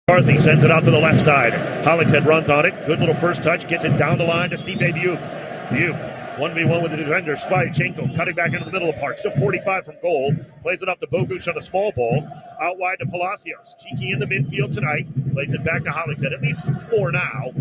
McCarthy sends it out to the left side. Hollingshead runs on it. Good little first touch. Gets it down the line to Stipe Buke. Buke, 1v1 with the defender. Svyachenko cutting back into the middle of the park. Still 45 from goal. Plays it off to Bogusz on a small ball. Out wide to Palacios. Cheeky in the midfield tonight. Plays it back to Hollingshead. At least 4 now.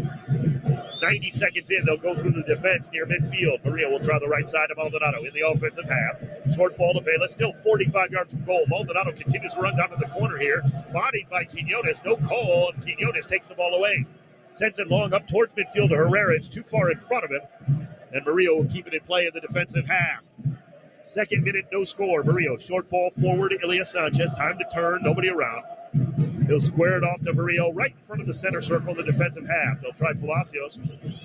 90 seconds in, they'll go through the defense near midfield. Maria will try the right side of Maldonado in the offensive half. Short ball to Vela, still 45 yards from goal. Maldonado continues to run down to the corner here. Bodied by Quinones, no call, and Quinones takes the ball away. Sends it long up towards midfield to Herrera. It's too far in front of him, and Murillo will keep it in play in the defensive half. Second minute, no score. Murillo, short ball forward to Ilya Sanchez. Time to turn, nobody around. He'll square it off to Murillo right in front of the center circle in the defensive half. They'll try Palacios.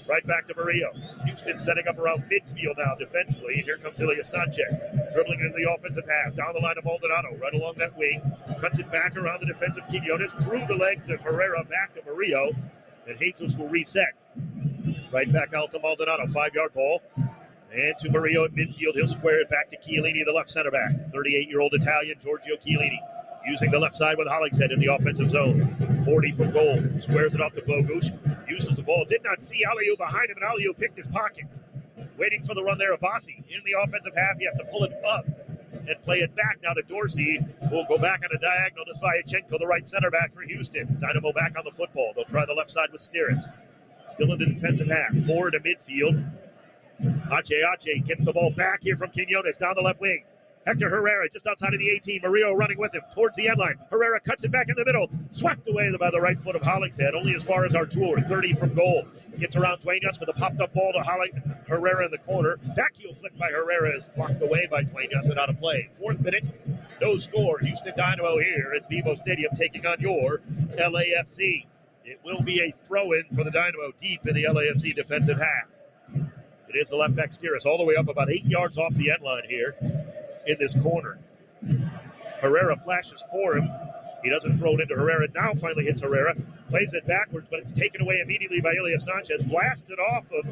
Right back to Murillo. Houston setting up around midfield now defensively. And here comes Ilya Sanchez. Dribbling into the offensive half. Down the line of Maldonado. Right along that wing. Cuts it back around the defensive Quinones. Through the legs of Herrera back to Murillo. And Jesus will reset. Right back out to Maldonado. 5-yard ball. And to Murillo at midfield. He'll square it back to Chiellini, the left center back. 38-year-old Italian, Giorgio Chiellini. Using the left side with Hollingshead in the offensive zone. 40 from goal. Squares it off to Bogusz. Uses the ball. Did not see Aliou behind him, and Aliou picked his pocket. Waiting for the run there of Bassi. In the offensive half, he has to pull it up and play it back now to Dorsey, who will go back on a diagonal to Svyachenko, the right center back for Houston. Dynamo back on the football. They'll try the left side with Steris. Still in the defensive half. Forward to midfield. Ache gets the ball back here from Quinones down the left wing. Hector Herrera just outside of the 18. Murillo running with him towards the end line. Herrera cuts it back in the middle. Swept away by the right foot of Hollingshead. Only as far as Artur. 30 from goal. Gets around Duenas with a popped-up ball to Herrera in the corner. Back heel flick by Herrera is blocked away by Duenas and out of play. 4th minute. No score. Houston Dynamo here at Vivo Stadium taking on your LAFC. It will be a throw-in for the Dynamo deep in the LAFC defensive half. It is the left back Steris all the way up about 8 yards off the end line here in this corner. Herrera flashes for him. He doesn't throw it into Herrera. Now finally hits Herrera. Plays it backwards, but it's taken away immediately by Ilya Sanchez. Blasted off of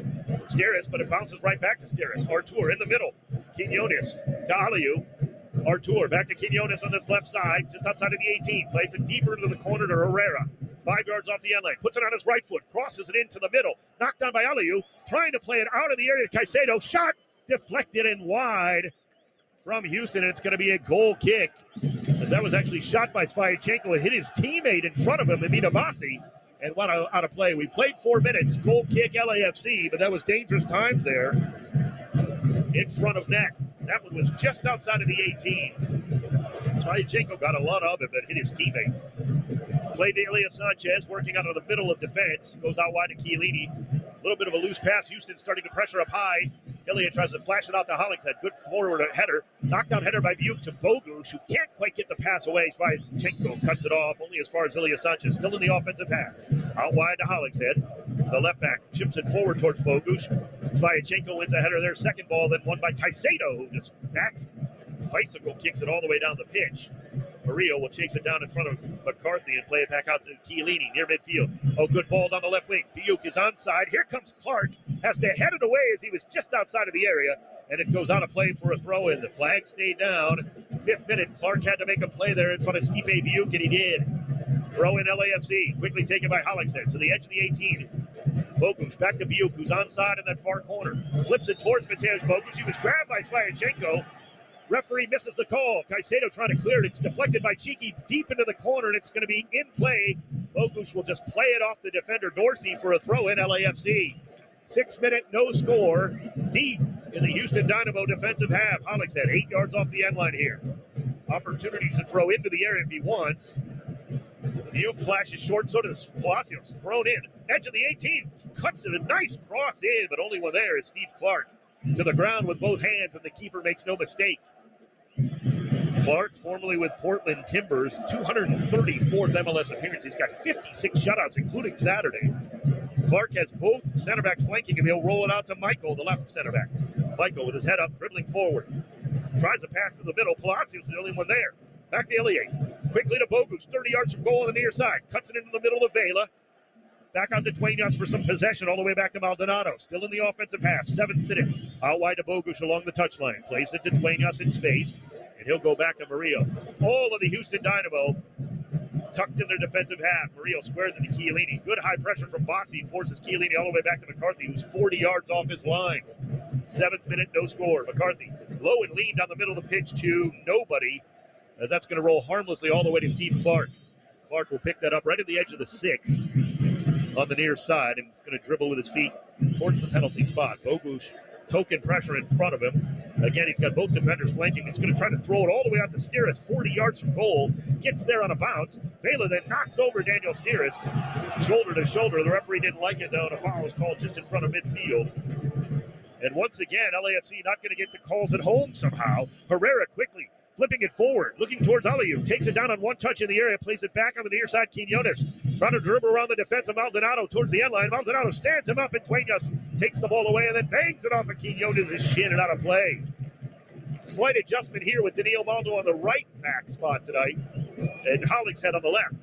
Steris, but it bounces right back to Steris. Artur in the middle. Quinones to Aliou. Artur back to Quinones on this left side, just outside of the 18. Plays it deeper into the corner to Herrera. 5 yards off the end line. Puts it on his right foot. Crosses it into the middle. Knocked down by Aliou. Trying to play it out of the area. Caicedo shot. Deflected and wide from Houston, and it's going to be a goal kick, as that was actually shot by Svyachenko. It hit his teammate in front of him, Amina Bassi, and went out of play. We played 4 minutes. Goal kick LAFC, but that was dangerous times there in front of net. That one was just outside of the 18. Svyachenko got a lot of it, but hit his teammate. Played to Ilya Sanchez, working out of the middle of defense. Goes out wide to Chiellini. A little bit of a loose pass. Houston starting to pressure up high. Ilya tries to flash it out to Hollingshead. Good forward header. Knockdown header by Buke to Bogusz, who can't quite get the pass away. Svyachenko cuts it off only as far as Ilya Sanchez. Still in the offensive half. Out wide to Hollingshead. The left back chips it forward towards Bogusz. Svyachenko wins a header there. Second ball, then won by Caicedo, who just bicycle kicks it all the way down the pitch. Murillo will chase it down in front of McCarthy and play it back out to Chiellini near midfield. Oh, good ball down the left wing. Buke is onside. Here comes Clark. Has to head it away as he was just outside of the area, and it goes out of play for a throw-in. The flag stayed down. 5th minute. Clark had to make a play there in front of Stipe Buke, and he did. Throw in LAFC. Quickly taken by Hollingshead to the edge of the 18. Bogusz back to Buke, who's onside in that far corner. Flips it towards Mateusz Bogusz. He was grabbed by Svyachenko. Referee misses the call. Caicedo trying to clear it. It's deflected by Cheeky deep into the corner, and it's going to be in play. Bogusz will just play it off the defender Dorsey for a throw in LAFC. 6 minute, no score. Deep in the Houston Dynamo defensive half. Hollingshead 8 yards off the end line here. Opportunities to throw into the area if he wants. Buke flashes short, so does Palacios. Thrown in. Edge of the 18. Cuts it. A nice cross in, but only one there is Steve Clark. To the ground with both hands, and the keeper makes no mistake. Clark, formerly with Portland Timbers, 234th MLS appearance. He's got 56 shutouts, including Saturday. Clark has both center backs flanking him. He'll roll it out to Michael, the left center back. Michael with his head up, dribbling forward. Tries to pass to the middle. Palacios is the only one there. Back to Ilya. Quickly to Bogusz, 30 yards from goal on the near side. Cuts it into the middle of Vela. Back out to Duenas for some possession all the way back to Maldonado. Still in the offensive half. 7th minute. Out wide to Bogusz along the touchline. Plays it to Duenas in space. And he'll go back to Murillo. All of the Houston Dynamo tucked in their defensive half. Murillo squares into Chiellini. Good high pressure from Bossi. Forces Chiellini all the way back to McCarthy, who's 40 yards off his line. 7th minute, no score. McCarthy low and lean down the middle of the pitch to nobody, as that's going to roll harmlessly all the way to Steve Clark. Clark will pick that up right at the edge of the 6 on the near side, and it's going to dribble with his feet towards the penalty spot. Bogusz, token pressure in front of him. Again, he's got both defenders flanking. He's going to try to throw it all the way out to Steeris, 40 yards from goal. Gets there on a bounce. Vela then knocks over Daniel Steeris, shoulder to shoulder. The referee didn't like it, though, and a foul was called just in front of midfield. And once again, LAFC not going to get the calls at home somehow. Herrera quickly flipping it forward, looking towards Aliou. Takes it down on one touch in the area, plays it back on the near side. Quinones trying to dribble around the defense of Maldonado towards the end line. Maldonado stands him up, and Duenas takes the ball away and then bangs it off of Quinones' shin and out of play. Slight adjustment here with Daniil Maldo on the right back spot tonight, and Hollingshead on the left.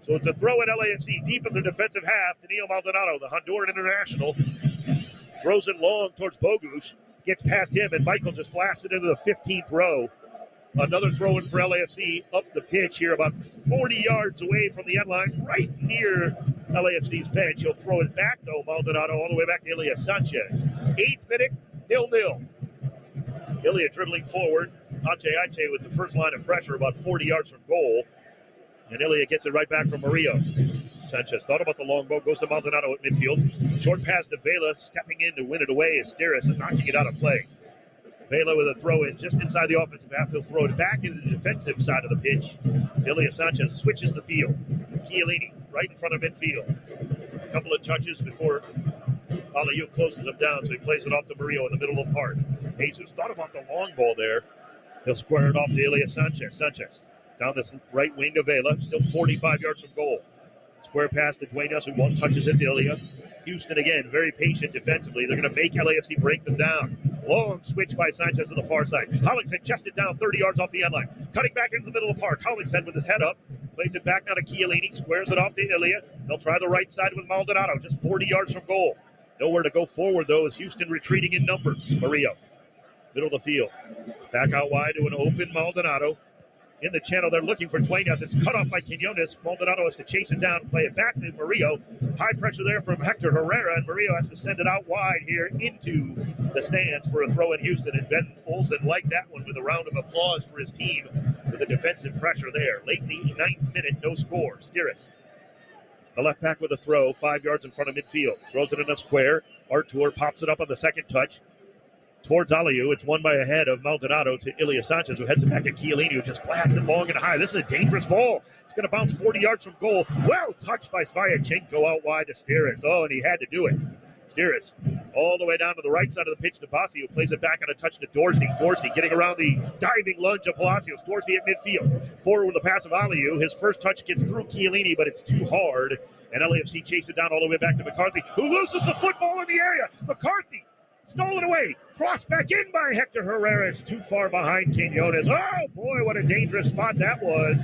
So it's a throw at LAFC deep in the defensive half. Daniil Maldonado, the Honduran international, throws it long towards Bogusz. Gets past him, and Michael just blasted into the 15th row. Another throw in for LAFC up the pitch here, about 40 yards away from the end line, right near LAFC's bench. He'll throw it back, though, Maldonado, all the way back to Ilya Sanchez. 8th minute, 0-0. Ilya dribbling forward. Ache with the first line of pressure, about 40 yards from goal. And Ilya gets it right back from Murillo. Sanchez thought about the long ball, goes to Maldonado at midfield. Short pass to Vela, stepping in to win it away is Steeris and knocking it out of play. Vela with a throw in just inside the offensive half. He'll throw it back into the defensive side of the pitch. Ilya Sanchez switches the field. Chiellini right in front of midfield. A couple of touches before Aliou closes him down, so he plays it off to Murillo in the middle of the park. Jesus thought about the long ball there. He'll square it off to Ilya Sanchez. Sanchez down this right wing to Vela, still 45 yards from goal. Square pass to Duenas, who one touches it to Ilya. Houston again, very patient defensively. They're going to make LAFC break them down. Long switch by Sanchez to the far side. Hollingshead chested down 30 yards off the end line. Cutting back into the middle of the park. Hollingshead with his head up. Plays it back now to Chiellini. Squares it off to Ilya. They'll try the right side with Maldonado, just 40 yards from goal. Nowhere to go forward, though, as Houston retreating in numbers. Murillo, middle of the field. Back out wide to an open Maldonado. In the channel, they're looking for Duenas. It's cut off by Quinones. Maldonado has to chase it down, play it back to Murillo. High pressure there from Hector Herrera, and Murillo has to send it out wide here into the stands for a throw in Houston. And Ben Olsen liked that one with a round of applause for his team with the defensive pressure there. Late in the 9th minute, no score. Steeris, the left back with a throw, 5 yards in front of midfield. Throws it in a square. Artur pops it up on the second touch. Towards Aliou, it's won by a head of Maldonado to Ilya Sanchez, who heads it back to Chiellini, who just blasts it long and high. This is a dangerous ball. It's going to bounce 40 yards from goal. Well touched by Svyachenko out wide to Steeris. Oh, and he had to do it. Steeris all the way down to the right side of the pitch to Bossi, who plays it back on a touch to Dorsey. Dorsey getting around the diving lunge of Palacios. Dorsey at midfield. Forward with the pass of Aliou. His first touch gets through Chiellini, but it's too hard. And LAFC chase it down all the way back to McCarthy, who loses the football in the area. McCarthy stolen away. Crossed back in by Hector Herrera. It's too far behind Quinones. Oh, boy, what a dangerous spot that was.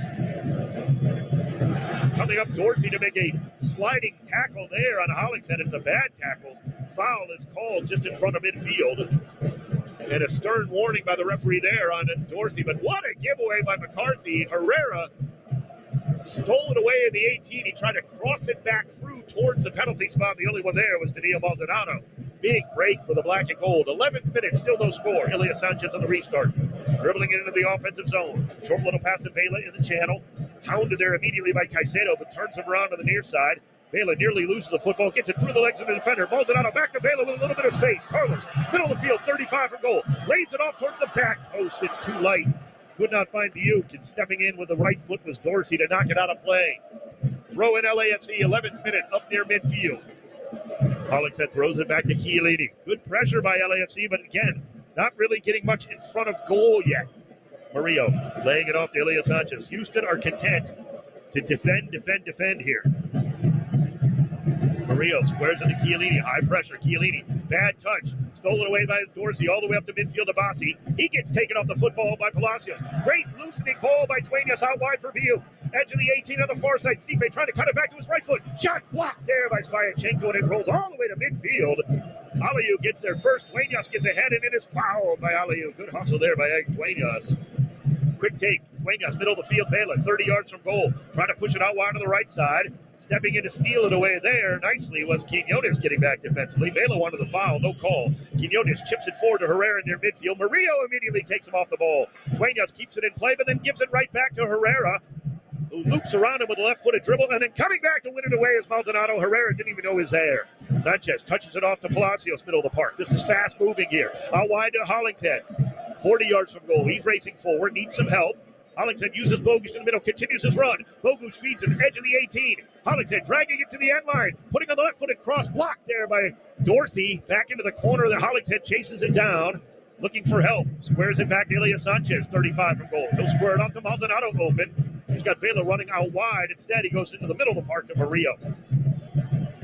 Coming up, Dorsey to make a sliding tackle there on Hollingshead. It's a bad tackle. Foul is called just in front of midfield. And a stern warning by the referee there on Dorsey. But what a giveaway by McCarthy. Herrera stole it away in the 18. He tried to cross it back through towards the penalty spot. The only one there was Daniil Maldonado. Big break for the black and gold. 11th minute, still no score. Ilya Sanchez on the restart. Dribbling it into the offensive zone. Short little pass to Vela in the channel. Hounded there immediately by Caicedo, but turns him around to the near side. Vela nearly loses the football, gets it through the legs of the defender. Maldonado back to Vela with a little bit of space. Carlos, middle of the field, 35 from goal. Lays it off towards the back post. It's too light. Could not find Buke, and stepping in with the right foot was Dorsey to knock it out of play. Throw in LAFC, 11th minute, up near midfield. Hollingshead throws it back to Chiellini. Good pressure by LAFC, but again, not really getting much in front of goal yet. Murillo laying it off to Ilya Sanchez. Houston are content to defend here. Murillo squares into Chiellini. High pressure. Chiellini. Bad touch. Stolen away by Dorsey all the way up to midfield to Bossi. He gets taken off the football by Palacios. Great loosening ball by Duenas out wide for Buke. Edge of the 18 on the far side. Stipe trying to cut it back to his right foot. Shot blocked there by Svyachenko, and it rolls all the way to midfield. Aliou gets there first. Duenas gets ahead, and it is fouled by Aliou. Good hustle there by Duenas. Quick take. Duenas, middle of the field. Vela, 30 yards from goal. Trying to push it out wide on the right side. Stepping in to steal it away there nicely was Quinones getting back defensively. Vela wanted the foul, no call. Quinones chips it forward to Herrera near midfield. Murillo immediately takes him off the ball. Duenas keeps it in play, but then gives it right back to Herrera, who loops around him with a left-footed dribble, and then coming back to win it away is Maldonado. Herrera didn't even know he was there. Sanchez touches it off to Palacios, middle of the park. This is fast-moving here. Out wide to Hollingshead. 40 yards from goal. He's racing forward, needs some help. Hollingshead uses Bogusz in the middle, continues his run. Bogusz feeds him, edge of the 18. Hollingshead dragging it to the end line, putting on the left-footed cross, blocked there by Dorsey. Back into the corner, the Hollingshead chases it down, looking for help. Squares it back to Elias Sanchez, 35 from goal. He'll square it off to Maldonado open. He's got Vela running out wide. Instead, he goes into the middle of the park to Murillo.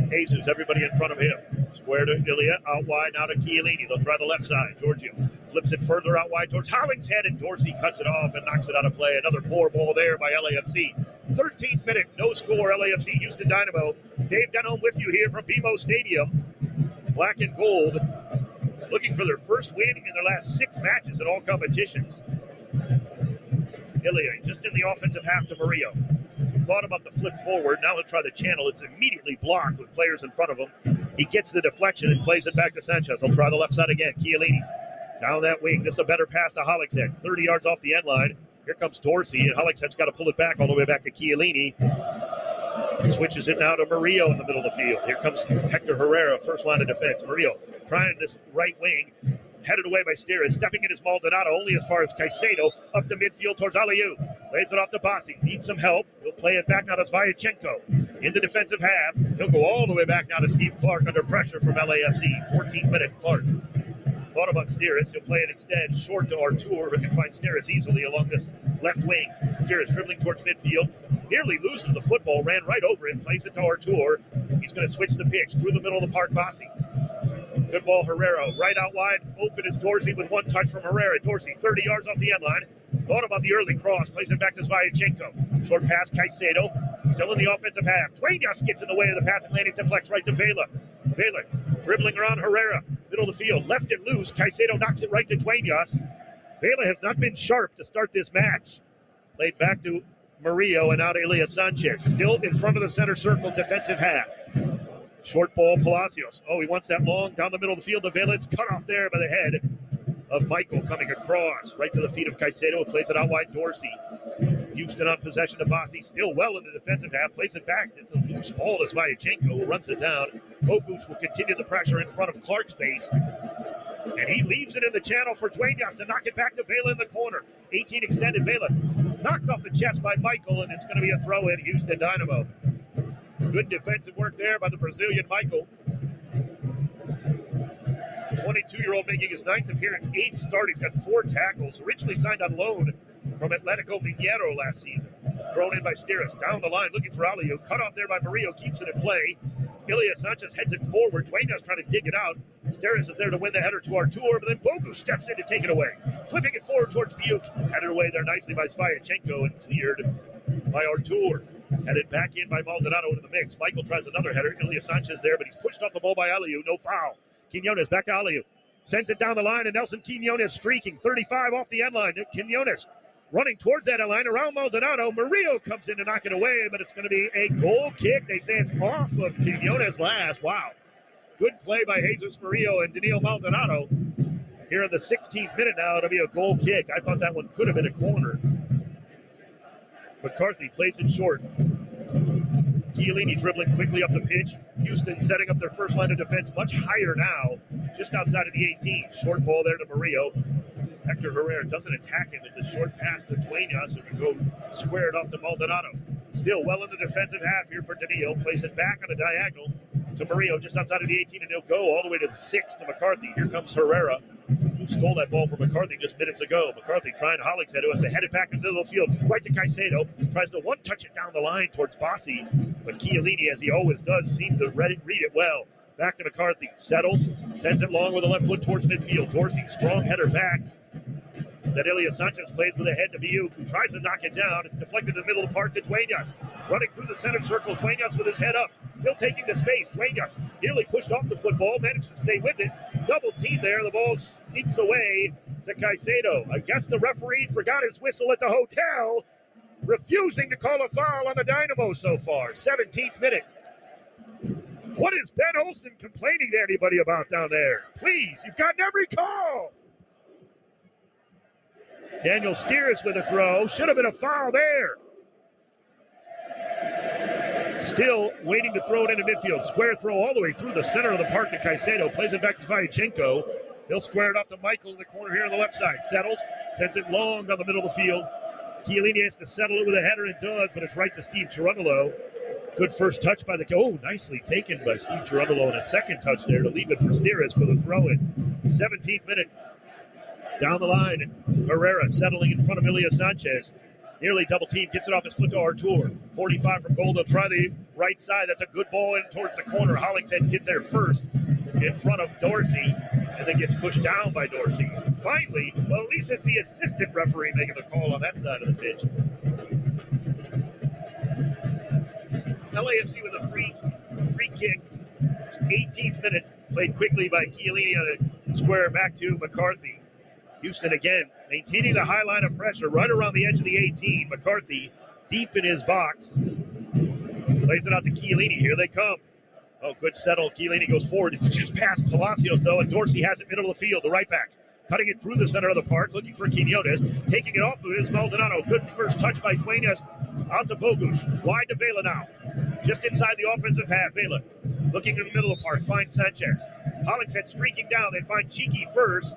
Jesus, everybody in front of him. Square to Ilya, out wide now to Chiellini. They'll try the left side. Giorgio flips it further out wide towards Hollingshead, and Dorsey cuts it off and knocks it out of play. Another poor ball there by LAFC. 13th minute, no score, LAFC, Houston Dynamo. Dave Denholm with you here from BMO Stadium. Black and gold, looking for their first win in their last 6 matches in all competitions. Ilya just in the offensive half to Murillo. Thought about the flip forward. Now he'll try the channel. It's immediately blocked with players in front of him. He gets the deflection and plays it back to Sanchez. He'll try the left side again. Chiellini down that wing. This is a better pass to Hollingshead. 30 yards off the end line. Here comes Dorsey, and Hollingshead's got to pull it back all the way back to Chiellini. Switches it now to Murillo in the middle of the field. Here comes Hector Herrera, first line of defense. Murillo trying this right wing. Headed away by Steres. Stepping in is Maldonado, only as far as Caicedo. Up the midfield towards Aliou. Lays it off to Bassi. Needs some help. He'll play it back now to Zvayachenko. In the defensive half. He'll go all the way back now to Steve Clark under pressure from LAFC. 14th minute, Clark. Thought about Steres. He'll play it instead short to Artur, who can find Steres easily along this left wing. Steres dribbling towards midfield. Nearly loses the football. Ran right over it. Plays it to Artur. He's going to switch the pitch through the middle of the park. Bassi. Good ball, Herrera. Right out wide. Open is Dorsey with one touch from Herrera. Dorsey, 30 yards off the end line. Thought about the early cross. Plays it back to Zvayachenko. Short pass, Caicedo. Still in the offensive half. Duenas gets in the way of the passing lane and deflects right to Vela. Vela dribbling around Herrera. Middle of the field. Left it loose. Caicedo knocks it right to Duenas. Vela has not been sharp to start this match. Played back to Murillo and out Elias Sanchez. Still in front of the center circle defensive half. Short ball, Palacios. Oh, he wants that long down the middle of the field to Vela. It's cut off there by the head of Michael coming across. Right to the feet of Caicedo. Plays it out wide, Dorsey. Houston on possession to Bassi. Still well in the defensive half. Plays it back. It's a loose ball to Zvayachenko, who runs it down. Bogusz will continue the pressure in front of Clark's face. And he leaves it in the channel for Duenas to knock it back to Vela in the corner. 18 extended. Vela knocked off the chest by Michael, and it's going to be a throw in Houston Dynamo. Good defensive work there by the Brazilian Michael. 22-year-old making his 9th appearance, 8th start. He's got 4 tackles. Originally signed on loan from Atletico Mineiro last season. Thrown in by Steres. Down the line looking for Aliou. Cut off there by Murillo. Keeps it in play. Elias Sanchez heads it forward. Duenas trying to dig it out. Steres is there to win the header to Artur, but then Bogusz steps in to take it away. Flipping it forward towards Buke. Headed away there nicely by Zvayachenko and cleared by Artur. Headed back in by Maldonado into the mix. Michael tries another header. Elias Sanchez there, but he's pushed off the ball by Aliou. No foul. Quinones back to Aliou. Sends it down the line, and Nelson Quinones streaking. 35 off the end line. Quinones running towards that end line around Maldonado. Murillo comes in to knock it away, but it's going to be a goal kick. They say it's off of Quinones last. Wow. Good play by Jesus Murillo and Daniel Maldonado. Here in the 16th minute now, it'll be a goal kick. I thought that one could have been a corner. McCarthy plays it short. Chiellini dribbling quickly up the pitch. Houston setting up their first line of defense much higher now, just outside of the 18. Short ball there to Murillo. Hector Herrera doesn't attack him. It's a short pass to Duenas, who can go square it off to Maldonado. Still well in the defensive half here for Daniil. Plays it back on a diagonal to Murillo just outside of the 18, and he'll go all the way to the 6 to McCarthy. Here comes Herrera, who stole that ball from McCarthy just minutes ago. McCarthy trying Hollingshead, who has to head it back into the middle of the field, right to Caicedo. Tries to one-touch it down the line towards Bassi, but Chiellini, as he always does, seemed to read it well. Back to McCarthy. Settles, sends it long with the left foot towards midfield. Dorsey, strong header back. Then Ilya Sanchez plays with a head to Biuk, who tries to knock it down. It's deflected in the middle of the park to Duenas. Running through the center circle, Duenas with his head up. Still taking the space. Duenas nearly pushed off the football, managed to stay with it. Double team there. The ball sneaks away to Caicedo. I guess the referee forgot his whistle at the hotel, refusing to call a foul on the Dynamo so far. 17th minute. What is Ben Olsen complaining to anybody about down there? Please, you've gotten every call. Daniel Steers with a throw. Should have been a foul there. Still waiting to throw it into midfield. Square throw all the way through the center of the park to Caicedo. Plays it back to Vyachenko. He'll square it off to Michael in the corner here on the left side. Settles. Sends it long down the middle of the field. Chiellini has to settle it with a header. It does, but it's right to Steve Cherundolo. Good first touch by the... Oh, nicely taken by Steve Cherundolo. And a second touch there to leave it for Steers for the throw-in. 17th minute. Down the line, Herrera settling in front of Ilya Sanchez. Nearly double team, gets it off his foot to Artur. 45 from goal, they'll try the right side. That's a good ball in towards the corner. Hollingshead gets there first in front of Dorsey, and then gets pushed down by Dorsey. Finally, well, at least it's the assistant referee making the call on that side of the pitch. LAFC with a free kick. 18th minute, played quickly by Chiellini on a square back to McCarthy. Houston again, maintaining the high line of pressure right around the edge of the 18. McCarthy deep in his box. Plays it out to Chiellini. Here they come. Oh, good settle. Chiellini goes forward. It's just past Palacios, though, and Dorsey has it middle of the field, the right back. Cutting it through the center of the park, looking for Quinones. Taking it off of it is Maldonado. Good first touch by Duenas. Out to Bogusz. Wide to Vela now. Just inside the offensive half. Vela looking in the middle of the park. Finds Sanchez. Hollingshead streaking down. They find Cheeky first.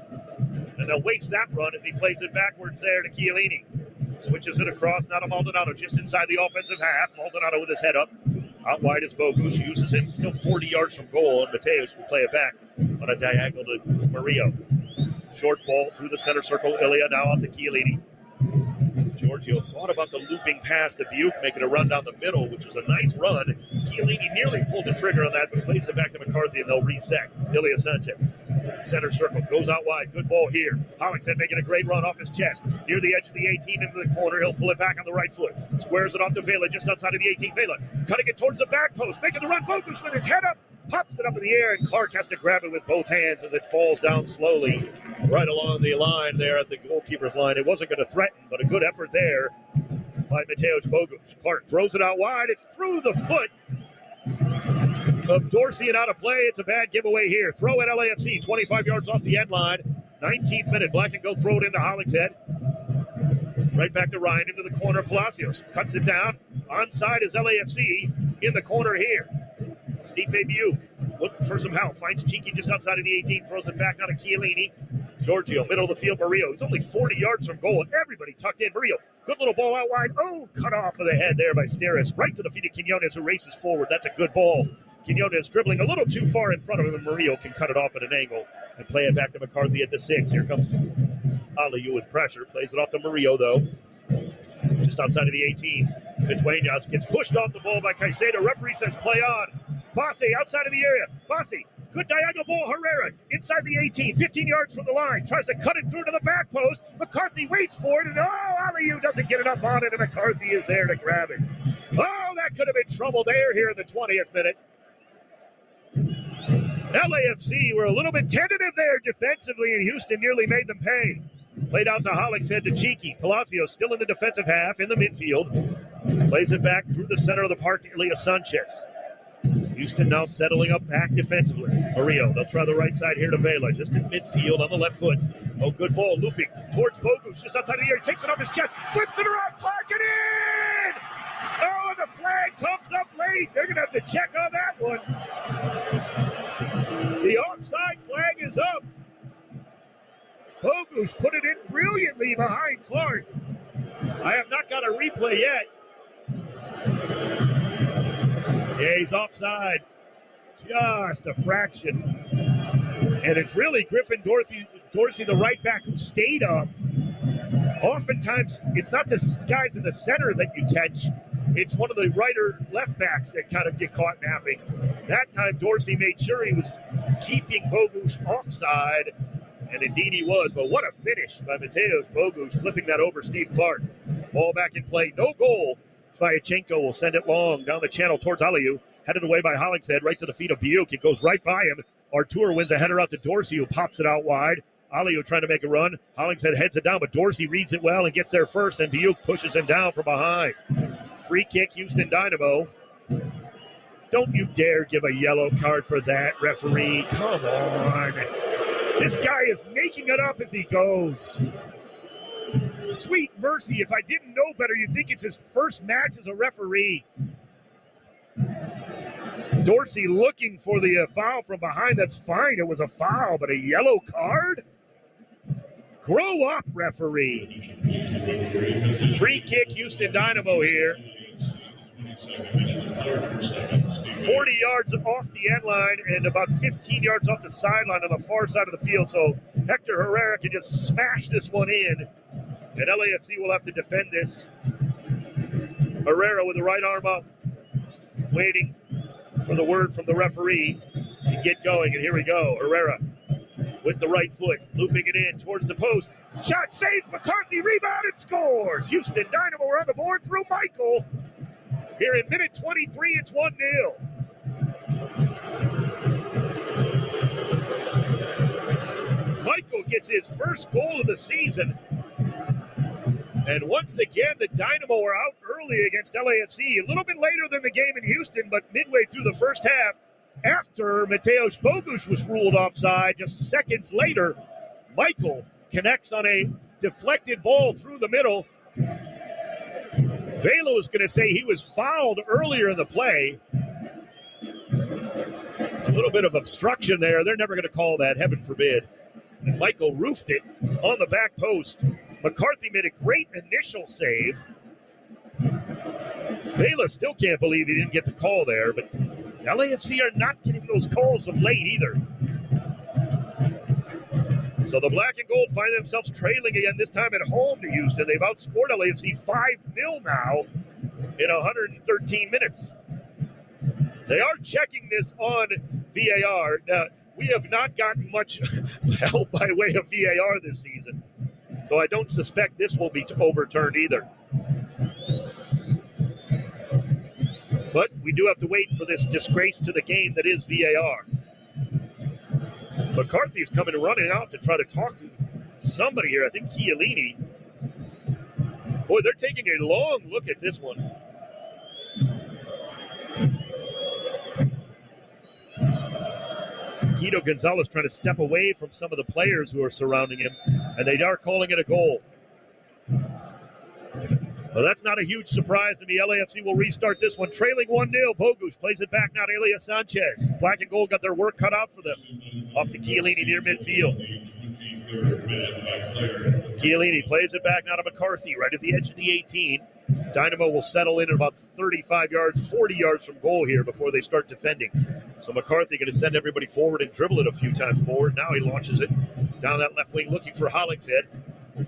And they'll waste that run as he plays it backwards there to Chiellini. Switches it across, now to Maldonado, just inside the offensive half. Maldonado with his head up. Out wide is Bogusz. Uses him still 40 yards from goal, and Mateus will play it back on a diagonal to Murillo. Short ball through the center circle. Ilya now out to Chiellini. Giorgio thought about the looping pass to Buke, making a run down the middle, which was a nice run. Chiellini nearly pulled the trigger on that, but plays it back to McCarthy, and they'll reset. Ilya Sanchez. Center circle, goes out wide. Good ball here. Hollingshead making a great run off his chest. Near the edge of the 18 into the corner. He'll pull it back on the right foot. Squares it off to Vela just outside of the 18. Vela cutting it towards the back post. Making the run. Bogusz with his head up. Pops it up in the air, and Clark has to grab it with both hands as it falls down slowly right along the line there at the goalkeeper's line. It wasn't going to threaten, but a good effort there by Mateusz Bogusz. Clark throws it out wide. It's through the foot of Dorsey and out of play. It's a bad giveaway here. Throw at LAFC, 25 yards off the end line. 19th minute. Black and go throw it into Hollingshead. Right back to Ryan into the corner. Palacios cuts it down. Onside is LAFC in the corner here. Stipe Biuk looking for some help. Finds Cheeky just outside of the 18. Throws it back now to Chiellini. Giorgio, middle of the field. Murillo. He's only 40 yards from goal, and everybody tucked in. Murillo, good little ball out wide. Oh, cut off of the head there by Steres. Right to the feet of Quinones, who races forward. That's a good ball. Quinones dribbling a little too far in front of him, and Murillo can cut it off at an angle and play it back to McCarthy at the 6. Here comes Aliou with pressure. Plays it off to Murillo, though. Just outside of the 18. Duenas gets pushed off the ball by Caicedo. Referee says play on. Bossy outside of the area. Bossy, good diagonal ball. Herrera inside the 18, 15 yards from the line. Tries to cut it through to the back post. McCarthy waits for it, and Aliou doesn't get enough on it, and McCarthy is there to grab it. Oh, that could have been trouble there here in the 20th minute. LAFC were a little bit tentative there defensively, and Houston nearly made them pay. Played out to Hollingshead to Cheeky. Palacios still in the defensive half in the midfield. Plays it back through the center of the park to Ilya Sanchez. Houston now settling up back defensively. Murillo, they'll try the right side here to Vela, just in midfield on the left foot. Oh, good ball, looping towards Bogusz, just outside of the area. Takes it off his chest, flips it around, Clark it in! Oh, and the flag comes up late. They're going to have to check on that one. The offside flag is up. Bogusz put it in brilliantly behind Clark. I have not got a replay yet. Yeah, he's offside. Just a fraction. And it's really Griffin Dorsey, the right back, who stayed up. Oftentimes, it's not the guys in the center that you catch. It's one of the right or left backs that kind of get caught napping. That time, Dorsey made sure he was keeping Bogusz offside And indeed he was, but what a finish by Mateusz Bogusz, flipping that over Steve Clark. Ball back in play, no goal. Svyachenko will send it long down the channel towards Aliu. Headed away by Hollingshead, right to the feet of Biuk. It goes right by him. Artur wins a header out to Dorsey, who pops it out wide. Aliu trying to make a run. Hollingshead heads it down, but Dorsey reads it well and gets there first, and Biuk pushes him down from behind. Free kick, Houston Dynamo. Don't you dare give a yellow card for that, referee. Come on. This guy is making it up as he goes. Sweet mercy, if I didn't know better, you'd think it's his first match as a referee. Dorsey looking for the foul from behind. That's fine. It was a foul, but a yellow card? Grow up, referee. Free kick, Houston Dynamo here. 40 yards off the end line and about 15 yards off the sideline on the far side of the field. So Hector Herrera can just smash this one in. And LAFC will have to defend this. Herrera with the right arm up, waiting for the word from the referee to get going. And here we go. Herrera with the right foot, looping it in towards the post. Shot saved. McCarthy rebounded, scores. Houston Dynamo are on the board through Michael. Here in minute 23, it's 1-0. Michael gets his first goal of the season. And once again, the Dynamo are out early against LAFC. A little bit later than the game in Houston, but midway through the first half, after Mateusz Bogusz was ruled offside, just seconds later, Michael connects on a deflected ball through the middle. Velo is going to say he was fouled earlier in the play. A little bit of obstruction there. They're never going to call that, heaven forbid. And Michael roofed it on the back post. McCarthy made a great initial save. Vela still can't believe he didn't get the call there, but LAFC are not getting those calls of late either. So the black and gold find themselves trailing again, this time at home to Houston. They've outscored LAFC 5-0 now in 113 minutes. They are checking this on VAR. Now, we have not gotten much help by way of VAR this season. So I don't suspect this will be overturned either. But we do have to wait for this disgrace to the game that is VAR. McCarthy's coming running out to try to talk to somebody here. I think Chiellini. Boy, they're taking a long look at this one. Guido Gonzalez trying to step away from some of the players who are surrounding him, and they are calling it a goal. Well, that's not a huge surprise to me. LAFC will restart this one, trailing 1-0. Bogusz plays it back now to Elias Sanchez. Black and gold got their work cut out for them. Off to Chiellini near midfield. Chiellini plays it back now to McCarthy, right at the edge of the 18. Dynamo will settle in at about 35 yards, 40 yards from goal here before they start defending. So McCarthy going to send everybody forward and dribble it a few times forward. Now he launches it down that left wing looking for Hollingshead.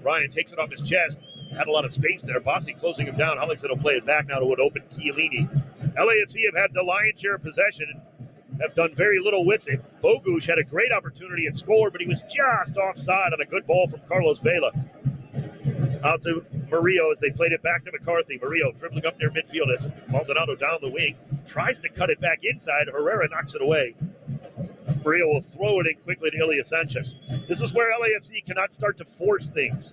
Ryan takes it off his chest. Had a lot of space there. Bossy closing him down. Hollingshead will play it back now to an open Chiellini. LAFC have had the lion's share of possession and have done very little with it. Bogusz had a great opportunity and scored, but he was just offside on a good ball from Carlos Vela. Out to Murillo as they played it back to McCarthy. Murillo dribbling up near midfield as Maldonado down the wing. Tries to cut it back inside. Herrera knocks it away. Murillo will throw it in quickly to Elias Sanchez. This is where LAFC cannot start to force things.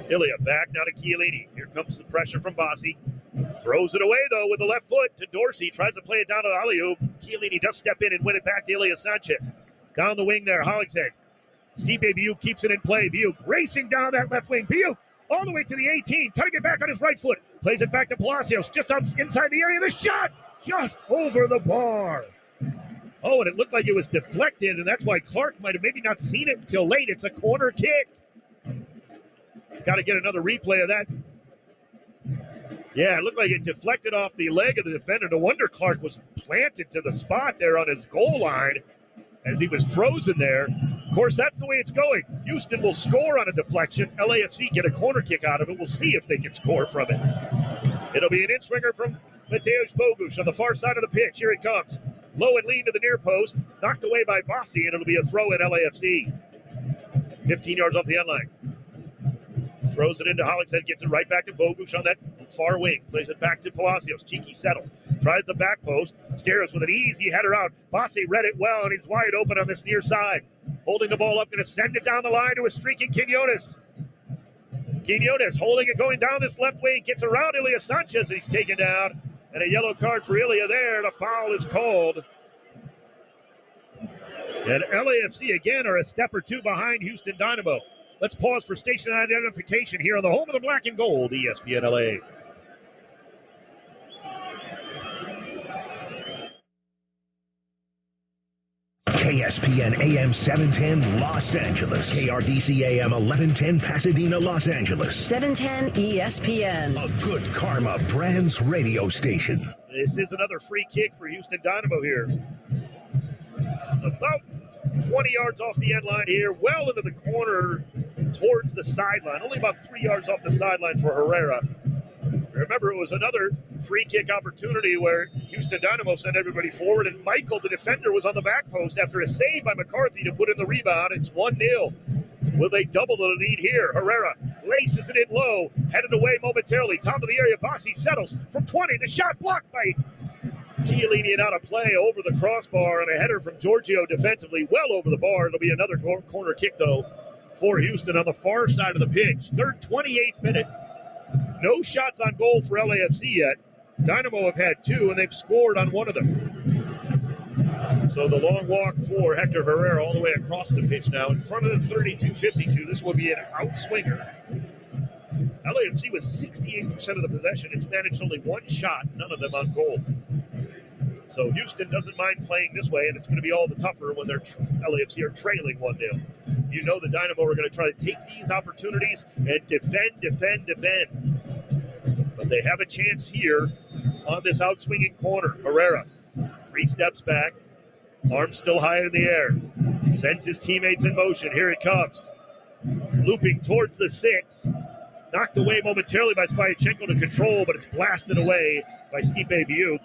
Ilya back now to Chiellini. Here comes the pressure from Bossy. Throws it away, though, with the left foot to Dorsey. Tries to play it down to Aliu. Chiellini does step in and win it back to Elias Sanchez. Down the wing there, Hollingshead. Stipe Biuk keeps it in play. Biuk racing down that left wing. Biuk all the way to the 18. Cutting it back on his right foot. Plays it back to Palacios. Just inside the area. The shot just over the bar. Oh, and it looked like it was deflected, and that's why Clark might have maybe not seen it until late. It's a corner kick. Got to get another replay of that. Yeah, it looked like it deflected off the leg of the defender. No wonder Clark was planted to the spot there on his goal line as he was frozen there. Of course, that's the way it's going. Houston will score on a deflection. LAFC get a corner kick out of it. We'll see if they can score from it. It'll be an in-swinger from Mateusz Bogusz on the far side of the pitch. Here it comes. Low and lean to the near post. Knocked away by Bossy, and it'll be a throw at LAFC. 15 yards off the end line. Throws it into Hollingshead, gets it right back to Bogusz on that far wing. Plays it back to Palacios. Cheeky settles. Tries the back post. Steers with an easy header out. Bossy read it well, and he's wide open on this near side. Holding the ball up, going to send it down the line to a streaking Quinones. Quinones holding it, going down this left wing. Gets around Ilya Sanchez, and he's taken down. And a yellow card for Ilya there. The foul is called. And LAFC again are a step or two behind Houston Dynamo. Let's pause for station identification here on the home of the black and gold, ESPN LA. KSPN AM 710 Los Angeles. KRDC AM 1110 Pasadena, Los Angeles. 710 ESPN. A Good Karma Brands radio station. This is another free kick for Houston Dynamo here. About 20 yards off the end line here, well into the corner towards the sideline. Only about 3 yards off the sideline for Herrera. Remember, it was another free kick opportunity where Houston Dynamo sent everybody forward, and Michael, the defender, was on the back post after a save by McCarthy to put in the rebound. It's 1-0. Will they double the lead here? Herrera laces it in low, headed away momentarily. Top of the area, Bossy settles from 20. The shot blocked by Chiellini and out of play over the crossbar, and a header from Giorgio defensively, well over the bar. It'll be another corner kick, though, for Houston on the far side of the pitch. 28th minute. No shots on goal for LAFC yet. Dynamo have had two, and they've scored on one of them. So the long walk for Hector Herrera all the way across the pitch now in front of the 32-52. This will be an outswinger. LAFC with 68% of the possession. It's managed only one shot, none of them on goal. So Houston doesn't mind playing this way, and it's going to be all the tougher when LAFC are trailing 1-0. You know the Dynamo are going to try to take these opportunities and defend. But they have a chance here on this outswinging corner. Herrera, 3 steps back, arms still high in the air. Sends his teammates in motion. Here it comes. Looping towards the 6. Knocked away momentarily by Svyatchenko to control, but it's blasted away by Stipe Biuk.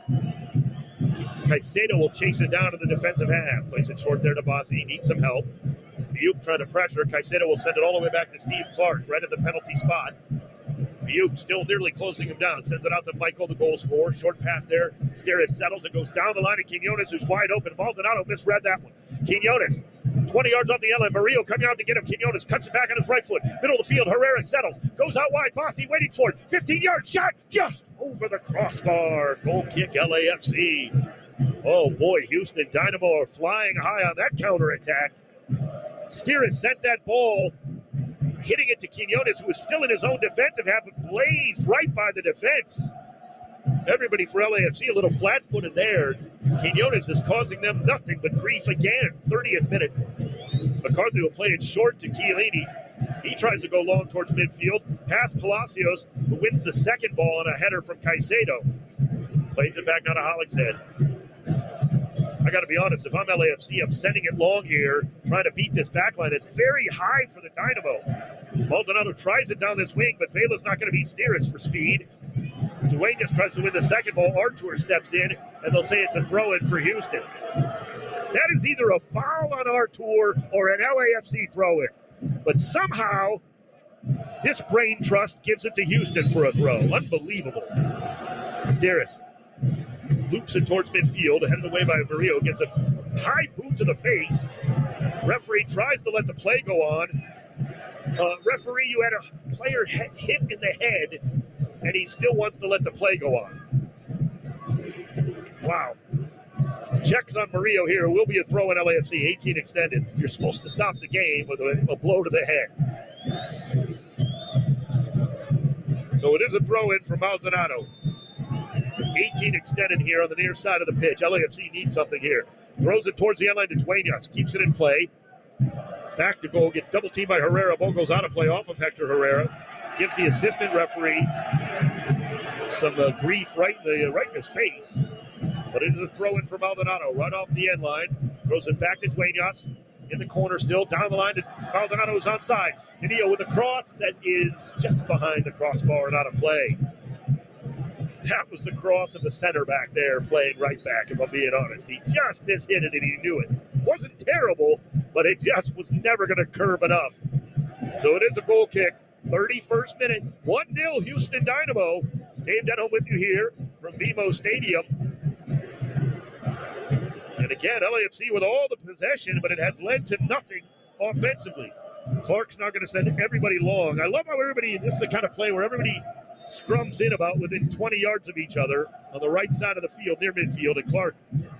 Caicedo will chase it down to the defensive half. Plays it short there to Bossy. He needs some help. Biuk trying to pressure. Caicedo will send it all the way back to Steve Clark, right at the penalty spot. Biuk still nearly closing him down. Sends it out to Michael, the goal scorer. Short pass there. Steres settles and goes down the line to Quinones, who's wide open. Maldonado misread that one. Quinones, 20 yards off the end line. Murillo coming out to get him. Quinones cuts it back on his right foot. Middle of the field. Herrera settles. Goes out wide. Bossy waiting for it. 15-yard shot just over the crossbar. Goal kick, LAFC. Oh, boy, Houston Dynamo are flying high on that counterattack. Steres sent that ball, hitting it to Quinones, who was still in his own defensive half, but blazed right by the defense. Everybody for LAFC a little flat-footed there. Quinones is causing them nothing but grief again. 30th minute. McCarthy will play it short to Chiellini. He tries to go long towards midfield. Past Palacios, who wins the second ball on a header from Caicedo. Plays it back now to Hollingshead. I got to be honest, if I'm LAFC, I'm sending it long here, trying to beat this backline. It's very high for the Dynamo. Maldonado tries it down this wing, but Vela's not going to beat Steres for speed. Duenas tries to win the second ball. Artur steps in, and they'll say it's a throw-in for Houston. That is either a foul on Artur or an LAFC throw-in. But somehow, this brain trust gives it to Houston for a throw. Unbelievable. Steres loops it towards midfield, headed away by Murillo, gets a high boot to the face. Referee tries to let the play go on. Referee, you had a player hit in the head, and he still wants to let the play go on. Wow. Checks on Murillo here. It will be a throw in LAFC, 18 extended. You're supposed to stop the game with a blow to the head. So it is a throw in for Maldonado. 18 extended here on the near side of the pitch. LAFC needs something here. Throws it towards the end line to Duenas. Keeps it in play. Back to goal. Gets double teamed by Herrera. Ball goes out of play off of Hector Herrera. Gives the assistant referee some grief right in his face. But it is a throw in for Maldonado. Right off the end line. Throws it back to Duenas. In the corner still. Down the line to Maldonado, who's onside. Canillo with a cross that is just behind the crossbar and out of play. That was the cross of the center back there playing right back, if I'm being honest. He just mishit it and he knew it. Wasn't terrible, but it just was never going to curve enough. So it is a goal kick. 31st minute, 1-0 Houston Dynamo. Dave Denholm with you here from BMO Stadium. And again, LAFC with all the possession, but it has led to nothing offensively. Clark's not going to send everybody long. I love how this is the kind of play where everybody scrums in about within 20 yards of each other on the right side of the field near midfield, and Clark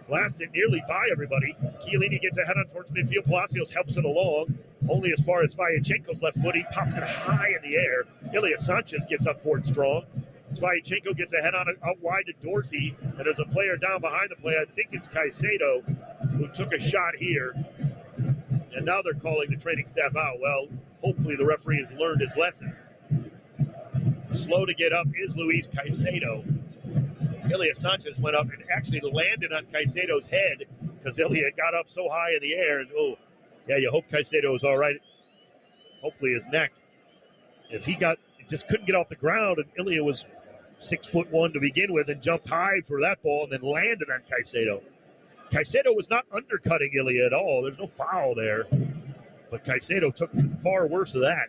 blasts it nearly by everybody. Chiellini gets ahead on towards midfield. Palacios helps it along, only as far as Svyatchenko's left foot. He pops it high in the air. Ilya Sanchez gets up for it strong. Svyatchenko gets ahead on it out wide to Dorsey, and there's a player down behind the play. I think it's Caicedo who took a shot here. And now they're calling the training staff out. Well, hopefully the referee has learned his lesson. Slow to get up is Luis Caicedo. Ilya Sanchez went up and actually landed on Caicedo's head because Ilya got up so high in the air. And, you hope Caicedo is all right. Hopefully his neck. As he just couldn't get off the ground, and Ilya was 6'1" to begin with and jumped high for that ball and then landed on Caicedo. Caicedo was not undercutting Ilya at all. There's no foul there. But Caicedo took far worse of that.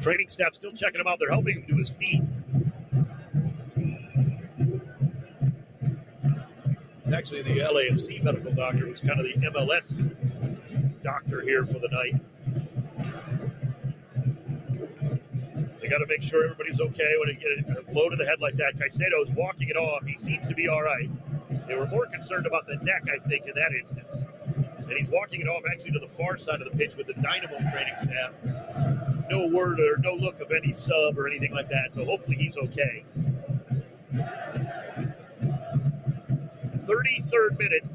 Training staff still checking him out. They're helping him to his feet. It's actually the LAFC medical doctor who's kind of the MLS doctor here for the night. They got to make sure everybody's okay when they get a blow to the head like that. Caicedo's walking it off. He seems to be all right. They were more concerned about the neck, I think, in that instance. And he's walking it off actually to the far side of the pitch with the Dynamo training staff. No word or no look of any sub or anything like that, so hopefully he's okay. 33rd minute,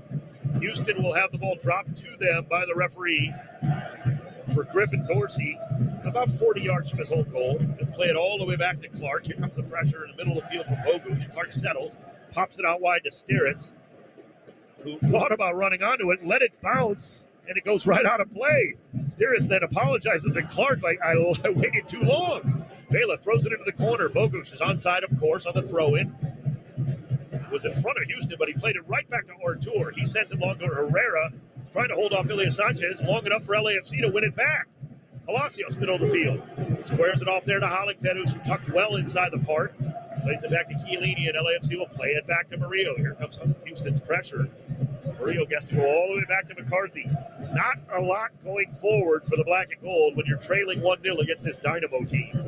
Houston will have the ball dropped to them by the referee for Griffin Dorsey, about 40 yards from his own goal. He'll play it all the way back to Clark. Here comes the pressure in the middle of the field from Bogusz. Clark settles, pops it out wide to Steris, who thought about running onto it, let it bounce, and it goes right out of play. Steris then apologizes to Clark, like, I waited too long. Vela throws it into the corner. Bogusz is onside, of course, on the throw-in. Was in front of Houston, but he played it right back to Artur. He sends it long to Herrera, trying to hold off Ilya Sanchez, long enough for LAFC to win it back. Palacios, middle of the field. Squares it off there to Hollingshead, who's tucked well inside the park. Plays it back to Chiellini, and LAFC will play it back to Murillo. Here comes Houston's pressure. Murillo gets to go all the way back to McCarthy. Not a lot going forward for the black and gold when you're trailing 1-0 against this Dynamo team.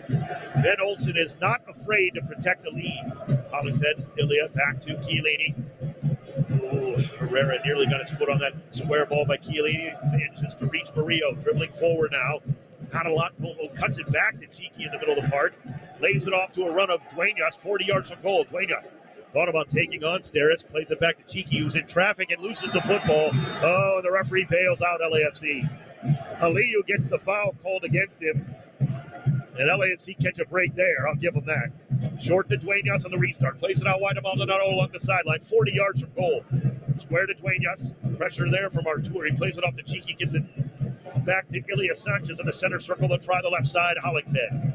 Ben Olsen is not afraid to protect the lead. Hollingshead, Ilya, back to Chiellini. Herrera nearly got his foot on that square ball by Chiellini. Manages to reach Murillo, dribbling forward now. Not a lot. Cuts it back to Cheeky in the middle of the park. Lays it off to a run of Duenas, 40 yards from goal. Duenas thought about taking on Steris. Plays it back to Cheeky, who's in traffic and loses the football. Oh, the referee bails out LAFC. Aliyu gets the foul called against him. And LAFC catch a break there. I'll give them that. Short to Duenas on the restart. Plays it out wide to Maldonado along the sideline. 40 yards from goal. Square to Duenas. Pressure there from Artur. He plays it off to Cheeky. Gets it back to Ilya Sanchez in the center circle. They'll try the left side. Hollingshead.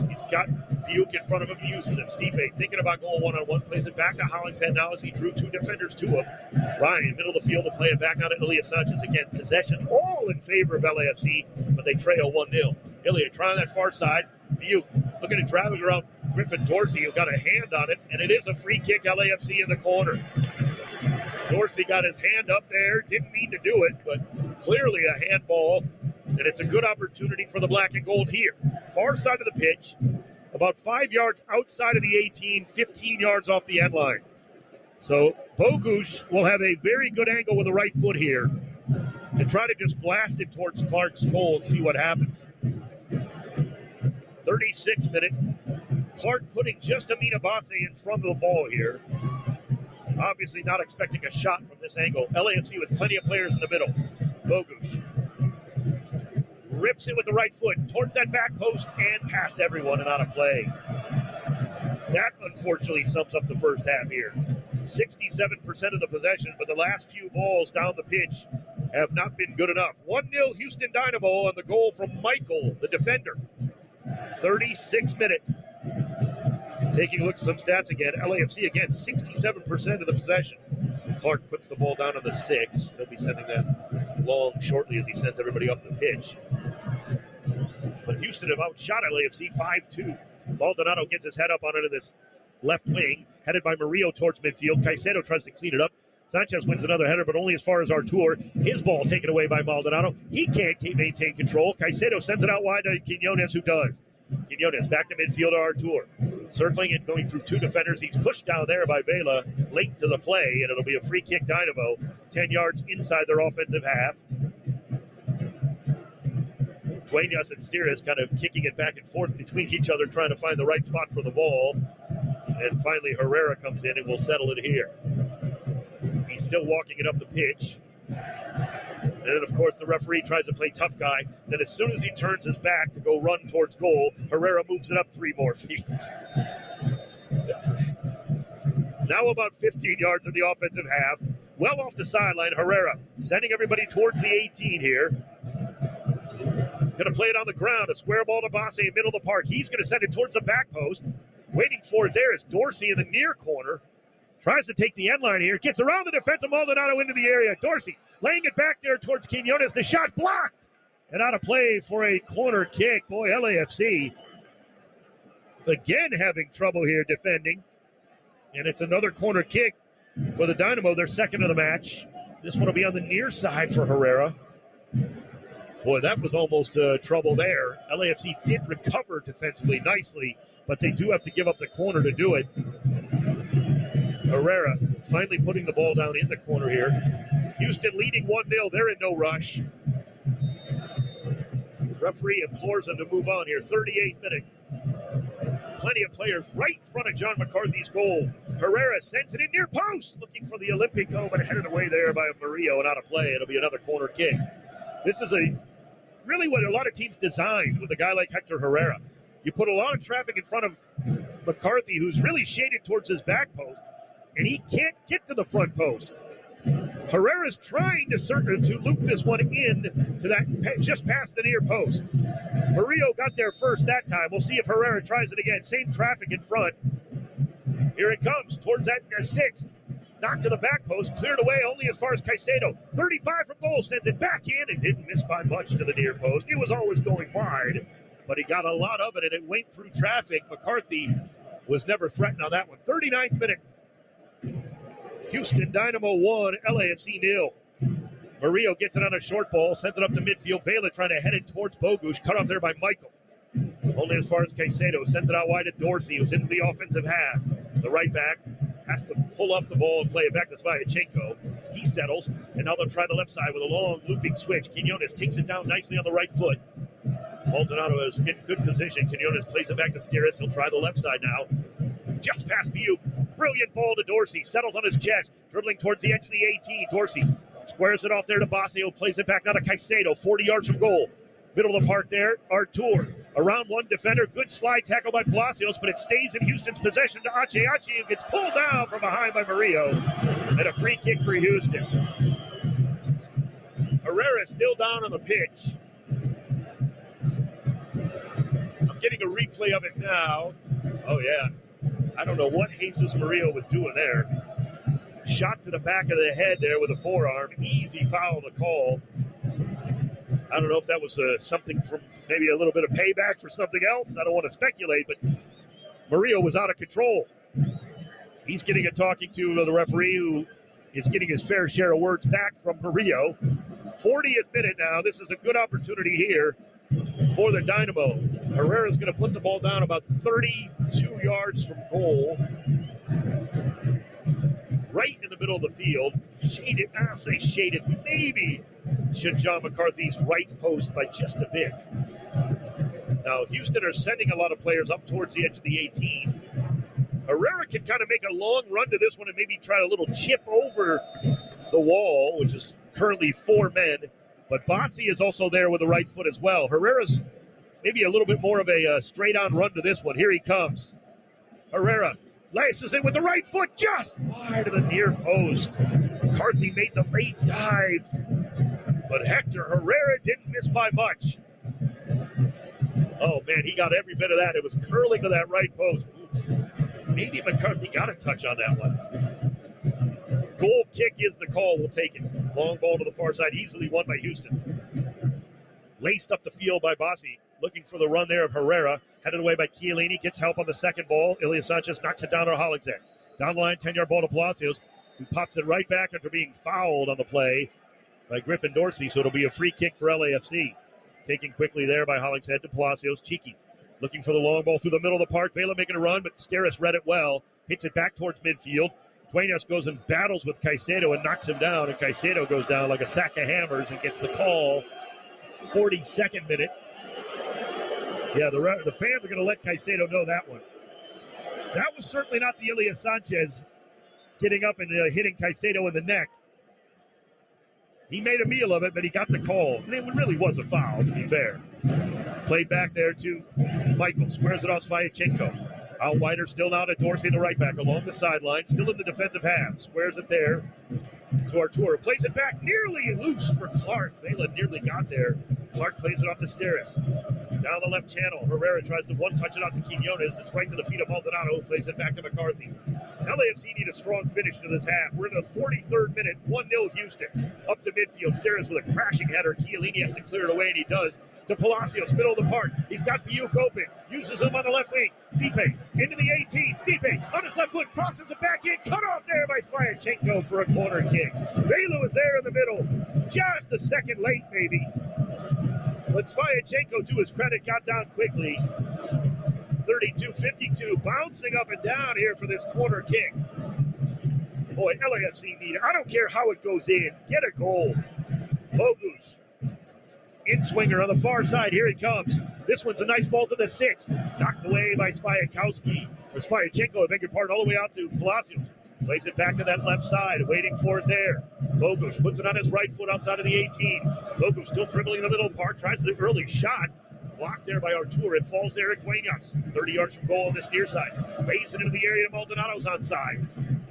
He's got Buke in front of him. He uses him. Stipe thinking about going one-on-one. Plays it back to Hollingshead now as he drew two defenders to him. Ryan, middle of the field, to play it back out to Ilya Sanchez. Again, possession all in favor of LAFC, but they trail 1-0. Ilya trying that far side. Buke looking at traffic around Griffin Dorsey, who got a hand on it, and it is a free kick, LAFC in the corner. Dorsey got his hand up there, didn't mean to do it, but clearly a handball, and it's a good opportunity for the black and gold here. Far side of the pitch, about 5 yards outside of the 18, 15 yards off the end line. So Bogusz will have a very good angle with the right foot here to try to just blast it towards Clark's goal and see what happens. 36th minute. Clark putting just Amina Basse in front of the ball here. Obviously not expecting a shot from this angle. LAFC with plenty of players in the middle. Bogusz rips it with the right foot towards that back post and past everyone and out of play. That unfortunately sums up the first half here. 67% of the possession, but the last few balls down the pitch have not been good enough. 1-0 Houston Dynamo on the goal from Michael, the defender. 36th minute. Taking a look at some stats again, LAFC again, 67% of the possession. Clark puts the ball down on the 6. They'll be sending that long shortly as he sends everybody up the pitch. But Houston have outshot LAFC 5-2. Maldonado gets his head up onto this left wing, headed by Murillo towards midfield. Caicedo tries to clean it up. Sanchez wins another header, but only as far as Artur. His ball taken away by Maldonado. He can't maintain control. Caicedo sends it out wide to Quinones, who does. Quinones back to midfield to Artur. Circling and going through 2 defenders. He's pushed down there by Vela late to the play, and it'll be a free kick Dynamo. 10 yards inside their offensive half. Duenas and Steeris kind of kicking it back and forth between each other, trying to find the right spot for the ball. And finally, Herrera comes in and will settle it here. He's still walking it up the pitch. And then, of course, the referee tries to play tough guy. Then as soon as he turns his back to go run towards goal, Herrera moves it up 3 more feet. Now about 15 yards of the offensive half. Well off the sideline, Herrera sending everybody towards the 18 here. Going to play it on the ground. A square ball to Basse in middle of the park. He's going to send it towards the back post. Waiting for it there is Dorsey in the near corner. Tries to take the end line here. Gets around the defensive Maldonado into the area. Dorsey laying it back there towards Quinones. The shot blocked. And out of play for a corner kick. Boy, LAFC again having trouble here defending. And it's another corner kick for the Dynamo. Their second of the match. This one will be on the near side for Herrera. Boy, that was almost trouble there. LAFC did recover defensively nicely, but they do have to give up the corner to do it. Herrera finally putting the ball down in the corner here. Houston leading 1-0. They're in no rush. Referee implores them to move on here. 38th minute. Plenty of players right in front of John McCarthy's goal. Herrera sends it in near post, looking for the Olympico, but headed away there by Murillo and out of play. It'll be another corner kick. This is really what a lot of teams designed with a guy like Hector Herrera. You put a lot of traffic in front of McCarthy, who's really shaded towards his back post, and he can't get to the front post. Herrera's trying to loop this one in to that just past the near post. Murillo got there first that time. We'll see if Herrera tries it again. Same traffic in front. Here it comes towards that 6. Knocked to the back post, cleared away only as far as Caicedo. 35 from goal, sends it back in and didn't miss by much to the near post. It was always going wide, but he got a lot of it and it went through traffic. McCarthy was never threatened on that one. 39th minute. Houston Dynamo 1, LAFC 0. Murillo gets it on a short ball, sends it up to midfield. Vela trying to head it towards Bogusz, cut off there by Michael. Only as far as Caicedo, sends it out wide to Dorsey, who's into the offensive half. The right back has to pull up the ball and play it back to Svyachenko. He settles, and now they'll try the left side with a long looping switch. Quinones takes it down nicely on the right foot. Maldonado is in good position. Quinones plays it back to Steeris. He'll try the left side now. Just past Buke. Brilliant ball to Dorsey. Settles on his chest. Dribbling towards the edge of the 18. Dorsey squares it off there to Bassio. Plays it back now to Caicedo. 40 yards from goal. Middle of the park there. Artur. Around one defender. Good slide tackle by Palacios, but it stays in Houston's possession to Ache. Ache gets pulled down from behind by Murillo. And a free kick for Houston. Herrera still down on the pitch. I'm getting a replay of it now. Oh, yeah. I don't know what Jesus Murillo was doing there. Shot to the back of the head there with a forearm. Easy foul to call. I don't know if that was something from maybe a little bit of payback for something else. I don't want to speculate, but Murillo was out of control. He's getting a talking to the referee, who is getting his fair share of words back from Murillo. 40th minute now. This is a good opportunity here for the Dynamo. Herrera's going to put the ball down about 32 yards from goal. Right in the middle of the field. Shaded, I'll say shaded, maybe to John McCarthy's right post by just a bit. Now, Houston are sending a lot of players up towards the edge of the 18. Herrera can kind of make a long run to this one and maybe try a little chip over the wall, which is currently 4 men. But Bassi is also there with the right foot as well. Herrera's maybe a little bit more of a straight-on run to this one. Here he comes. Herrera laces it with the right foot just wide of the near post. McCarthy made the late dive, but Hector Herrera didn't miss by much. Oh, man, he got every bit of that. It was curling to that right post. Maybe McCarthy got a touch on that one. Goal kick is the call. We'll take it. Long ball to the far side, easily won by Houston. Laced up the field by Bossi. Looking for the run there of Herrera. Headed away by Chiellini. Gets help on the second ball. Ilya Sanchez knocks it down to Hollingshead. Down the line, 10-yard ball to Palacios, who pops it right back after being fouled on the play by Griffin Dorsey. So it'll be a free kick for LAFC. Taken quickly there by Hollingshead to Palacios. Cheeky looking for the long ball through the middle of the park. Vela making a run, but Steris read it well. Hits it back towards midfield. Duenas goes and battles with Caicedo and knocks him down. And Caicedo goes down like a sack of hammers and gets the call. 42nd minute. Yeah, the fans are going to let Caicedo know that one. That was certainly not the Ilya Sanchez getting up and hitting Caicedo in the neck. He made a meal of it, but he got the call. And it really was a foul, to be fair. Played back there to Michael. Squares it off Svyatchenko. Out wider, still now to Dorsey, the right back, along the sideline. Still in the defensive half. Squares it there to Arturo. Plays it back, nearly loose for Clark. Vela nearly got there. Clark plays it off to Steris. Down the left channel, Herrera tries to one-touch it out to Quinones. It's right to the feet of Maldonado, who plays it back to McCarthy. LAFC need a strong finish to this half. We're in the 43rd minute, 1-0 Houston. Up to midfield, Steris with a crashing header. Chiellini has to clear it away, and he does. To Palacios, middle of the park. He's got Biuk open. Uses him on the left wing. Stipe into the 18. Stipe on his left foot, crosses it back in. Cut off there by Svyatchenko for a corner kick. Vela was there in the middle. Just a second late, maybe. But Svyatchenko, to his credit, got down quickly. 32-52, bouncing up and down here for this corner kick. Boy, LAFC need it. I don't care how it goes in. Get a goal. Bogus. In-swinger on the far side. Here it comes. This one's a nice ball to the 6. Knocked away by Svyatchenko. Or Svyatchenko, I beg your pardon, all the way out to Palacios. Plays it back to that left side, waiting for it there. Bogus puts it on his right foot outside of the 18. Bogus still dribbling in the middle of the park, tries the early shot. Blocked there by Artur. It falls to Eric Duenas. 30 yards from goal on this near side. Lays it into the area. Maldonado's onside.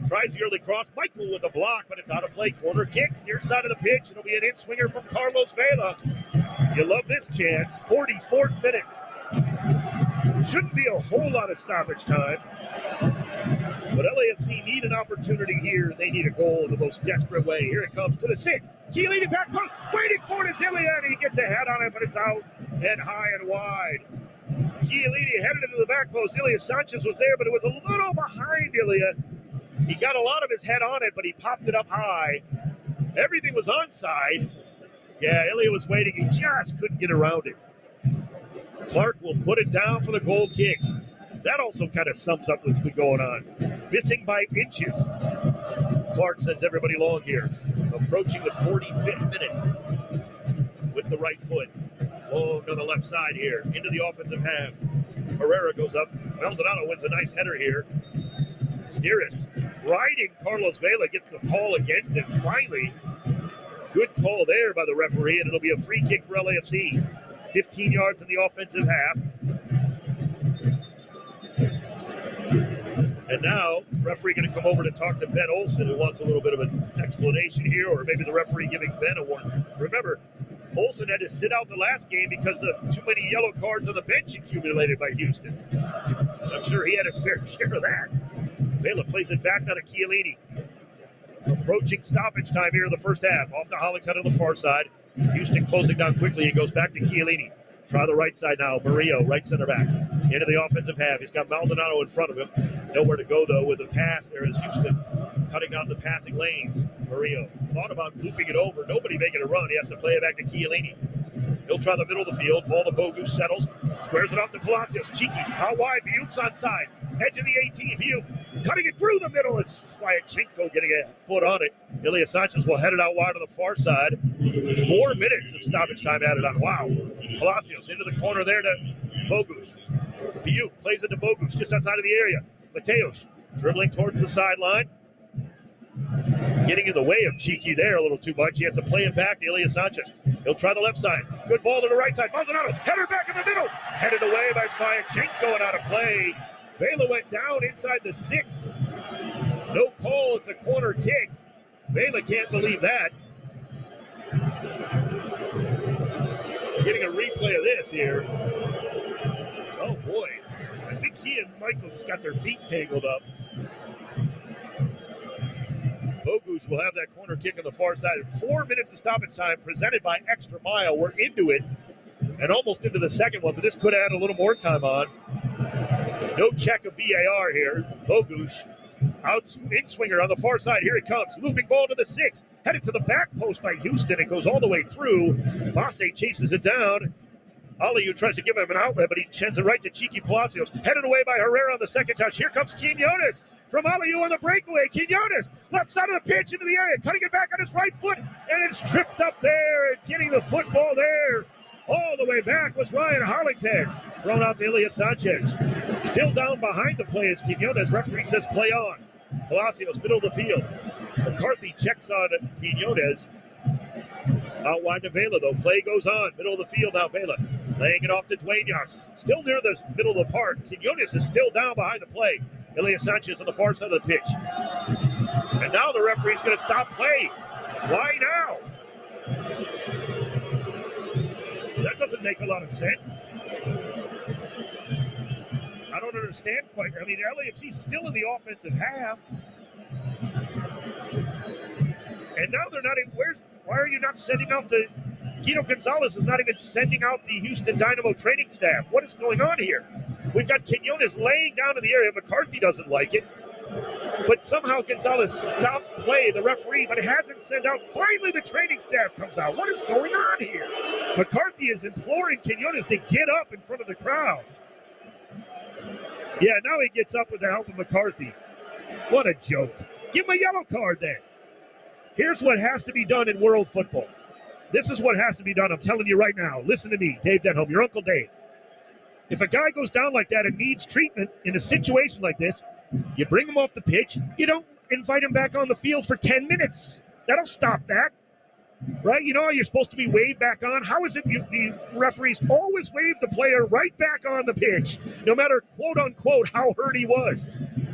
Tries the early cross. Michael with a block, but it's out of play. Corner kick, near side of the pitch. It'll be an in-swinger from Carlos Vela. You love this chance. 44th minute. Shouldn't be a whole lot of stoppage time. But LAFC need an opportunity here. They need a goal in the most desperate way. Here it comes to the 6. Chiellini back post. Waiting for it is Ilya. He gets a head on it, but it's out and high and wide. Chiellini headed into the back post. Ilya Sanchez was there, but it was a little behind Ilya. He got a lot of his head on it, but he popped it up high. Everything was onside. Yeah, Ilya was waiting. He just couldn't get around it. Clark will put it down for the goal kick. That also kind of sums up what's been going on. Missing by inches. Clark sends everybody long here. Approaching the 45th minute with the right foot. Long on the left side here. Into the offensive half. Herrera goes up. Maldonado wins a nice header here. Steris riding Carlos Vela, gets the call against him. Finally, good call there by the referee, and it'll be a free kick for LAFC. 15 yards in the offensive half. And now, referee going to come over to talk to Ben Olsen, who wants a little bit of an explanation here, or maybe the referee giving Ben a warning. Remember, Olsen had to sit out the last game because of too many yellow cards on the bench accumulated by Houston. I'm sure he had his fair share of that. Vela plays it back now to Chiellini. Approaching stoppage time here in the first half. Off to Hollingshead on the far side. Houston closing down quickly. It goes back to Chiellini. Try the right side now. Murillo, right center back. Into the offensive half. He's got Maldonado in front of him. Nowhere to go, though, with a pass. There is Houston cutting out the passing lanes. Murillo thought about looping it over. Nobody making a run. He has to play it back to Chiellini. He'll try the middle of the field. Ball to Bogus, settles. Squares it off to Palacios. Cheeky. How wide? Buk's onside. Edge of the 18. Buk cutting it through the middle. It's Svyatchenko getting a foot on it. Ilya Sanchez will head it out wide on the far side. 4 minutes of stoppage time added on. Wow. Palacios into the corner there to Bogus. Buk plays it to Bogus just outside of the area. Mateos dribbling towards the sideline. Getting in the way of Cheeky there a little too much. He has to play it back to Ilya Sanchez. He'll try the left side. Good ball to the right side. Maldonado, header back in the middle. Headed away by Svyatchenko and out of play. Vela went down inside the 6. No call. It's a corner kick. Vela can't believe that. Getting a replay of this here. Oh, boy. I think he and Michael just got their feet tangled up. Bogusz will have that corner kick on the far side. 4 minutes of stoppage time presented by Extra Mile. We're into it and almost into the second one, but this could add a little more time on. No check of VAR here. Bogusz out in swinger on the far side. Here it comes. Looping ball to the 6. Headed to the back post by Houston. It goes all the way through. Basse chases it down. Aliu tries to give him an outlet, but he sends it right to Cheeky Palacios. Headed away by Herrera on the second touch. Here comes Quinones from Aliu on the breakaway. Quinones, left side of the pitch into the area, cutting it back on his right foot, and it's tripped up there and getting the football there. All the way back was Ryan Hollingshead. Thrown out to Elias Sanchez. Still down behind the play is Quinones. Referee says play on. Palacios, middle of the field. McCarthy checks on Quinones. Out wide to Vela, though. Play goes on. Middle of the field now, Vela. Laying it off to Duenas. Still near the middle of the park. Quinones is still down behind the play. Elias Sanchez on the far side of the pitch. And now the referee's going to stop play. Why now? That doesn't make a lot of sense. I don't understand quite. I mean, LAFC's still in the offensive half. And now they're not in. Why are you not sending out the. Guido Gonzalez is not even sending out the Houston Dynamo training staff. What is going on here? We've got Quinones laying down in the area. McCarthy doesn't like it. But somehow Gonzalez stopped play, the referee, but it hasn't sent out. Finally, the training staff comes out. What is going on here? McCarthy is imploring Quinones to get up in front of the crowd. Yeah, now he gets up with the help of McCarthy. What a joke. Give him a yellow card then. Here's what has to be done in world football. This is what has to be done. I'm telling you right now. Listen to me, Dave Denholm, your Uncle Dave. If a guy goes down like that and needs treatment in a situation like this, you bring him off the pitch. You don't invite him back on the field for 10 minutes. That'll stop that. Right? You know, you're supposed to be waved back on. How is it the referees always wave the player right back on the pitch, no matter, quote unquote, how hurt he was?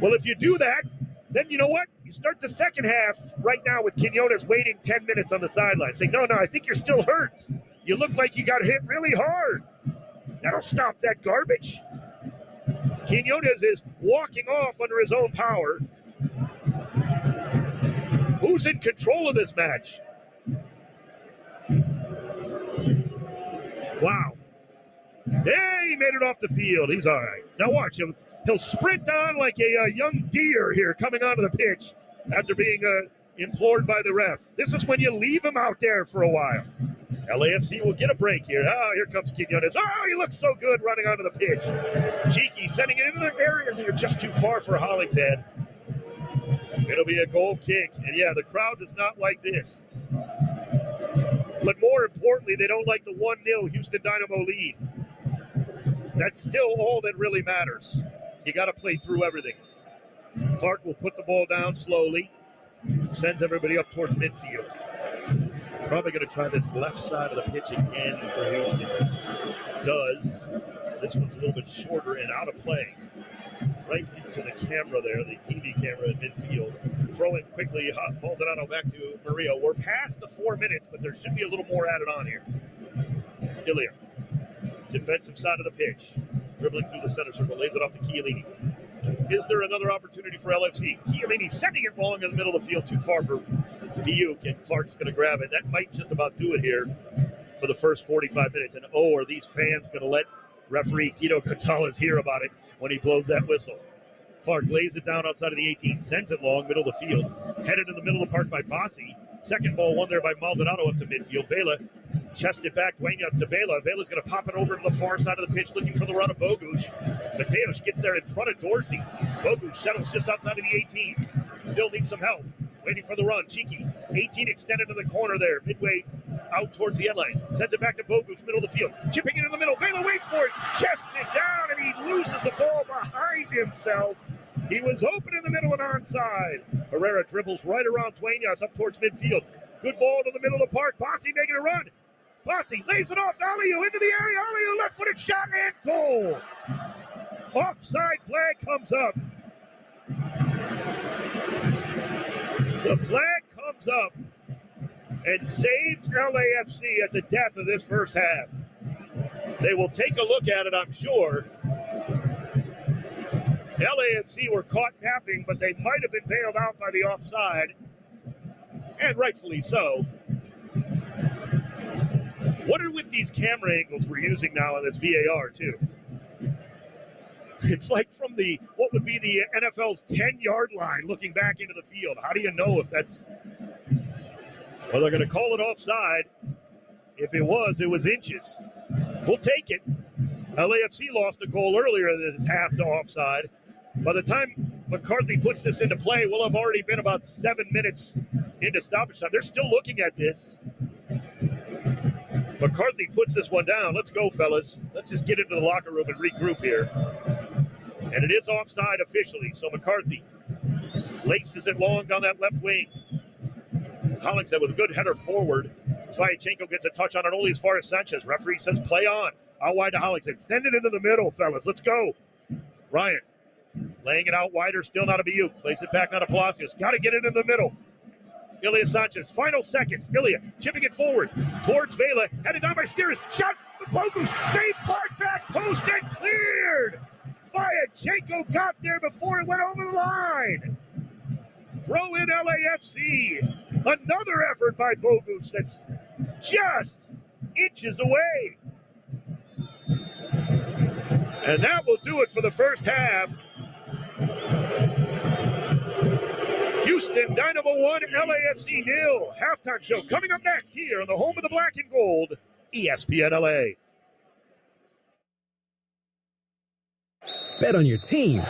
Well, if you do that, then you know what? You start the second half right now with Quinones waiting 10 minutes on the sideline. Saying, no, I think you're still hurt. You look like you got hit really hard. That'll stop that garbage. Quinones is walking off under his own power. Who's in control of this match? Wow. Yeah, he made it off the field. He's all right. Now watch him. He'll sprint on like a young deer here coming onto the pitch after being implored by the ref. This is when you leave him out there for a while. LAFC will get a break here. Oh, here comes Quinones. Oh, he looks so good running onto the pitch. Cheeky sending it into the area here just too far for Hollingshead. It'll be a goal kick. And yeah, the crowd does not like this. But more importantly, they don't like the 1-0 Houston Dynamo lead. That's still all that really matters. You got to play through everything. Clark will put the ball down slowly. Sends everybody up towards midfield. Probably going to try this left side of the pitch again for Houston. Does. This one's a little bit shorter and out of play. Right into the camera there, the TV camera in midfield. Throw in quickly, Maldonado back to Murillo. We're past the 4 minutes, but there should be a little more added on here. Ilya, defensive side of the pitch. Dribbling through the center circle, lays it off to Chiellini. Is there another opportunity for LFC? Chiellini sending it long in the middle of the field, too far for Biuk, and Clark's going to grab it. That might just about do it here for the first 45 minutes. And are these fans going to let referee Guido Gonzalez hear about it when he blows that whistle? Clark lays it down outside of the 18, sends it long, middle of the field. Headed in the middle of the park by Bassi. Second ball won there by Maldonado up to midfield. Vela chested back, Duenas to Vela. Vela's going to pop it over to the far side of the pitch, looking for the run of Bogusz. Mateos gets there in front of Dorsey. Bogusz settles just outside of the 18. Still needs some help. Waiting for the run. Cheeky. 18 extended to the corner there. Midway out towards the end line. Sends it back to Bogusz, middle of the field. Chipping it in the middle. Vela waits for it. Chests it down, and he loses the ball behind himself. He was open in the middle and onside. Herrera dribbles right around Duenas up towards midfield. Good ball to the middle of the park. Bassi making a run. Bassi lays it off to Aliu into the area. Aliu left-footed shot and goal. Offside flag comes up. The flag comes up and saves LAFC at the death of this first half. They will take a look at it, I'm sure. LAFC were caught napping, but they might have been bailed out by the offside, and rightfully so. What are with these camera angles we're using now on this VAR, too? It's like from what would be the NFL's 10-yard line looking back into the field. How do you know if that's... Well, they're going to call it offside. If it was inches. We'll take it. LAFC lost a goal earlier this half to offside. By the time McCarthy puts this into play, we'll have already been about 7 minutes into stoppage time. They're still looking at this. McCarthy puts this one down. Let's go, fellas. Let's just get into the locker room and regroup here. And it is offside officially, so McCarthy laces it long down that left wing. Hollingshead with a good header forward. Sviatchenko gets a touch on it only as far as Sanchez. Referee says play on. Out wide to Hollingshead. Send it into the middle, fellas. Let's go. Ryan laying it out wider. Still not a BU. Place it back now to Palacios. Got to get it in the middle. Ilya Sanchez. Final seconds. Ilya chipping it forward towards Vela. Headed down by Steers. Shot. Bogus. Save Clark. Back post and cleared. Sviatchenko got there before it went over the line. Throw in LAFC. Another effort by Bogus that's just inches away. And that will do it for the first half. Houston Dynamo 1, LAFC 0. Halftime show coming up next here on the home of the black and gold, ESPN LA. Bet on your team,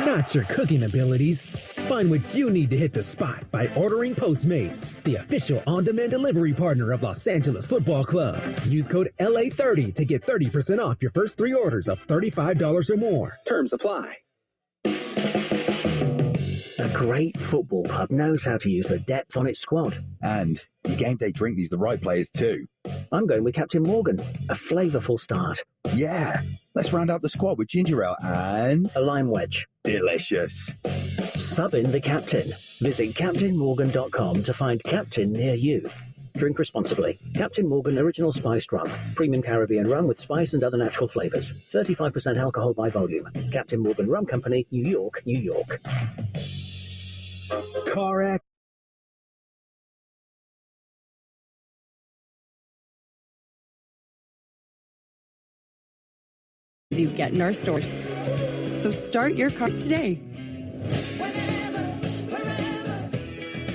not your cooking abilities. Find what you need to hit the spot by ordering Postmates, the official on-demand delivery partner of Los Angeles Football Club. Use code LA30 to get 30% off your first 3 orders of $35 or more. Terms apply. A great football club knows how to use the depth on its squad. And your game day drink needs the right players too. I'm going with Captain Morgan, a flavourful start. Yeah, let's round out the squad with ginger ale and... a lime wedge. Delicious. Sub in the captain. Visit CaptainMorgan.com to find Captain near you. Drink responsibly. Captain Morgan Original Spiced Rum. Premium Caribbean rum with spice and other natural flavors. 35% alcohol by volume. Captain Morgan Rum Company, New York, New York. Car accident. You get in our stores. So start your cart today.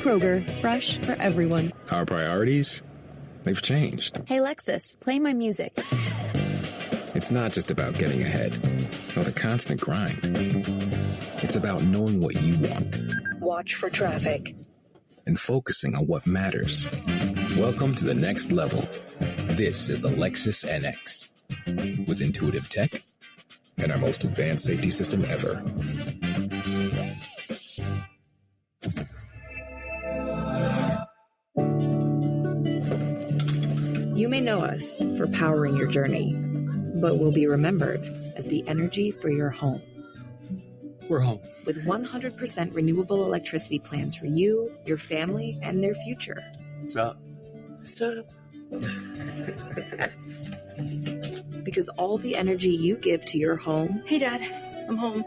Kroger, fresh for everyone. Our priorities, they've changed. Hey Lexus, play my music. It's not just about getting ahead or the constant grind. It's about knowing what you want. Watch for traffic. And focusing on what matters. Welcome to the next level. This is the Lexus NX. With intuitive tech and our most advanced safety system ever. You may know us for powering your journey, but we'll be remembered as the energy for your home. We're home. With 100% renewable electricity plans for you, your family, and their future. Sup? Because all the energy you give to your home, Hey Dad, I'm home.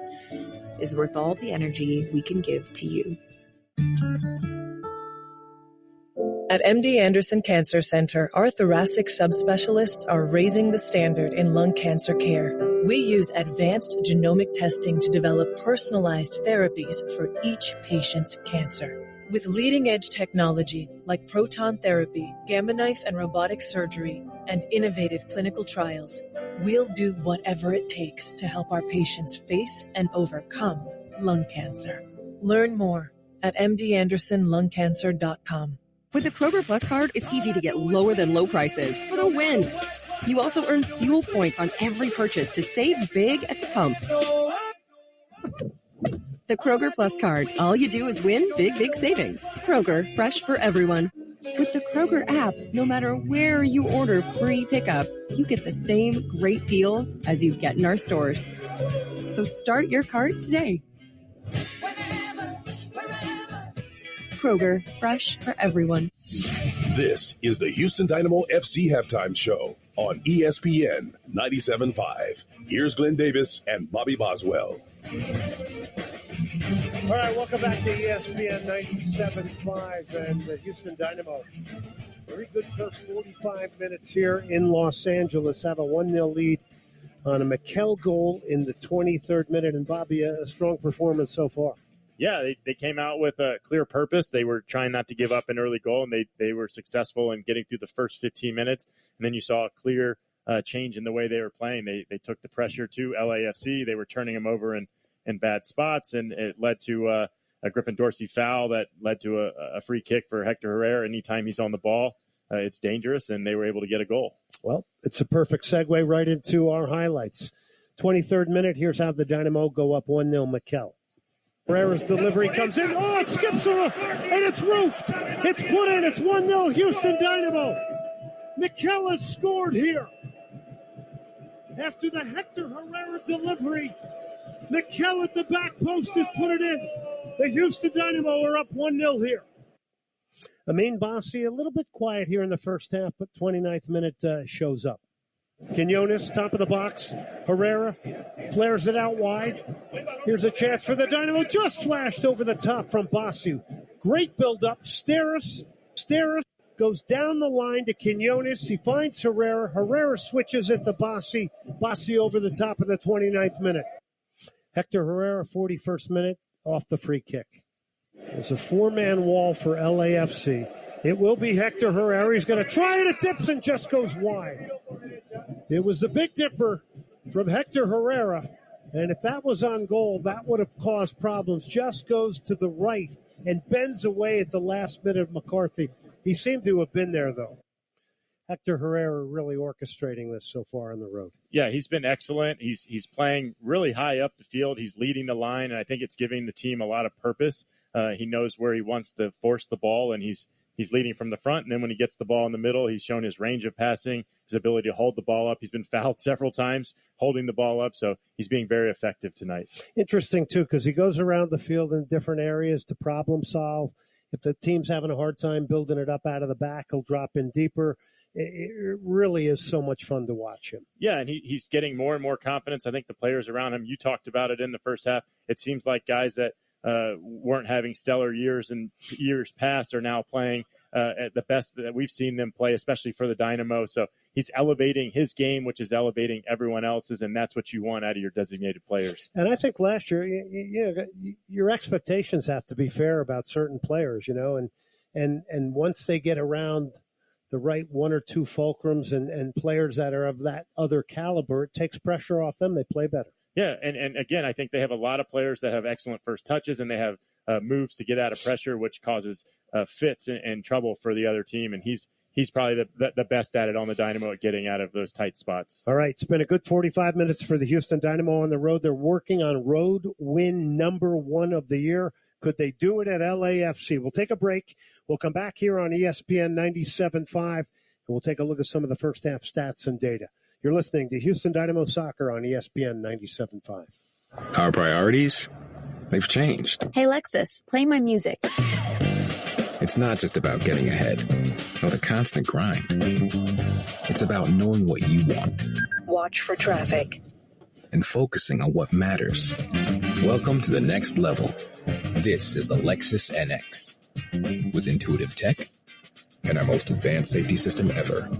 is worth all the energy we can give to you. At MD Anderson Cancer Center, our thoracic subspecialists are raising the standard in lung cancer care. We use advanced genomic testing to develop personalized therapies for each patient's cancer. With leading-edge technology like proton therapy, gamma knife and robotic surgery, and innovative clinical trials, we'll do whatever it takes to help our patients face and overcome lung cancer. Learn more at mdandersonlungcancer.com. With the Kroger Plus card, it's easy to get lower than low prices for the win. You also earn fuel points on every purchase to save big at the pump. The Kroger Plus card. All you do is win big, big savings. Kroger, fresh for everyone. With the Kroger app, no matter where you order pre-pickup, you get the same great deals as you get in our stores. So start your cart today. Kroger, fresh for everyone. This is the Houston Dynamo FC halftime show. on ESPN 97.5. Here's Glenn Davis and Bobby Boswell. All right, welcome back to ESPN 97.5 and the Houston Dynamo. Very good first 45 minutes here in Los Angeles. Have a 1-0 lead on a Mikel goal in the 23rd minute. And, Bobby, a strong performance so far. Yeah, they came out with a clear purpose. They were trying not to give up an early goal, and they were successful in getting through the first 15 minutes. And then you saw a clear change in the way they were playing. They took the pressure to LAFC. They were turning them over in bad spots, and it led to a Griffin Dorsey foul that led to a free kick for Hector Herrera. Anytime he's on the ball, it's dangerous, and they were able to get a goal. Well, it's a perfect segue right into our highlights. 23rd minute, here's how the Dynamo go up 1-0 Mikel. Herrera's delivery comes in. Oh, it skips her, and it's roofed. It's put in. It's 1-0 Houston Dynamo. Mikel has scored here. After the Hector Herrera delivery, Mikel at the back post has put it in. The Houston Dynamo are up 1-0 here. Amin Bassi, a little bit quiet here in the first half, but 29th minute shows up. Quinones, top of the box. Herrera flares it out wide. Here's a chance for the Dynamo. Just flashed over the top from Bassi. Great build-up. Steris goes down the line to Quinones. He finds Herrera. Herrera switches it to Bassi. Bassi over the top of the 29th minute. Hector Herrera, 41st minute, off the free kick. There's a four-man wall for LAFC. It will be Hector Herrera. He's going to try it. It dips and just goes wide. It was a big dipper from Hector Herrera. And if that was on goal, that would have caused problems. Just goes to the right and bends away at the last minute of McCarthy. He seemed to have been there, though. Hector Herrera really orchestrating this so far on the road. Yeah, he's been excellent. He's playing really high up the field. He's leading the line, and I think it's giving the team a lot of purpose. He knows where he wants to force the ball, and he's leading from the front. And then when he gets the ball in the middle, he's shown his range of passing, his ability to hold the ball up. He's been fouled several times holding the ball up, so he's being very effective tonight. Interesting, too, because he goes around the field in different areas to problem solve. If the team's having a hard time building it up out of the back, he'll drop in deeper. It really is so much fun to watch him. Yeah, and he's getting more and more confidence. I think the players around him, you talked about it in the first half, it seems like guys that weren't having stellar years in years past are now playing at the best that we've seen them play, especially for the Dynamo. So he's elevating his game, which is elevating everyone else's, and that's what you want out of your designated players. And I think last year, your expectations have to be fair about certain players, and once they get around the right one or two fulcrums and players that are of that other caliber, it takes pressure off them. They play better. Yeah, and again, I think they have a lot of players that have excellent first touches, and they have moves to get out of pressure, which causes fits and trouble for the other team. And he's probably the best at it on the Dynamo at getting out of those tight spots. All right, it's been a good 45 minutes for the Houston Dynamo on the road. They're working on road win number 1 of the year. Could they do it at LAFC? We'll take a break. We'll come back here on ESPN 97.5, and we'll take a look at some of the first half stats and data. You're listening to Houston Dynamo Soccer on ESPN 97.5. Our priorities, they've changed. Hey, Lexus, play my music. It's not just about getting ahead or the constant grind. It's about knowing what you want. Watch for traffic. And focusing on what matters. Welcome to the next level. This is the Lexus NX. With intuitive tech and our most advanced safety system ever.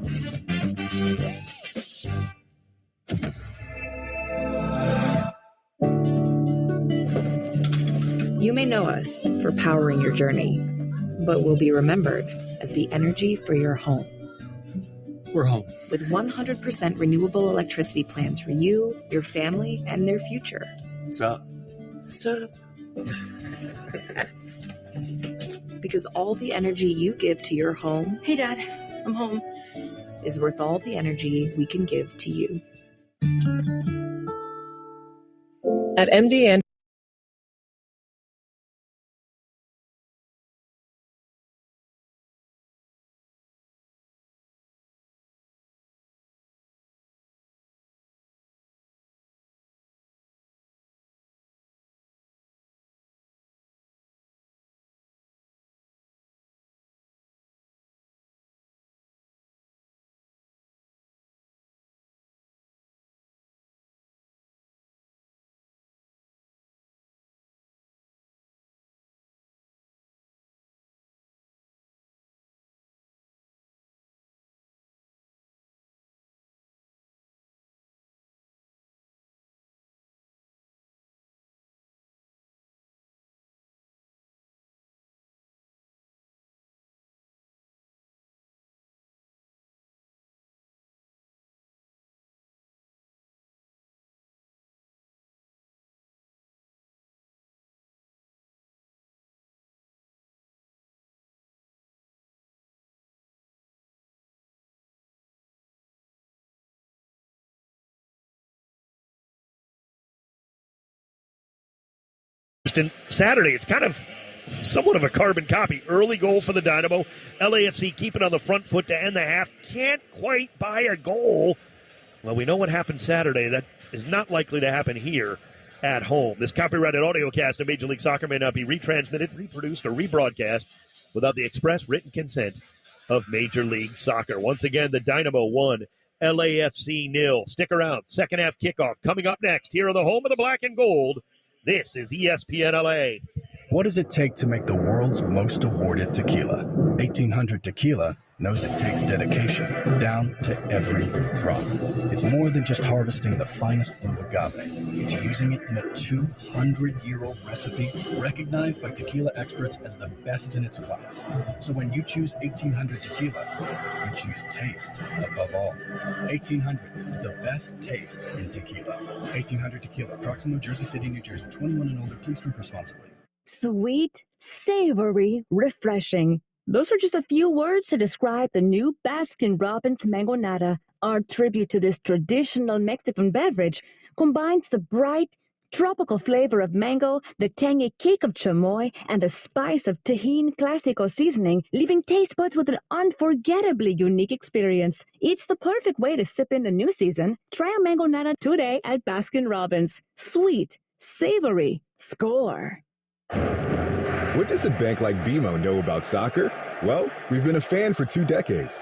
You may know us for powering your journey, but we'll be remembered as the energy for your home. We're home. With 100% renewable electricity plans for you, your family, and their future. Sup? Because all the energy you give to your home, Hey, Dad, I'm home. is worth all the energy we can give to you. At MD Houston. Saturday, it's kind of somewhat of a carbon copy. Early goal for the Dynamo. LAFC keeping on the front foot to end the half. Can't quite buy a goal. Well, we know what happened Saturday. That is not likely to happen here at home. This copyrighted audio cast of Major League Soccer may not be retransmitted, reproduced, or rebroadcast without the express written consent of Major League Soccer. Once again, the Dynamo 1, LAFC 0. Stick around. Second half kickoff coming up next. Here are the home of the black and gold. This is ESPN LA. What does it take to make the world's most awarded tequila? 1800 Tequila knows it takes dedication down to every drop. It's more than just harvesting the finest blue agave. It's using it in a 200-year-old recipe recognized by tequila experts as the best in its class. So when you choose 1800 Tequila, you choose taste above all. 1800, the best taste in tequila. 1800 Tequila, Proximo, Jersey City, New Jersey. 21 and older, please drink responsibly. Sweet, savory, refreshing. Those are just a few words to describe the new Baskin-Robbins Mangonada. Our tribute to this traditional Mexican beverage combines the bright, tropical flavor of mango, the tangy kick of chamoy, and the spice of Tajín Clásico seasoning, leaving taste buds with an unforgettably unique experience. It's the perfect way to sip in the new season. Try a Mangonada today at Baskin-Robbins. Sweet, savory, score. What does a bank like BMO know about soccer? Well, we've been a fan for 2 decades.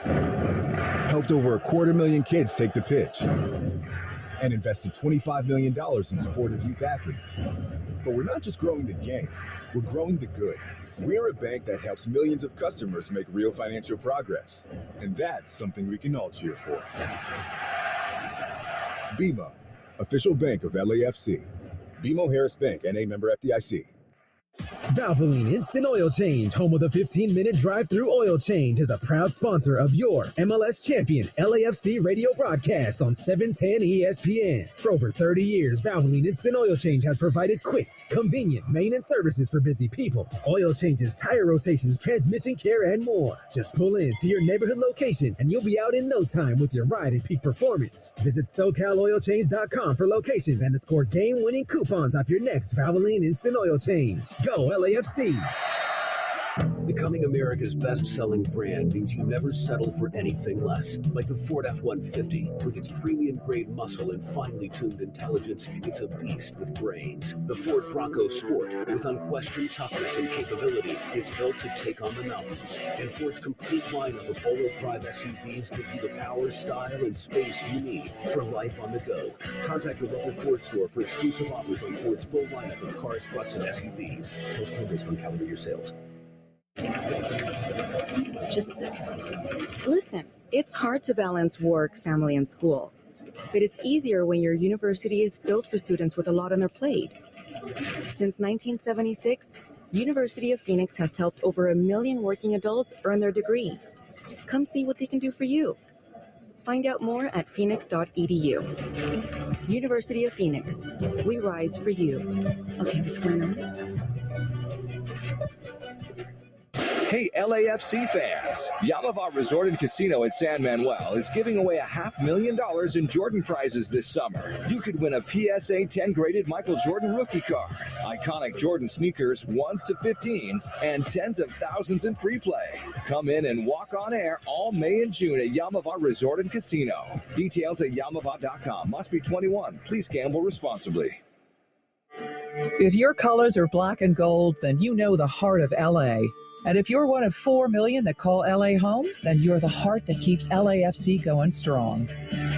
Helped over 250,000 kids take the pitch. And invested $25 million in support of youth athletes. But we're not just growing the game, we're growing the good. We're a bank that helps millions of customers make real financial progress. And that's something we can all cheer for. BMO, official bank of LAFC. BMO Harris Bank, N.A. member FDIC. Valvoline Instant Oil Change, home of the 15-minute drive-through oil change, is a proud sponsor of your MLS champion LAFC radio broadcast on 710 ESPN. For over 30 years, Valvoline Instant Oil Change has provided quick, convenient maintenance services for busy people. Oil changes, tire rotations, transmission care, and more. Just pull in to your neighborhood location and you'll be out in no time with your ride in peak performance. Visit SoCalOilChange.com for locations and to score game-winning coupons off your next Valvoline Instant Oil Change. Go LAFC! Becoming America's best-selling brand means you never settle for anything less. Like the Ford F-150, with its premium-grade muscle and finely tuned intelligence, it's a beast with brains. The Ford Bronco Sport, with unquestioned toughness and capability, it's built to take on the mountains. And Ford's complete lineup of all-wheel drive SUVs gives you the power, style, and space you need for life on the go. Contact your local Ford store for exclusive offers on Ford's full lineup of cars, trucks, and SUVs. Sales call based on calendar year sales. Just a sec. Listen, it's hard to balance work, family, and school. But it's easier when your university is built for students with a lot on their plate. Since 1976, University of Phoenix has helped over 1 million working adults earn their degree. Come see what they can do for you. Find out more at phoenix.edu. University of Phoenix. We rise for you. Okay, what's going on? Hey, LAFC fans! Yamava Resort and Casino in San Manuel is giving away $500,000 in Jordan prizes this summer. You could win a PSA 10 graded Michael Jordan rookie card, iconic Jordan sneakers 1s to 15s, and tens of thousands in free play. Come in and walk on air all May and June at Yamava Resort and Casino. Details at yamava.com. Must be 21. Please gamble responsibly. If your colors are black and gold, then you know the heart of LA. And if you're one of 4 million that call LA home, then you're the heart that keeps LAFC going strong.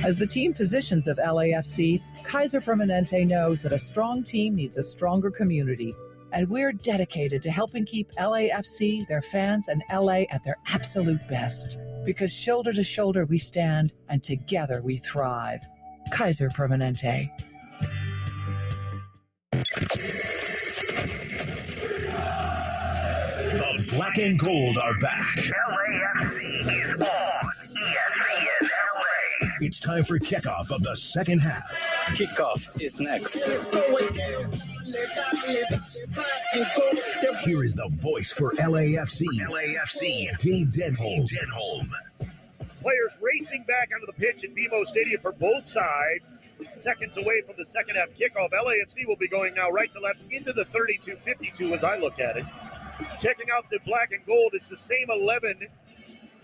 As the team physicians of LAFC, Kaiser Permanente knows that a strong team needs a stronger community. And we're dedicated to helping keep LAFC, their fans, and LA at their absolute best. Because shoulder to shoulder we stand, and together we thrive. Kaiser Permanente. The black and gold are back. LAFC is on ESPN LA. It's time for kickoff of the second half. Kickoff is next. Here is the voice for LAFC. Dave Denholm. Players racing back onto the pitch at BMO Stadium for both sides. Seconds away from the second half kickoff. LAFC will be going now right to left into the 32-52 as I look at it. Checking out the black and gold, it's the same 11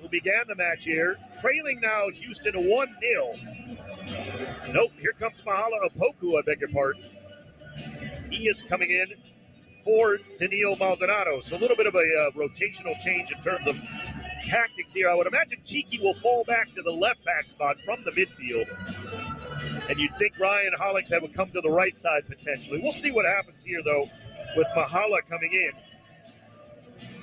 who began the match here. Trailing now Houston 1-0. Nope, here comes Mahala Opoku, I beg your pardon. He is coming in for Danilo Maldonado. So a little bit of a rotational change in terms of tactics here. I would imagine Cheeky will fall back to the left back spot from the midfield. And you'd think Ryan Hollingshead would come to the right side potentially. We'll see what happens here, though, with Mahala coming in.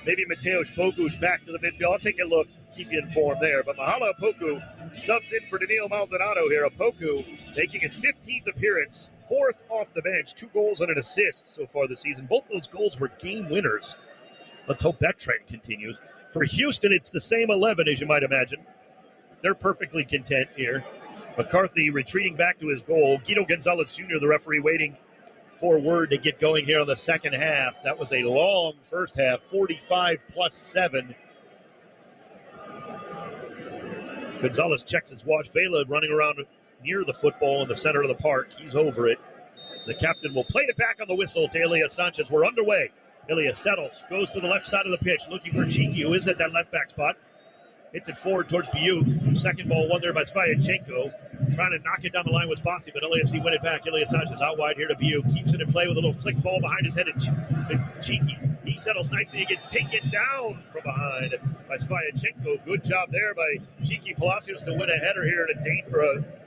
Maybe Mateusz Bogusz back to the midfield. I'll take a look, keep you informed there. But Mahala Opoku subs in for Danilo Maldonado here. Opoku making his 15th appearance, 4th off the bench, 2 goals and an assist so far this season. Both those goals were game winners. Let's hope that trend continues. For Houston, it's the same 11, as you might imagine. They're perfectly content here. McCarthy retreating back to his goal. Guido Gonzalez Jr., the referee, waiting for word to get going here on the second half. That was a long first half, 45 plus 7. Gonzalez checks his watch. Vela running around near the football in the center of the park. He's over it. The captain will play it back on the whistle to Elias Sanchez. We're underway. Elias settles, goes to the left side of the pitch, looking for Cheeky, who is at that left back spot. Hits it forward towards Biuk. Second ball won there by Svayachenko. Trying to knock it down the line was Bossy, but LAFC win it back. Elias Sanchez out wide here to Biuk. Keeps it in play with a little flick ball behind his head to Cheeky. He settles nicely. He gets taken down from behind by Svayachenko. Good job there by Cheeky Palacios to win a header here at a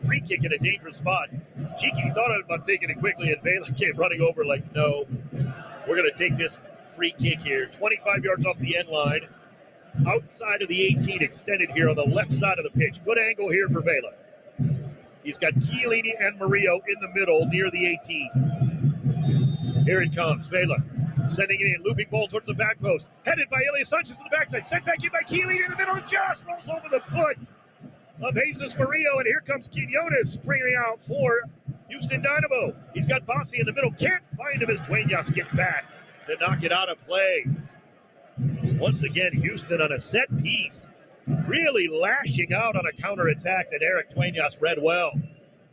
free kick in a dangerous spot. Cheeky thought about taking it quickly, and Vela came running over like, no, we're going to take this free kick here. 25 yards off the end line. Outside of the 18, extended here on the left side of the pitch. Good angle here for Vela. He's got Chiellini and Murillo in the middle near the 18. Here it comes. Vela sending it in. Looping ball towards the back post. Headed by Elias Sanchez to the backside. Sent back in by Chiellini in the middle. Just rolls over the foot of Jesus Murillo. And here comes Quinones springing out for Houston Dynamo. He's got Bossy in the middle. Can't find him as Duenas gets back to knock it out of play. Once again, Houston on a set piece, really lashing out on a counterattack that Eric Duenas read well.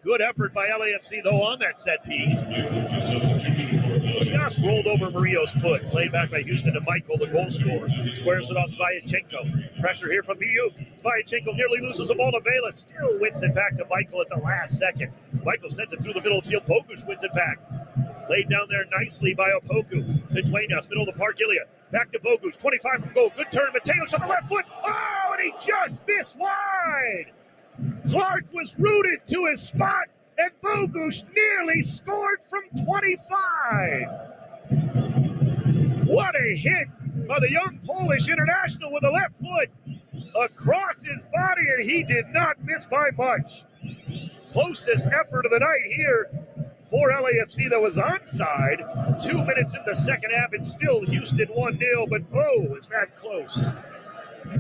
Good effort by LAFC, though, on that set piece. Just rolled over Murillo's foot. Played back by Houston to Michael, the goal scorer. Squares it off Svayachenko. Pressure here from Biuk. Svayachenko nearly loses the ball to Vela. Still wins it back to Michael at the last second. Michael sends it through the middle of the field. Bogusz wins it back. Laid down there nicely by Opoku to Duenas, middle of the park, Ilya. Back to Bogusz, 25 from goal. Good turn, Mateusz on the left foot. Oh, and he just missed wide. Clark was rooted to his spot, and Bogusz nearly scored from 25. What a hit by the young Polish international with the left foot across his body, and he did not miss by much. Closest effort of the night here for LAFC that was onside. 2 minutes in the second half. It's still Houston 1-0, but oh, is that close.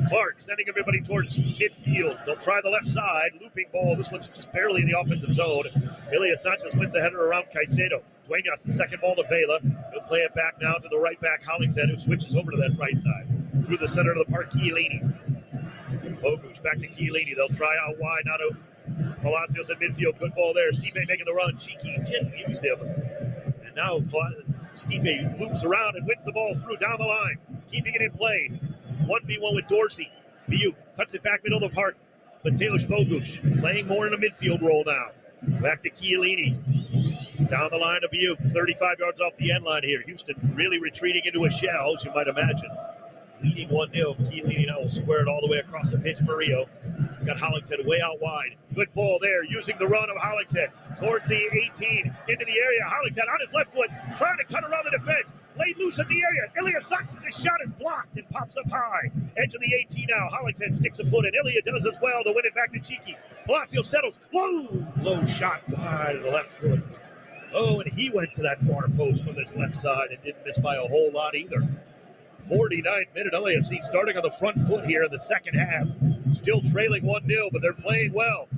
Clark sending everybody towards midfield. They'll try the left side. Looping ball. This one's just barely in the offensive zone. Elias Sanchez wins the header around Caicedo. Duenas, the second ball to Vela. He'll play it back now to the right back, Hollingshead, who switches over to that right side. Through the center of the park, Chiellini. Bogusz back to Chiellini. They'll try out wide. Now to Palacios at midfield. Good ball there. Stipe making the run. Cheeky didn't use him. And now Stipe loops around and wins the ball through down the line. Keeping it in play. 1v1 with Dorsey. Biuk cuts it back middle of the park. Mateusz Bogusz playing more in a midfield role now. Back to Chiellini. Down the line to Biuk. 35 yards off the end line here. Houston really retreating into a shell, as you might imagine. Leading 1-0. Chiellini now will square it all the way across the pitch. Murillo. He's got Hollingshead way out wide. Good ball there, using the run of Hollingshead towards the 18, into the area. Hollingshead on his left foot, trying to cut around the defense. Laid loose at the area. Ilya Sanchez's shot is blocked and pops up high. Edge of the 18 now. Hollingshead sticks a foot in. Ilya does as well to win it back to Cheeky. Palacio settles. Whoa! Low shot wide of the left foot. Oh, and he went to that far post from this left side and didn't miss by a whole lot either. 49th minute, LAFC starting on the front foot here in the second half. Still trailing 1-0, but they're playing well.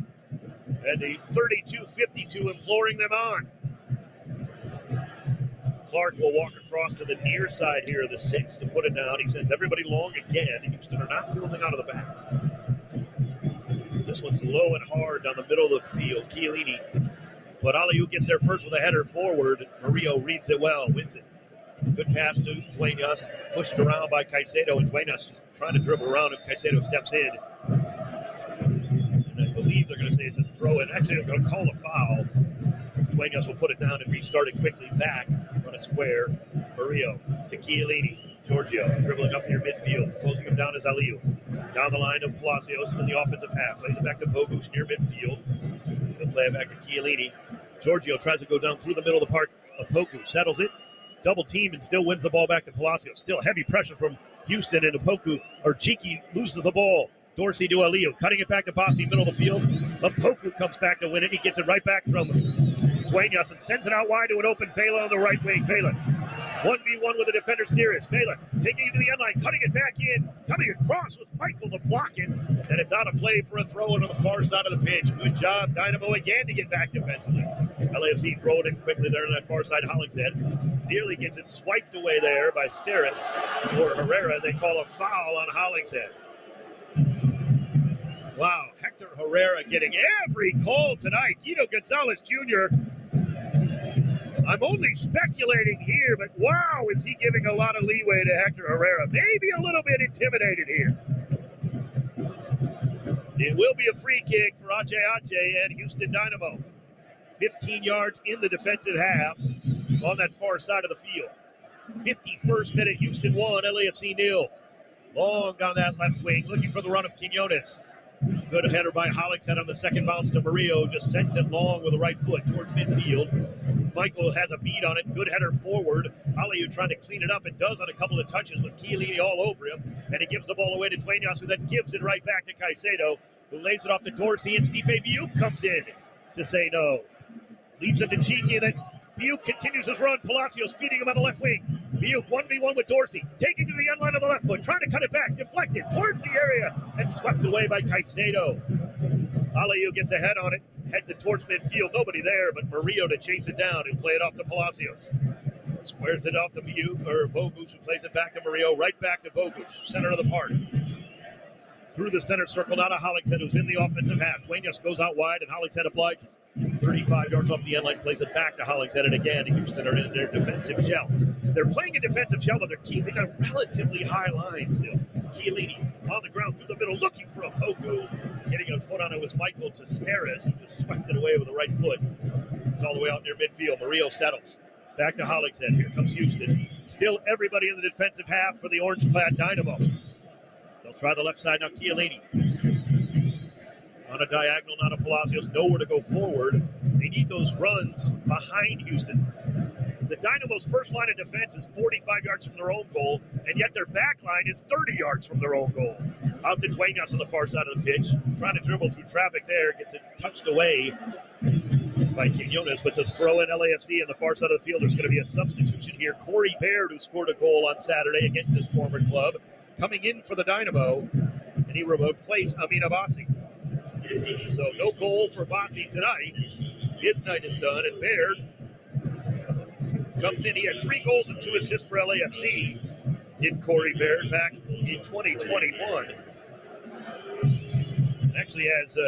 And the 32-52 imploring them on. Clark will walk across to the near side here of the 6 to put it down. He sends everybody long again. Houston are not building out of the back. This one's low and hard down the middle of the field. Chiellini. But Aliu gets there first with a header forward. Murillo reads it well, wins it. Good pass to Duenas, pushed around by Caicedo, and Duenas just trying to dribble around him. Caicedo steps in. And I believe they're going to say it's a throw-in. Actually, they're going to call a foul. Duenas will put it down and restart it quickly back on a square. Murillo to Chiellini. Giorgio dribbling up near midfield. Closing him down is Aliu. Down the line of Palacios in the offensive half. Plays it back to Bogusz near midfield. He'll play it back to Chiellini. Giorgio tries to go down through the middle of the park. Opoku settles it. Double team and still wins the ball back to Palacios. Still heavy pressure from Houston, and Opoku, or Cheeky, loses the ball. Dorsey to Aliu. Cutting it back to Bossi, middle of the field. Opoku comes back to win it. He gets it right back from Duenas and sends it out wide to an open Vela on the right wing. Vela 1v1 with the defender Steeris. Vela taking it to the end line, cutting it back in. Coming across was Michael to block it. And it's out of play for a throw on the far side of the pitch. Good job, Dynamo, again to get back defensively. LAFC throwing it quickly there on that far side. Hollingshead nearly gets it swiped away there by Steeris or Herrera. They call a foul on Hollingshead. Wow, Hector Herrera getting every call tonight. Guido Gonzalez Jr., I'm only speculating here, but wow, is he giving a lot of leeway to Hector Herrera. Maybe a little bit intimidated here. It will be a free kick for Ache and Houston Dynamo. 15 yards in the defensive half on that far side of the field. 51st minute, Houston 1, LAFC 0. Long down that left wing, looking for the run of Quinones. Good header by Hollingshead on the second bounce to Murillo. Just sends it long with the right foot towards midfield. Michael has a beat on it. Good header forward. Aliu trying to clean it up and does on a couple of touches with Chiellini all over him. And he gives the ball away to Duenas, who then gives it right back to Caicedo, who lays it off to Dorsey, and Stipe Biuk comes in to say no. Leaves it to Cheeky, and then Biuk continues his run. Palacios feeding him on the left wing. Biuk 1v1 with Dorsey, taking to the end line of the left foot, trying to cut it back, deflected towards the area, and swept away by Caicedo. Aliu gets a head on it, heads it towards midfield. Nobody there, but Murillo to chase it down and play it off to Palacios. Squares it off to Biuk, or Bogusz, who plays it back to Murillo, right back to Bogusz, center of the park. Through the center circle, now to Hollingshead, who's in the offensive half. Duenas goes out wide, and Hollingshead obliged. 35 yards off the end line, plays it back to Hollingshead, and again, Houston are in their defensive shell. They're playing a defensive shell, but they're keeping a relatively high line still. Chiellini on the ground through the middle, looking for a Opoku. Getting a foot on it was Michael to Steeris, who just swept it away with the right foot. It's all the way out near midfield. Murillo settles. Back to Hollingshead. Here comes Houston. Still everybody in the defensive half for the orange-clad Dynamo. They'll try the left side now. Chiellini on a diagonal, not a Palacios. Nowhere to go forward. They need those runs behind Houston. The Dynamo's first line of defense is 45 yards from their own goal, and yet their back line is 30 yards from their own goal. Out to Duenas on the far side of the pitch. Trying to dribble through traffic there. Gets it touched away by Quinones, but to throw in LAFC on the far side of the field, there's going to be a substitution here. Corey Baird, who scored a goal on Saturday against his former club, coming in for the Dynamo, and he will replace Amin Abbasi. So no goal for Abbasi tonight. His night is done, and Baird comes in. He had 3 goals and 2 assists for LAFC. Did Corey Baird back in 2021. Actually has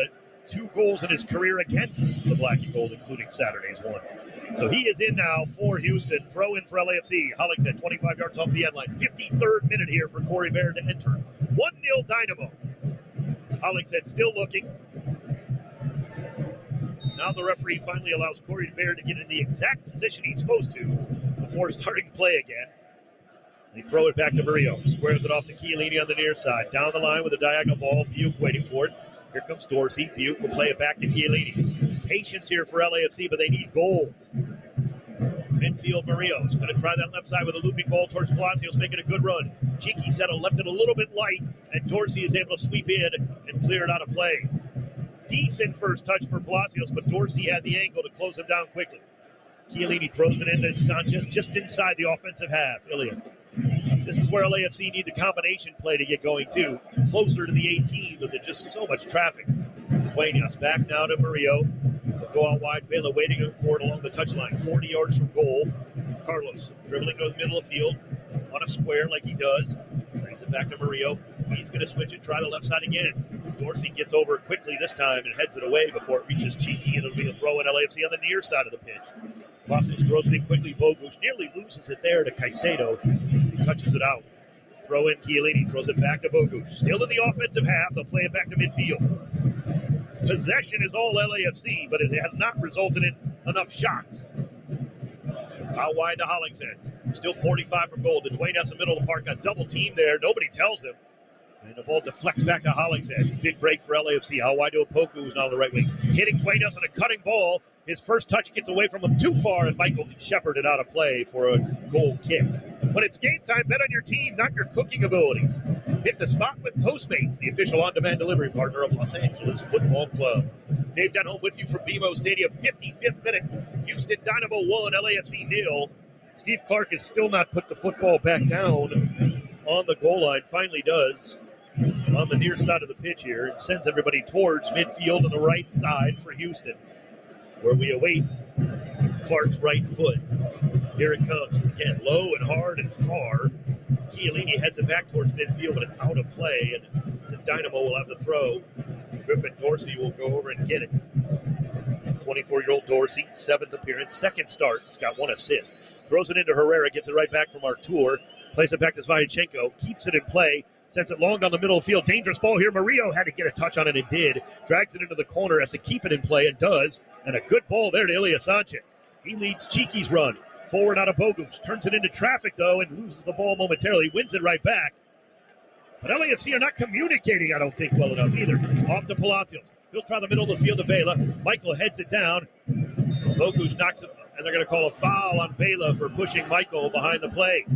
2 goals in his career against the Black and Gold, including Saturday's one. So he is in now for Houston. Throw in for LAFC. Hollingshead 25 yards off the end line. 53rd minute here for Corey Baird to enter. 1-0 Dynamo. Hollingshead still looking. Now the referee finally allows Corey Baird to get in the exact position he's supposed to before starting to play again. They throw it back to Murillo. Squares it off to Chiellini on the near side. Down the line with a diagonal ball. Biuk waiting for it. Here comes Dorsey. Biuk will play it back to Chiellini. Patience here for LAFC, but they need goals. Midfield Murillo is going to try that left side with a looping ball towards Palacios, making a good run. Cheeky settle, left it a little bit light, and Dorsey is able to sweep in and clear it out of play. Decent first touch for Palacios, but Dorsey had the angle to close him down quickly. Chiellini throws it into Sanchez just inside the offensive half. Ilya. This is where LAFC need the combination play to get going, too. Closer to the 18, but there's just so much traffic. Duenas back now to Murillo. They'll go out wide. Vela waiting for it along the touchline. 40 yards from goal. Carlos dribbling to the middle of the field on a square like he does. Brings it back to Murillo. He's going to switch it, try the left side again. Dorsey gets over it quickly this time and heads it away before it reaches Cheeky, and it'll be a throw in LAFC on the near side of the pitch. Palacios throws it in quickly. Bogusz nearly loses it there to Caicedo. He touches it out. Throw in Chiellini, throws it back to Bogusz. Still in the offensive half, they'll play it back to midfield. Possession is all LAFC, but it has not resulted in enough shots. Out wide to Hollingshead. Still 45 from goal. Duenas in the middle of the park, got double teamed there. Nobody tells him. And the ball deflects back to Hollingshead. Big break for LAFC. Out wide to Opoku, who's not on the right wing. Hitting Duenas on a cutting ball. His first touch gets away from him too far, and Michael can shepherd it out of play for a goal kick. When it's game time, bet on your team, not your cooking abilities. Hit the spot with Postmates, the official on-demand delivery partner of Los Angeles Football Club. Dave Denholm with you from BMO Stadium. 55th minute. Houston Dynamo 1, LAFC 0. Steve Clark has still not put the football back down on the goal line. Finally does on the near side of the pitch here and sends everybody towards midfield on the right side for Houston, where we await Clark's right foot. Here it comes. Again, low and hard and far. Chiellini heads it back towards midfield, but it's out of play, and the Dynamo will have the throw. Griffin Dorsey will go over and get it. 24-year-old Dorsey, 7th appearance, 2nd start. He's got 1 assist. Throws it into Herrera, gets it right back from Artur. Plays it back to Zvyachenko, keeps it in play, sends it long down the middle of the field. Dangerous ball here. Murillo had to get a touch on it and did. Drags it into the corner, has to keep it in play and does. And a good ball there to Ilya Sanchez. He leads Cheeky's run. Forward out of Bogusz. Turns it into traffic, though, and loses the ball momentarily. Wins it right back. But LAFC are not communicating, I don't think, well enough either. Off to Palacios. He'll try the middle of the field to Vela. Michael heads it down. Bogusz knocks it, and they're going to call a foul on Vela for pushing Michael behind the play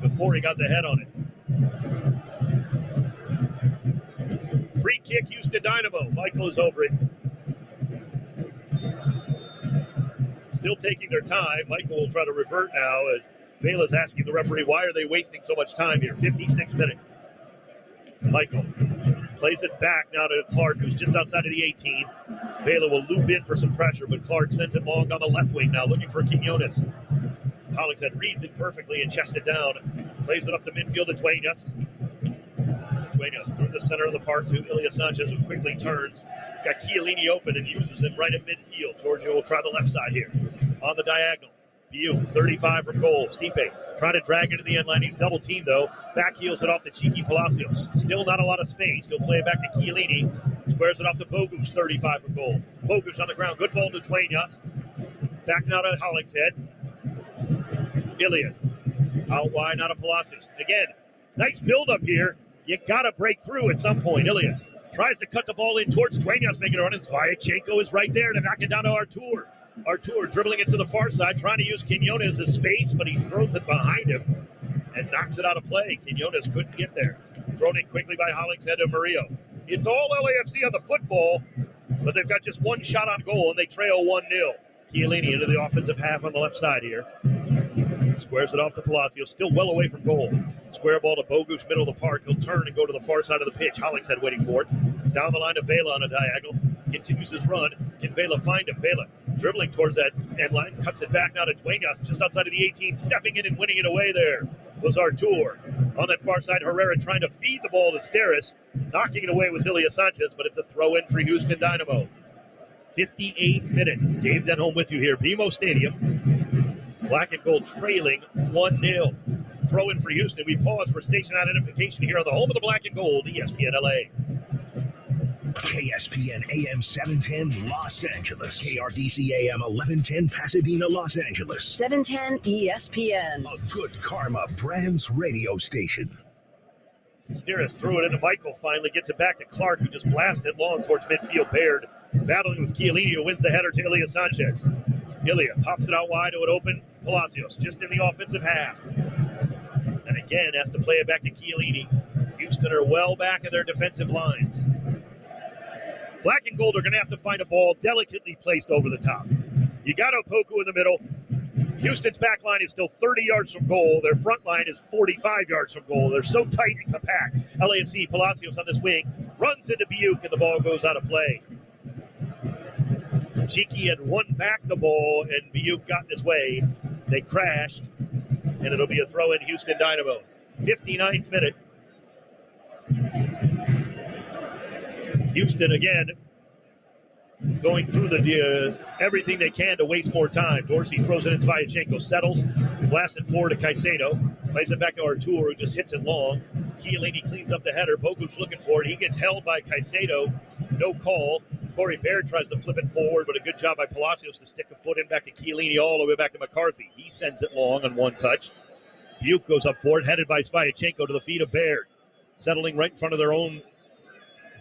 before he got the head on it. Free kick, Houston Dynamo. Michael is over it. Still taking their time. Michael will try to revert now as Vela's asking the referee, why are they wasting so much time here? 56 minutes. Michael plays it back now to Clark, who's just outside of the 18. Vela will loop in for some pressure, but Clark sends it long down the left wing now, looking for Quinones. Hollingshead reads it perfectly and chests it down. Plays it up the midfield to Duenas. Duenas through the center of the park to Ilya Sanchez, who quickly turns. He's got Chiellini open and uses him right at midfield. Giorgio will try the left side here. On the diagonal. Biu, 35 from goal. Stipe trying to drag into the end line. He's double teamed, though. Back heels it off to Cheeky Palacios. Still not a lot of space. He'll play it back to Chiellini. Squares it off to Bogusz, 35 from goal. Bogusz on the ground. Good ball to Duenas. Back now to Hollingshead. Ilya. Out wide, now to Palacios. Again, nice build-up here. You got to break through at some point. Ilya tries to cut the ball in towards Duenas, making a run, and Zvyachenko is right there to knock it down to Artur. Artur dribbling it to the far side, trying to use Quinones as space, but he throws it behind him and knocks it out of play. Quinones couldn't get there. Thrown in quickly by Hollingshead to Murillo. It's all LAFC on the football, but they've got just one shot on goal, and they trail 1-0. Chiellini into the offensive half on the left side here. Squares it off to Palacios, still well away from goal. Square ball to Bogusz, middle of the park. He'll turn and go to the far side of the pitch. Hollingshead waiting for it. Down the line to Vela on a diagonal. Continues his run. Can Vela find him? Vela dribbling towards that end line. Cuts it back now to Duenas, just outside of the 18. Stepping in and winning it away there was Artur. On that far side, Herrera trying to feed the ball to Steris. Knocking it away was Ilya Sanchez, but it's a throw-in for Houston Dynamo. 58th minute. Dave Denholm with you here. BMO Stadium. Black and gold trailing 1-0. Throw in for Houston. We pause for station identification here on the home of the black and gold, ESPN LA. KSPN AM 710 Los Angeles. KRDC AM 1110 Pasadena, Los Angeles. 710 ESPN. A Good Karma Brands radio station. Steris threw it into Michael, finally gets it back to Clark, who just blasted long towards midfield. Baird battling with Chiellini, who wins the header to Ilya Sanchez. Ilya pops it out wide to an open Palacios, just in the offensive half. And again has to play it back to Chiellini. Houston are well back in their defensive lines. Black and gold are going to have to find a ball delicately placed over the top. You got Opoku in the middle. Houston's back line is still 30 yards from goal. Their front line is 45 yards from goal. They're so tight and compact. LAFC, Palacios on this wing, runs into Biuk, and the ball goes out of play. Cheeky had won back the ball, and Biuk got in his way. They crashed, and it'll be a throw in Houston Dynamo. 59th minute. Houston again going through the everything they can to waste more time. Dorsey throws it in. Sviatchenko settles, blasted forward to Caicedo, plays it back to Artur, who just hits it long. Chiellini cleans up the header. Bogu's looking for it. He gets held by Caicedo. No call. Corey Baird tries to flip it forward, but a good job by Palacios to stick a foot in back to Chiellini all the way back to McCarthy. He sends it long on one touch. Buke goes up for it, headed by Sviatchenko to the feet of Baird. Settling right in front of their own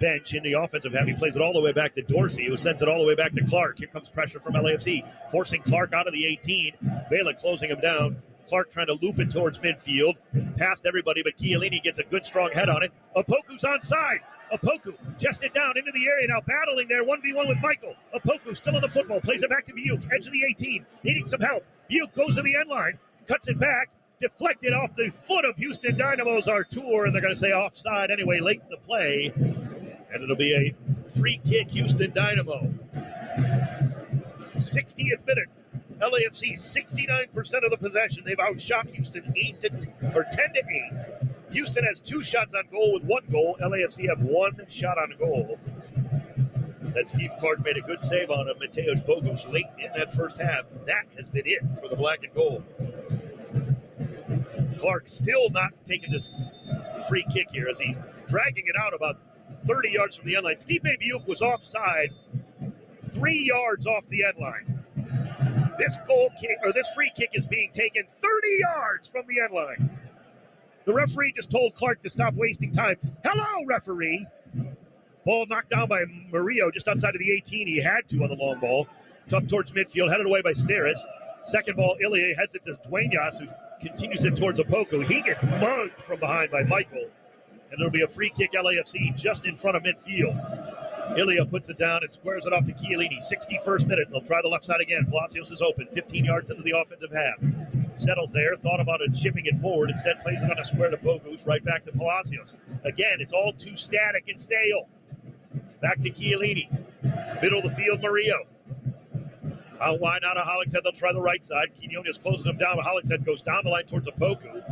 bench in the offensive half. He plays it all the way back to Dorsey, who sends it all the way back to Clark. Here comes pressure from LAFC, forcing Clark out of the 18. Vela closing him down. Clark trying to loop it towards midfield. Past everybody, but Chiellini gets a good strong head on it. Opoku's onside. Opoku chested down into the area, now battling there 1v1 with Michael. Opoku still on the football, plays it back to Buke, edge of the 18, needing some help. Buke goes to the end line, cuts it back, deflected off the foot of Houston Dynamo's Artur, and they're going to say offside anyway late in the play. And it'll be a free kick, Houston Dynamo. 60th minute. LAFC 69% of the possession. They've outshot Houston 10 to 8. Houston has 2 shots on goal with 1 goal. LAFC have 1 shot on goal. That Steve Clark made a good save on him. Mateusz Bogusz late in that first half. That has been it for the black and gold. Clark still not taking this free kick here as he's dragging it out about 30 yards from the end line. Stipe Buke was offside 3 yards off the end line. This goal kick, or this free kick, is being taken 30 yards from the end line. The referee just told Clark to stop wasting time. Hello, referee. Ball knocked down by Murillo just outside of the 18. He had to on the long ball. It's up towards midfield, headed away by Steris. Second ball, Ilie heads it to Duenas, who continues it towards Opoku. He gets mugged from behind by Michael. And it'll be a free kick, LAFC, just in front of midfield. Ilia puts it down and squares it off to Chiellini. 61st minute. They'll try the left side again. Palacios is open. 15 yards into the offensive half. Settles there. Thought about it, chipping it forward. Instead plays it on a square to Bogusz. Right back to Palacios. Again, it's all too static and stale. Back to Chiellini. Middle of the field, Murillo. Out wide, out of Hollingshead. They'll try the right side. Quinones closes him down, but Hollingshead goes down the line towards Opoku.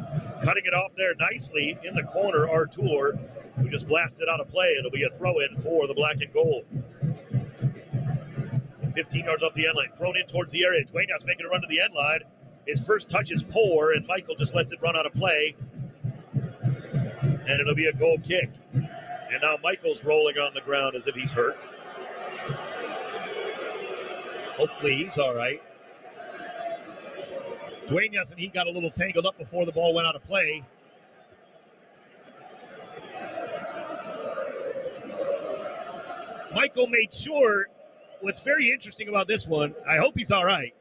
Cutting it off there nicely in the corner, Artur, who just blasted out of play. It'll be a throw-in for the black and gold. 15 yards off the end line. Thrown in towards the area. Duenas making a run to the end line. His first touch is poor, and Michael just lets it run out of play. And it'll be a goal kick. And now Michael's rolling on the ground as if he's hurt. Hopefully he's all right. Duenas and he got a little tangled up before the ball went out of play. Michael made sure, what's very interesting about this one, I hope he's all right,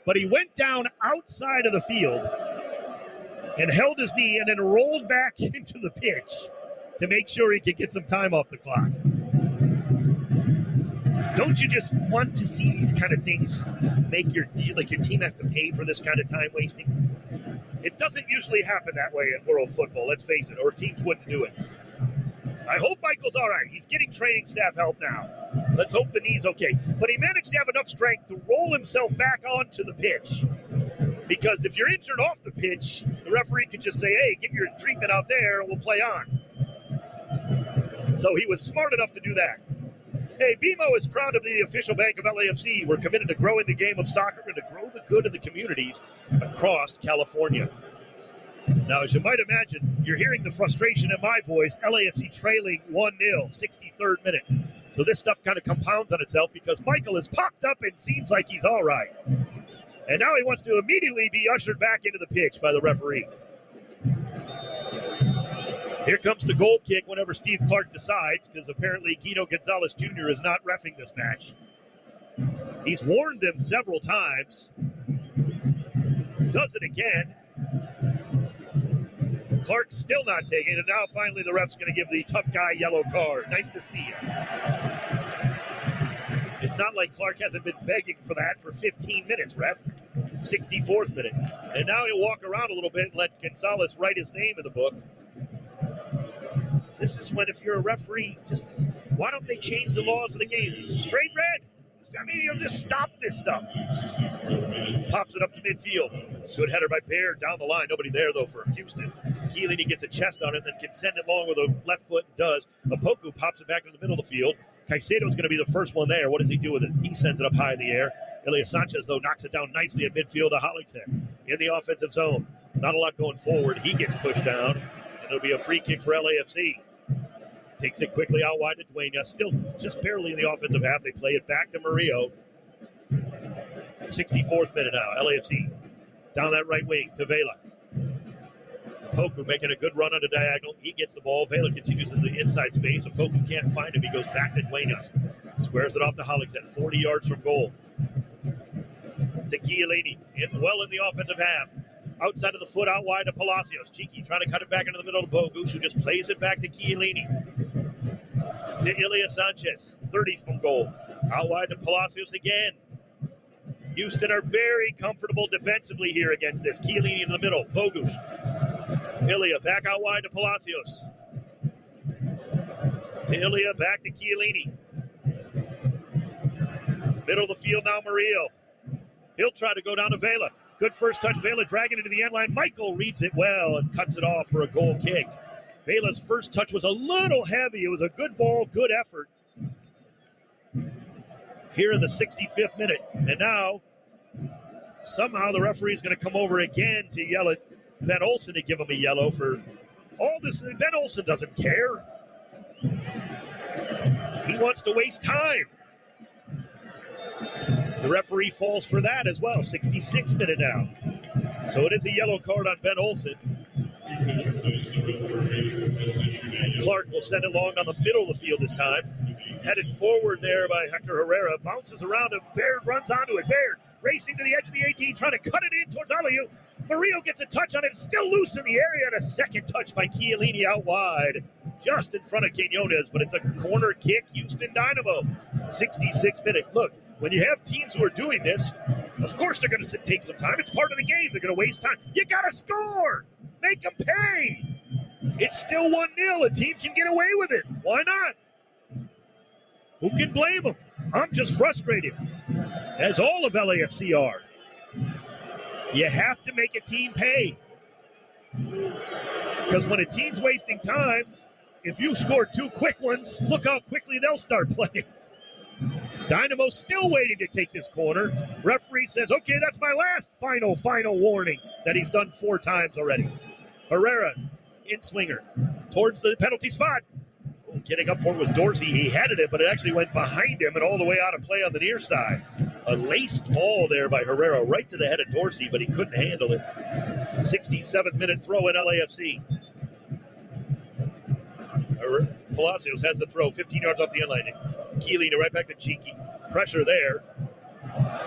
but he went down outside of the field and held his knee and then rolled back into the pitch to make sure he could get some time off the clock. Don't you just want to see these kind of things make your team has to pay for this kind of time wasting? It doesn't usually happen that way in world football, let's face it, or teams wouldn't do it. I hope Michael's all right. He's getting training staff help now. Let's hope the knee's okay. But he managed to have enough strength to roll himself back onto the pitch. Because if you're injured off the pitch, the referee could just say, hey, get your treatment out there and we'll play on. So he was smart enough to do that. Hey, BMO is proud to be the official bank of LAFC. We're committed to growing the game of soccer and to grow the good of the communities across California. Now, as you might imagine, you're hearing the frustration in my voice. LAFC trailing 1-0, 63rd minute. So this stuff kind of compounds on itself because Michael has popped up and seems like he's all right. And now he wants to immediately be ushered back into the pitch by the referee. Here comes the goal kick whenever Steve Clark decides, because apparently Guido Gonzalez Jr. is not reffing this match. He's warned them several times. Does it again. Clark's still not taking it, and now finally the ref's going to give the tough guy yellow card. Nice to see you. It's not like Clark hasn't been begging for that for 15 minutes, ref. 64th minute. And now he'll walk around a little bit and let Gonzalez write his name in the book. This is when, if you're a referee, just why don't they change the laws of the game? Straight red? I mean, you'll just stop this stuff. Pops it up to midfield. Good header by Baird down the line. Nobody there, though, for Houston. Chiellini gets a chest on it, then can send it long with a left foot and does. Opoku pops it back into the middle of the field. Caicedo's going to be the first one there. What does he do with it? He sends it up high in the air. Elias Sanchez, though, knocks it down nicely at midfield to Hollingshead in the offensive zone. Not a lot going forward. He gets pushed down, and it'll be a free kick for LAFC. Takes it quickly out wide to Dueñas. Still just barely in the offensive half. They play it back to Murillo. 64th minute now. LAFC down that right wing to Vela. Opoku making a good run on the diagonal. He gets the ball. Vela continues in the inside space. Opoku can't find him. He goes back to Dueñas. Squares it off to Hollingshead. 40 yards from goal. To Chiellini. In the offensive half. Outside of the foot, out wide to Palacios. Cheeky trying to cut it back into the middle of Bogusz, who just plays it back to Chiellini. To Elias Sanchez. 30 from goal. Out wide to Palacios again. Houston are very comfortable defensively here against this. Chiellini in the middle. Bogusz. Ilya back out wide to Palacios. To Ilya, back to Chiellini. Middle of the field now, Murillo. He'll try to go down to Vela. Good first touch. Vela dragging it to the end line. Michael reads it well and cuts it off for a goal kick. Vela's first touch was a little heavy. It was a good ball, good effort. Here in the 65th minute. And now, somehow the referee's going to come over again to yell at Ben Olsen to give him a yellow for all this. Ben Olsen doesn't care. He wants to waste time. The referee falls for that as well. 66th minute now. So it is a yellow card on Ben Olsen. Clark will send it long on the middle of the field this time. Headed forward there by Hector Herrera. Bounces around and Baird runs onto it. Baird racing to the edge of the 18, trying to cut it in towards Aliu. Murillo gets a touch on it. It's still loose in the area. And a second touch by Chiellini out wide. Just in front of Quinones, but it's a corner kick. Houston Dynamo. 66th minute. Look, when you have teams who are doing this, of course they're going to take some time. It's part of the game. They're going to waste time. You got to score. Make them pay. It's still 1-0. A team can get away with it. Why not? Who can blame them? I'm just frustrated, as all of LAFC are. You have to make a team pay. Because when a team's wasting time, if you score two quick ones, look how quickly they'll start playing. Dynamo's still waiting to take this corner. Referee says, okay, that's my last final warning that he's done 4 times already. Herrera, in swinger, towards the penalty spot. Getting up for it was Dorsey. He headed it, but it actually went behind him and all the way out of play on the near side. A laced ball there by Herrera right to the head of Dorsey, but he couldn't handle it. 67th minute throw in LAFC. Palacios has the throw, 15 yards off the end line. Chiellini right back to Cheeky. Pressure there.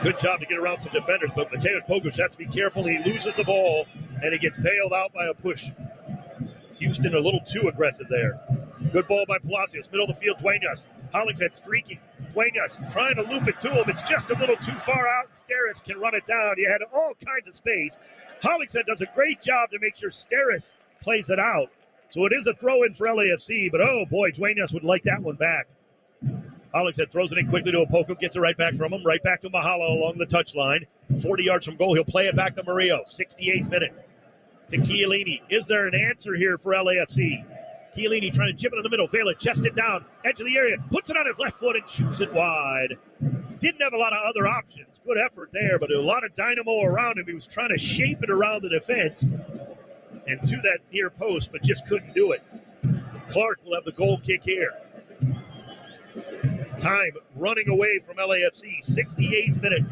Good job to get around some defenders, but Mateusz Bogusz has to be careful. He loses the ball, and he gets bailed out by a push. Houston a little too aggressive there. Good ball by Palacios. Middle of the field, Dueñas. Hollingshead streaking. Dueñas trying to loop it to him. It's just a little too far out. Steris can run it down. He had all kinds of space. Hollingshead does a great job to make sure Steris plays it out. So it is a throw-in for LAFC, but oh boy, Dueñas would like that one back. Hollingshead throws it in quickly to Opoku, gets it right back from him, right back to Mahala along the touchline. 40 yards from goal, he'll play it back to Murillo. 68th minute to Chiellini. Is there an answer here for LAFC? Chiellini trying to chip it in the middle. Vela chests it down, edge of the area, puts it on his left foot and shoots it wide. Didn't have a lot of other options. Good effort there, but a lot of dynamo around him. He was trying to shape it around the defense and to that near post, but just couldn't do it. Clark will have the goal kick here. Time running away from LAFC. 68th minute.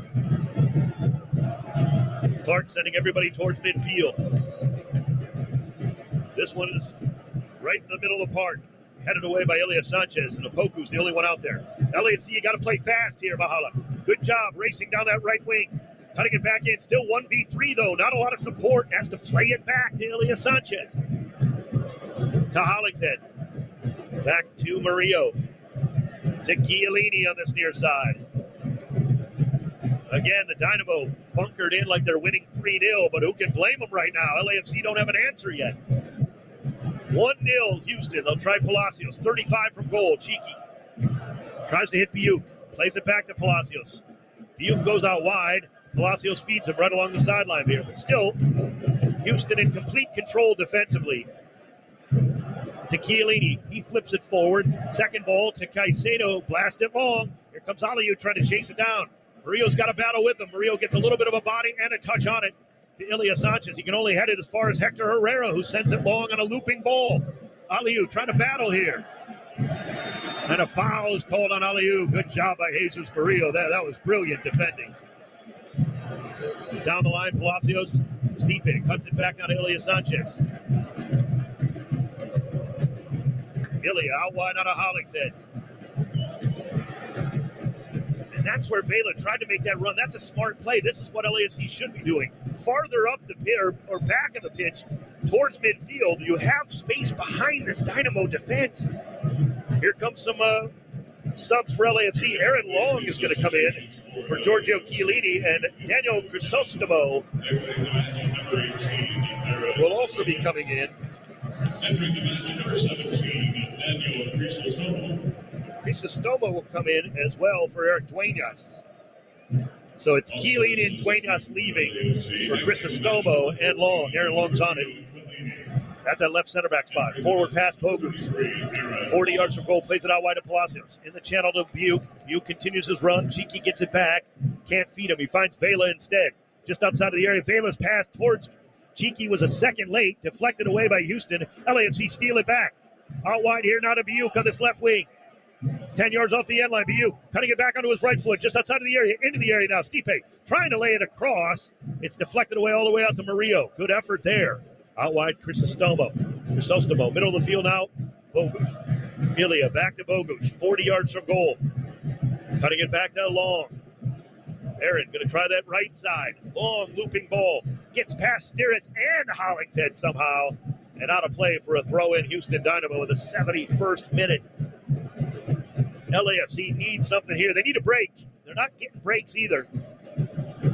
Clark sending everybody towards midfield. This one is right in the middle of the park. Headed away by Elias Sanchez, and Opoku's the only one out there. LAFC, you got to play fast here, Mahala. Good job racing down that right wing. Cutting it back in. Still 1v3, though. Not a lot of support. Has to play it back to Elias Sanchez. To Hollingshead. Back to Murillo. To Chiellini on this near side. Again, the Dynamo bunkered in like they're winning 3-0, but who can blame them right now? LAFC don't have an answer yet. 1-0 Houston. They'll try Palacios. 35 from goal. Cheeky. Tries to hit Biuk. Plays it back to Palacios. Biuk goes out wide. Palacios feeds him right along the sideline here. But still, Houston in complete control defensively. To Chiellini, he flips it forward. Second ball to Caicedo, blast it long. Here comes Aliu trying to chase it down. Murillo's got a battle with him. Murillo gets a little bit of a body and a touch on it to Ilya Sanchez. He can only head it as far as Hector Herrera, who sends it long on a looping ball. Aliu trying to battle here. And a foul is called on Aliu. Good job by Jesus Murillo there. That was brilliant defending. Down the line, Palacios. Stipe cuts it back now to Ilya Sanchez. Ilya out wide on a Hollick's head. And that's where Vela tried to make that run. That's a smart play. This is what LAFC should be doing. Farther up the pitch or back of the pitch towards midfield, you have space behind this Dynamo defense. Here comes some subs for LAFC. Aaron Long is going to come in for Giorgio Chiellini, and Daniel Crisostomo will also be coming in. Crisostomo will come in as well for Eric Duenas. So it's Chiellini and Duenas leaving for Crisostomo and Long. Aaron Long's on it at that left center back spot. Forward pass, Bogus. 40 yards from goal, plays it out wide to Palacios. In the channel to Buick. Buick continues his run. Cheeky gets it back. Can't feed him. He finds Vela instead. Just outside of the area, Vela's pass towards Cheeky was a second late. Deflected away by Houston. LAFC steal it back. Out wide here now to Buick on this left wing. 10 yards off the end line. Buick cutting it back onto his right foot, just outside of the area, into the area now. Stipe trying to lay it across. It's deflected away all the way out to Murillo. Good effort there. Out wide, Crisostomo, middle of the field now. Bogus. Ilya back to Bogus. 40 yards from goal. Cutting it back to Long. Aaron going to try that right side. Long looping ball. Gets past Steeris and Hollingshead somehow. And out of play for a throw-in. Houston Dynamo in the 71st minute. LAFC needs something here. They need a break. They're not getting breaks either.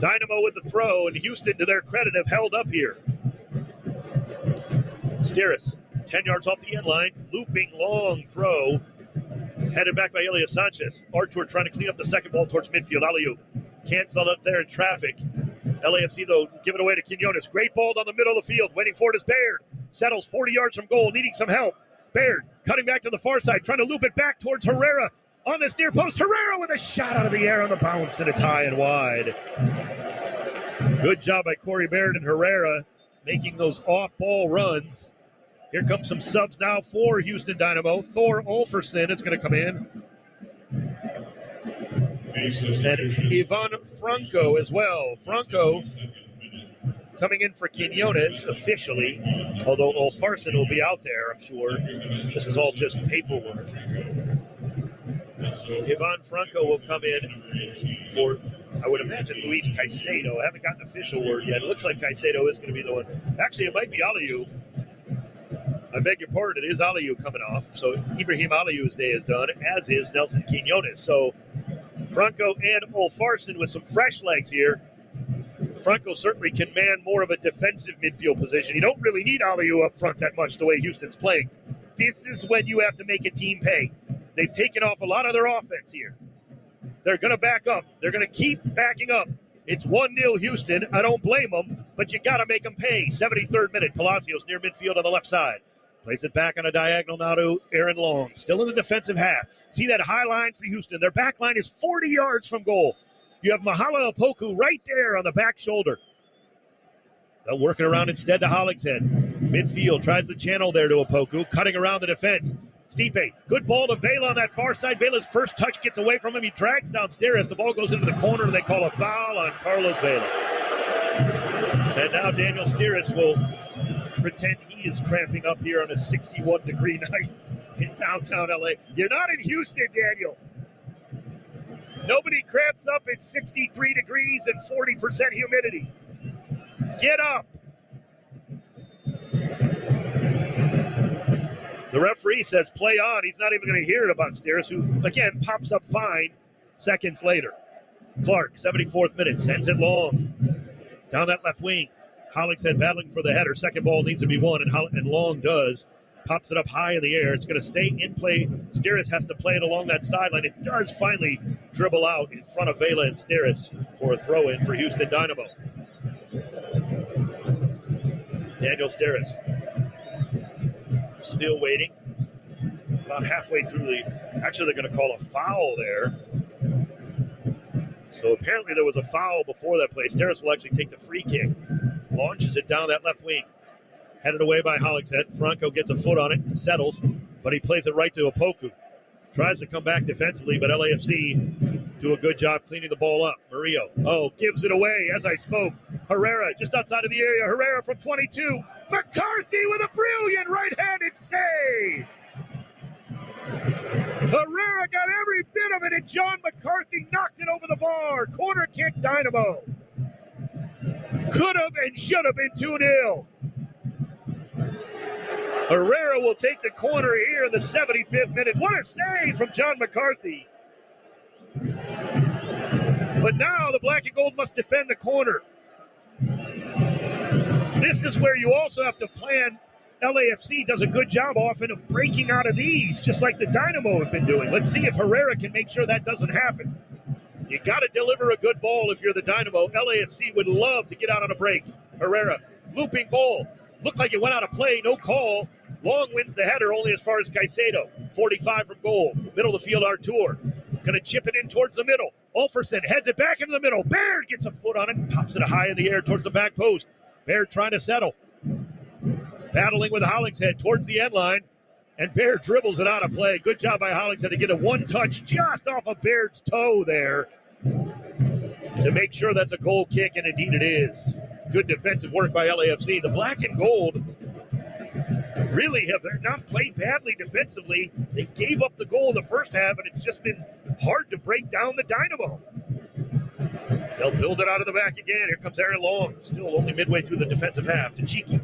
Dynamo with the throw, and Houston, to their credit, have held up here. Steeris, 10 yards off the end line. Looping long throw. Headed back by Ilya Sanchez. Artur trying to clean up the second ball towards midfield. Aliu cancelled up there in traffic. LAFC, though, give it away to Quinones. Great ball down the middle of the field. Waiting for it is Baird. Settles 40 yards from goal, needing some help. Baird cutting back to the far side, trying to loop it back towards Herrera. On this near post, Herrera with a shot out of the air on the bounce, and it's high and wide. Good job by Corey Baird and Herrera making those off-ball runs. Here comes some subs now for Houston Dynamo. Thor Olferson is going to come in. And Ivan Franco as well. Franco coming in for Quinones officially, although Olferson will be out there, I'm sure. This is all just paperwork. Ivan Franco will come in for, I would imagine, Luis Caicedo. I haven't gotten an official word yet. It looks like Caicedo is going to be the one. Actually, it might be Aliu. I beg your pardon, it is Aliu coming off. So Ibrahim Aliu's day is done, as is Nelson Quinones. So Franco and Olferson with some fresh legs here. Franco certainly can man more of a defensive midfield position. You don't really need Aliu up front that much the way Houston's playing. This is when you have to make a team pay. They've taken off a lot of their offense here. They're going to back up. They're going to keep backing up. It's 1-0 Houston. I don't blame them, but you got to make them pay. 73rd minute. Palacios near midfield on the left side. Plays it back on a diagonal now to Aaron Long. Still in the defensive half. See that high line for Houston. Their back line is 40 yards from goal. You have Mahala Opoku right there on the back shoulder. They'll work it around instead to Hollingshead. Midfield tries the channel there to Opoku. Cutting around the defense. Stipe, good ball to Vela on that far side. Vela's first touch gets away from him. He drags down Steeris. The ball goes into the corner, and they call a foul on Carlos Vela. And now Daniel Steeris will pretend he is cramping up here on a 61-degree night in downtown LA. You're not in Houston, Daniel. Nobody cramps up at 63 degrees and 40% humidity. Get up. The referee says play on. He's not even going to hear it about Steeris, who, again, pops up fine seconds later. Clark, 74th minute, sends it long. Down that left wing. Hollingshead battling for the header. Second ball needs to be won, and Long does. Pops it up high in the air. It's going to stay in play. Steeris has to play it along that sideline. It does finally dribble out in front of Vela and Steeris for a throw-in for Houston Dynamo. Daniel Steris still waiting. About halfway through actually they're going to call a foul there. So apparently there was a foul before that play. Steris will actually take the free kick. Launches it down that left wing. Headed away by Hollingshead. Franco gets a foot on it, settles, but he plays it right to Opoku. Tries to come back defensively, but LAFC do a good job cleaning the ball up. Murillo, gives it away as I spoke. Herrera just outside of the area. Herrera from 22. McCarthy with a brilliant right-handed save. Herrera got every bit of it, and John McCarthy knocked it over the bar. Corner kick, Dynamo. Could have and should have been 2-0. Herrera will take the corner here in the 75th minute. What a save from John McCarthy. But now the black and gold must defend the corner. This is where you also have to plan. LAFC does a good job often of breaking out of these, just like the Dynamo have been doing. Let's see if Herrera can make sure that doesn't happen. You got to deliver a good ball if you're the Dynamo. LAFC would love to get out on a break. Herrera, looping ball. Looked like it went out of play, no call. Long wins the header only as far as Caicedo. 45 from goal. Middle of the field, Artur. Going to chip it in towards the middle. Ulferson heads it back into the middle. Baird gets a foot on it and pops it high in the air towards the back post. Baird trying to settle. Battling with Hollingshead towards the end line. And Baird dribbles it out of play. Good job by Hollingshead to get a one touch just off of Baird's toe there to make sure that's a goal kick, and indeed it is. Good defensive work by LAFC. The black and gold really have not played badly defensively. They gave up the goal in the first half, and it's just been hard to break down the Dynamo. They'll build it out of the back again. Here comes Aaron Long, still only midway through the defensive half, to Cheeky.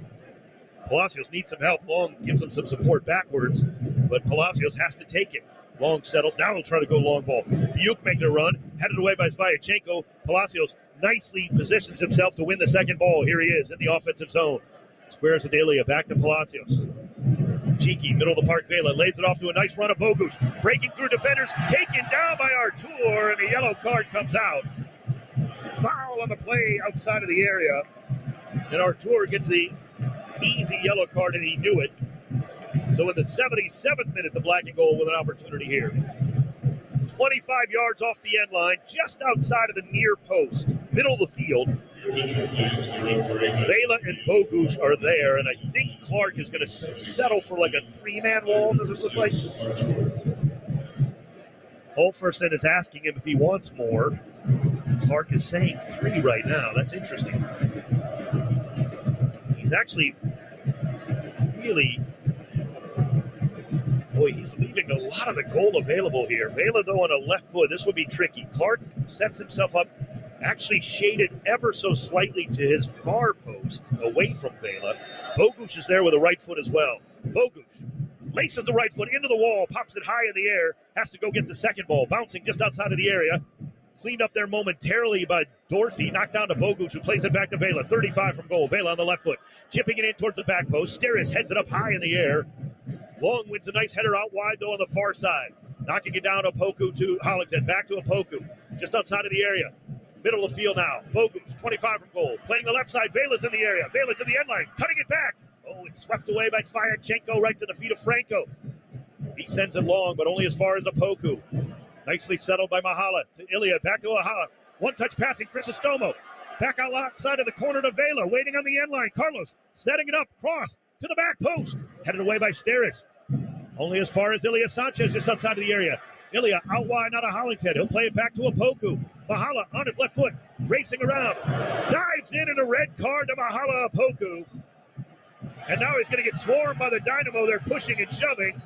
Palacios needs some help. Long gives him some support backwards, but Palacios has to take it. Long settles. Now he'll try to go long ball. Diuk making a run. Headed away by Svyachenko. Palacios nicely positions himself to win the second ball. Here he is in the offensive zone. Squares Adelia. Back to Palacios. Cheeky, middle of the park. Vela lays it off to a nice run of Bogusz. Breaking through defenders. Taken down by Artur, and a yellow card comes out. Foul on the play outside of the area. And Artur gets the easy yellow card, and he knew it. So in the 77th minute, the black and gold with an opportunity here. 25 yards off the end line, just outside of the near post, middle of the field. Vela and Bogusz are there, and I think Clark is going to settle for like a three-man wall, does it look like? Ulferson is asking him if he wants more. Clark is saying 3 right now. That's interesting. He's actually really... Boy, he's leaving a lot of the goal available here. Vela, though, on a left foot. This would be tricky. Clark sets himself up, actually shaded ever so slightly to his far post, away from Vela. Bogusz is there with a right foot as well. Bogusz laces the right foot into the wall, pops it high in the air, has to go get the second ball, bouncing just outside of the area. Cleaned up there momentarily by Dorsey, knocked down to Bogusz, who plays it back to Vela. 35 from goal. Vela on the left foot, chipping it in towards the back post. Steris heads it up high in the air. Long wins a nice header out wide, though, on the far side. Knocking it down to Opoku to Hollingshead. Back to Opoku. Just outside of the area. Middle of the field now. Bogusz, 25 from goal. Playing the left side. Vela's in the area. Vela to the end line. Cutting it back. Oh, it's swept away by Svyachenko right to the feet of Franco. He sends it long, but only as far as Opoku. Nicely settled by Mahala to Ilya. Back to Mahala. One-touch passing. Crisostomo. Back outside of the corner to Vela. Waiting on the end line. Carlos setting it up. Cross to the back post. Headed away by Steris. Only as far as Ilya Sanchez, just outside of the area. Ilya out wide, not a Hollingshead. He'll play it back to Opoku. Mahala on his left foot, racing around. Dives in a red card to Mahala Opoku. And now he's going to get swarmed by the Dynamo. They're pushing and shoving.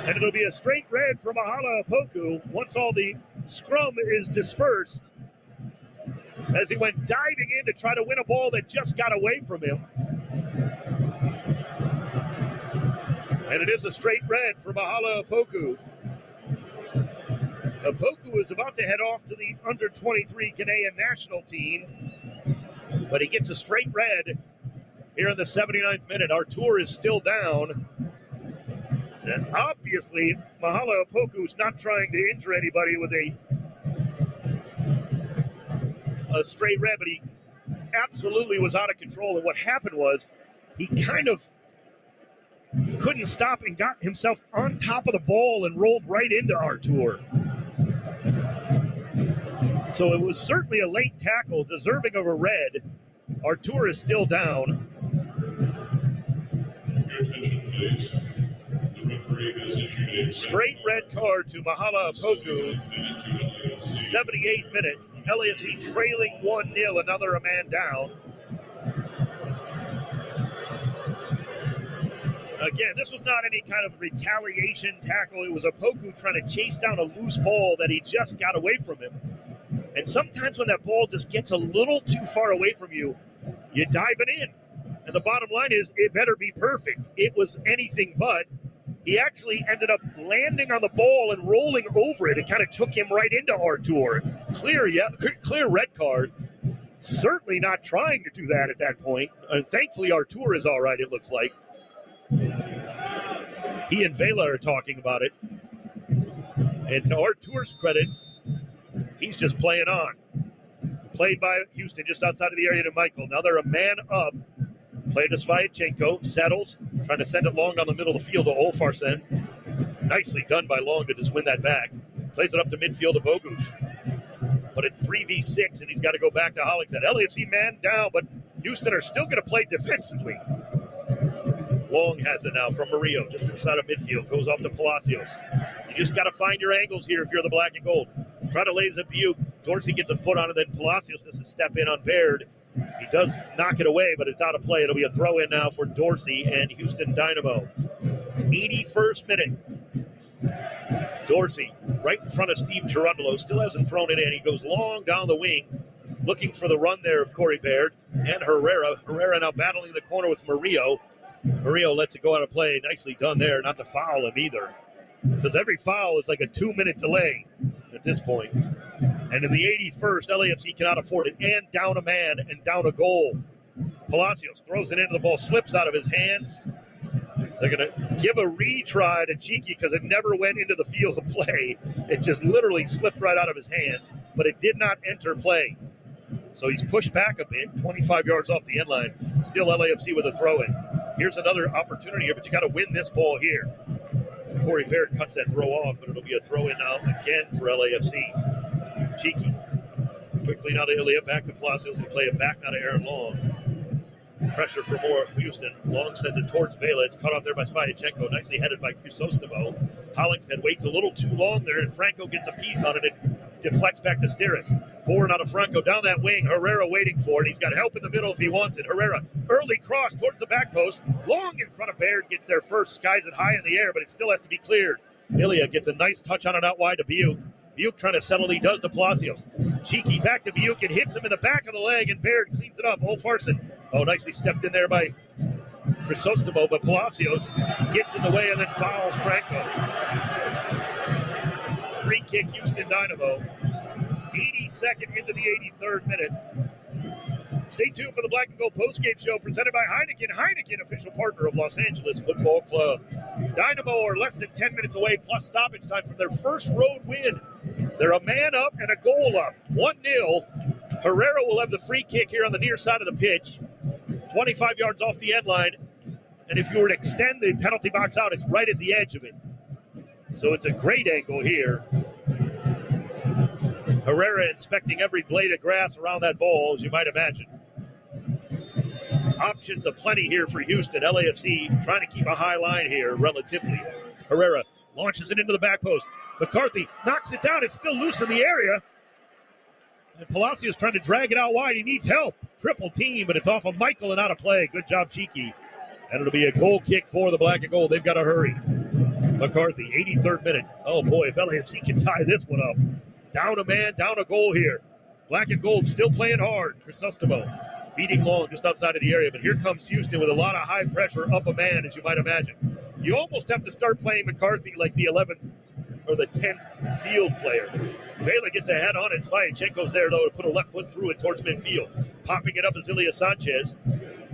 And it'll be a straight red for Mahala Opoku once all the scrum is dispersed. As he went diving in to try to win a ball that just got away from him. And it is a straight red for Mahala Opoku. Opoku is about to head off to the under-23 Ghanaian national team. But he gets a straight red here in the 79th minute. Artur is still down. And obviously, Mahala Opoku is not trying to injure anybody with a straight red, but he absolutely was out of control. And what happened was he kind of couldn't stop and got himself on top of the ball and rolled right into Artur. So it was certainly a late tackle, deserving of a red. Artur is still down. Straight red card to Mahala Apoku. 78th minute. LAFC trailing 1-0, another a man down. Again, this was not any kind of retaliation tackle. It was Apoku trying to chase down a loose ball that he just got away from him. And sometimes when that ball just gets a little too far away from you, you dive it in. And the bottom line is, it better be perfect. It was anything but. He actually ended up landing on the ball and rolling over it. It kind of took him right into Artur. Clear red card. Certainly not trying to do that at that point. And thankfully, Artur is all right, it looks like. He and Vela are talking about it. And to Artur's credit, he's just playing on. Played by Houston just outside of the area to Michael. Now they're a man up. Play to Sviatchenko. Settles. Trying to send it long down the middle of the field to Olfarsen. Nicely done by Long to just win that back. Plays it up to midfield to Bogusz. But it's 3v6, and he's got to go back to Hollingshead. LAFC man down, but Houston are still going to play defensively. Long has it now from Murillo, just inside of midfield. Goes off to Palacios. You just got to find your angles here if you're the black and gold. Try to lay a Buke. Dorsey gets a foot on it, then Palacios has to step in on Baird. He does knock it away, but it's out of play. It'll be a throw-in now for Dorsey and Houston Dynamo. 81st minute. Dorsey right in front of Steve Cherundolo. Still hasn't thrown it in. He goes long down the wing, looking for the run there of Corey Baird and Herrera. Herrera now battling the corner with Murillo. Murillo lets it go out of play. Nicely done there. Not to foul him either, because every foul is like a 2-minute delay at this point. And in the 81st, LAFC cannot afford it. And down a man and down a goal. Palacios throws it into the ball, slips out of his hands. They're going to give a retry to Cheeky because it never went into the field of play. It just literally slipped right out of his hands, but it did not enter play. So he's pushed back a bit, 25 yards off the end line. Still LAFC with a throw-in. Here's another opportunity here, but you got to win this ball here. Corey Baird cuts that throw off, but it'll be a throw-in now again for LAFC. Cheeky. Quickly now to Ilya, back to Palacios. He'll play it back now to Aaron Long. Pressure for more Houston. Long sends it towards Vela. It's cut off there by Sviatchenko. Nicely headed by Chrysostamo. Hollingshead waits a little too long there, and Franco gets a piece on it and deflects back to Steris. Forward out of Franco. Down that wing. Herrera waiting for it. He's got help in the middle if he wants it. Herrera, early cross towards the back post. Long in front of Baird. Gets there first. Skies it high in the air, but it still has to be cleared. Ilya gets a nice touch on it out wide to Buke. Buke trying to settle. He does to Palacios. Cheeky back to Buke and hits him in the back of the leg, and Baird cleans it up. Olfarsen. Oh, nicely stepped in there by Chrysostamo, but Palacios gets in the way and then fouls Franco. Free kick, Houston Dynamo. 82nd into the 83rd minute. Stay tuned for the Black and Gold postgame show presented by Heineken. Heineken, official partner of Los Angeles Football Club. Dynamo are less than 10 minutes away, plus stoppage time from their first road win. They're a man up and a goal up. 1-0. Herrera will have the free kick here on the near side of the pitch. 25 yards off the end line. And if you were to extend the penalty box out, it's right at the edge of it. So it's a great angle here. Herrera inspecting every blade of grass around that ball, as you might imagine. Options aplenty here for Houston. LAFC trying to keep a high line here, relatively. Herrera launches it into the back post. McCarthy knocks it down. It's still loose in the area. And Palacios trying to drag it out wide. He needs help. Triple team, but it's off of Michael and out of play. Good job, Cheeky. And it'll be a goal kick for the Black and Gold. They've got to hurry. McCarthy, 83rd minute. Oh, boy, if LAFC can tie this one up. Down a man, down a goal here. Black and Gold still playing hard. Chrysostamo feeding long just outside of the area. But here comes Houston with a lot of high pressure up a man, as you might imagine. You almost have to start playing McCarthy like the 11th or the 10th field player. Vela gets a head on it. Sviatchenko's there, though, to put a left foot through it towards midfield. Popping it up is Ilya Sanchez.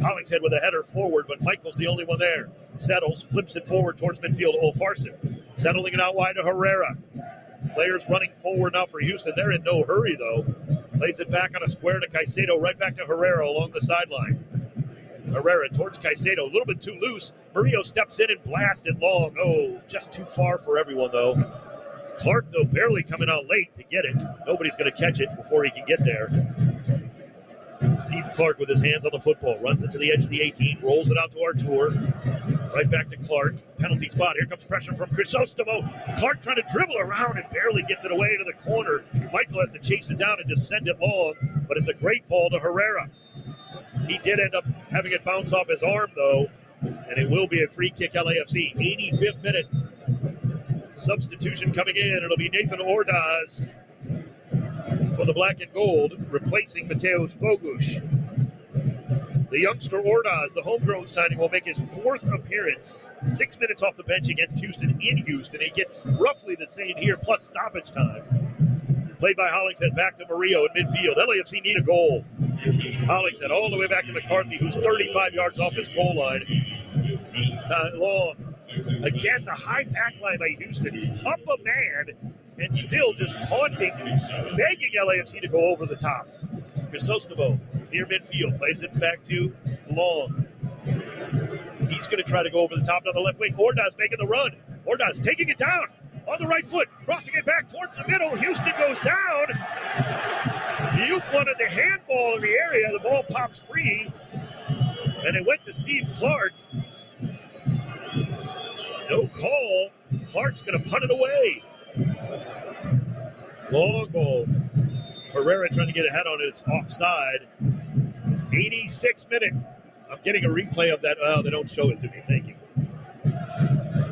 Hollingshead with a header forward, but Michael's the only one there. Settles, flips it forward towards midfield. Olfarsen settling it out wide to Herrera. Players running forward now for Houston. They're in no hurry, though. Plays it back on a square to Caicedo, right back to Herrera along the sideline. Herrera towards Caicedo, a little bit too loose. Murillo steps in and blasts it long. Oh, just too far for everyone, though. Clark, though, barely coming out late to get it. Nobody's going to catch it before he can get there. Steve Clark with his hands on the football. Runs it to the edge of the 18. Rolls it out to Artur. Right back to Clark. Penalty spot. Here comes pressure from Crisostomo. Clark trying to dribble around and barely gets it away to the corner. Michael has to chase it down and just send it long. But it's a great ball to Herrera. He did end up having it bounce off his arm, though. And it will be a free kick, LAFC. 85th minute. Substitution coming in. It'll be Nathan Ordaz for the black and gold, replacing Mateusz Bogusz. The youngster Ordaz, the homegrown signing, will make his 4th appearance. 6 minutes off the bench against Houston in Houston. He gets roughly the same here, plus stoppage time. Played by Hollingshead back to Murillo in midfield. LAFC need a goal. Hollingshead all the way back to McCarthy, who's 35 yards off his goal line. Long. Again, the high back line by Houston. Up a man and still just taunting, begging LAFC to go over the top. Crisostomo near midfield. Plays it back to Long. He's going to try to go over the top on the left wing. Ordaz making the run. Ordaz taking it down on the right foot. Crossing it back towards the middle. Houston goes down. Duke wanted the handball in the area. The ball pops free. And it went to Steve Clark. No call. Clark's going to punt it away. Long ball. Herrera trying to get ahead on it. It's offside. 86th minute. I'm getting a replay of that. They don't show it to me. Thank you.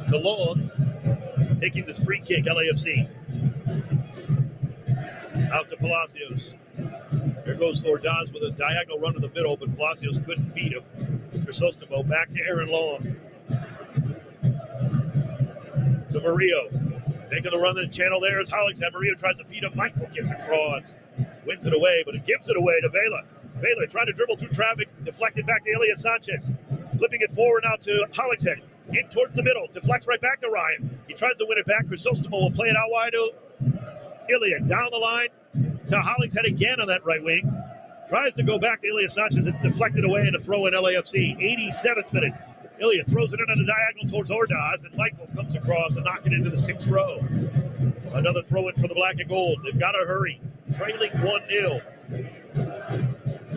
To Long. Taking this free kick, LAFC. Out to Palacios. There goes Ordaz with a diagonal run to the middle, but Palacios couldn't feed him. Crisostomo back to Aaron Long. To Murillo. Making the run to the channel there is Hollingshead. Murillo tries to feed him. Michael gets across. Wins it away, but it gives it away to Vela. Vela trying to dribble through traffic. Deflected back to Elias Sanchez. Flipping it forward now to Hollingshead. In towards the middle. Deflects right back to Ryan. He tries to win it back. Crisostomo will play it out wide to Ilya. Down the line to Hollingshead again on that right wing. Tries to go back to Elias Sanchez. It's deflected away and a throw in LAFC. 87th minute. Ilya throws it in on the diagonal towards Ordaz, and Michael comes across and knocks it into the 6th row. Another throw in for the black and gold. They've got to hurry. Trailing 1-0.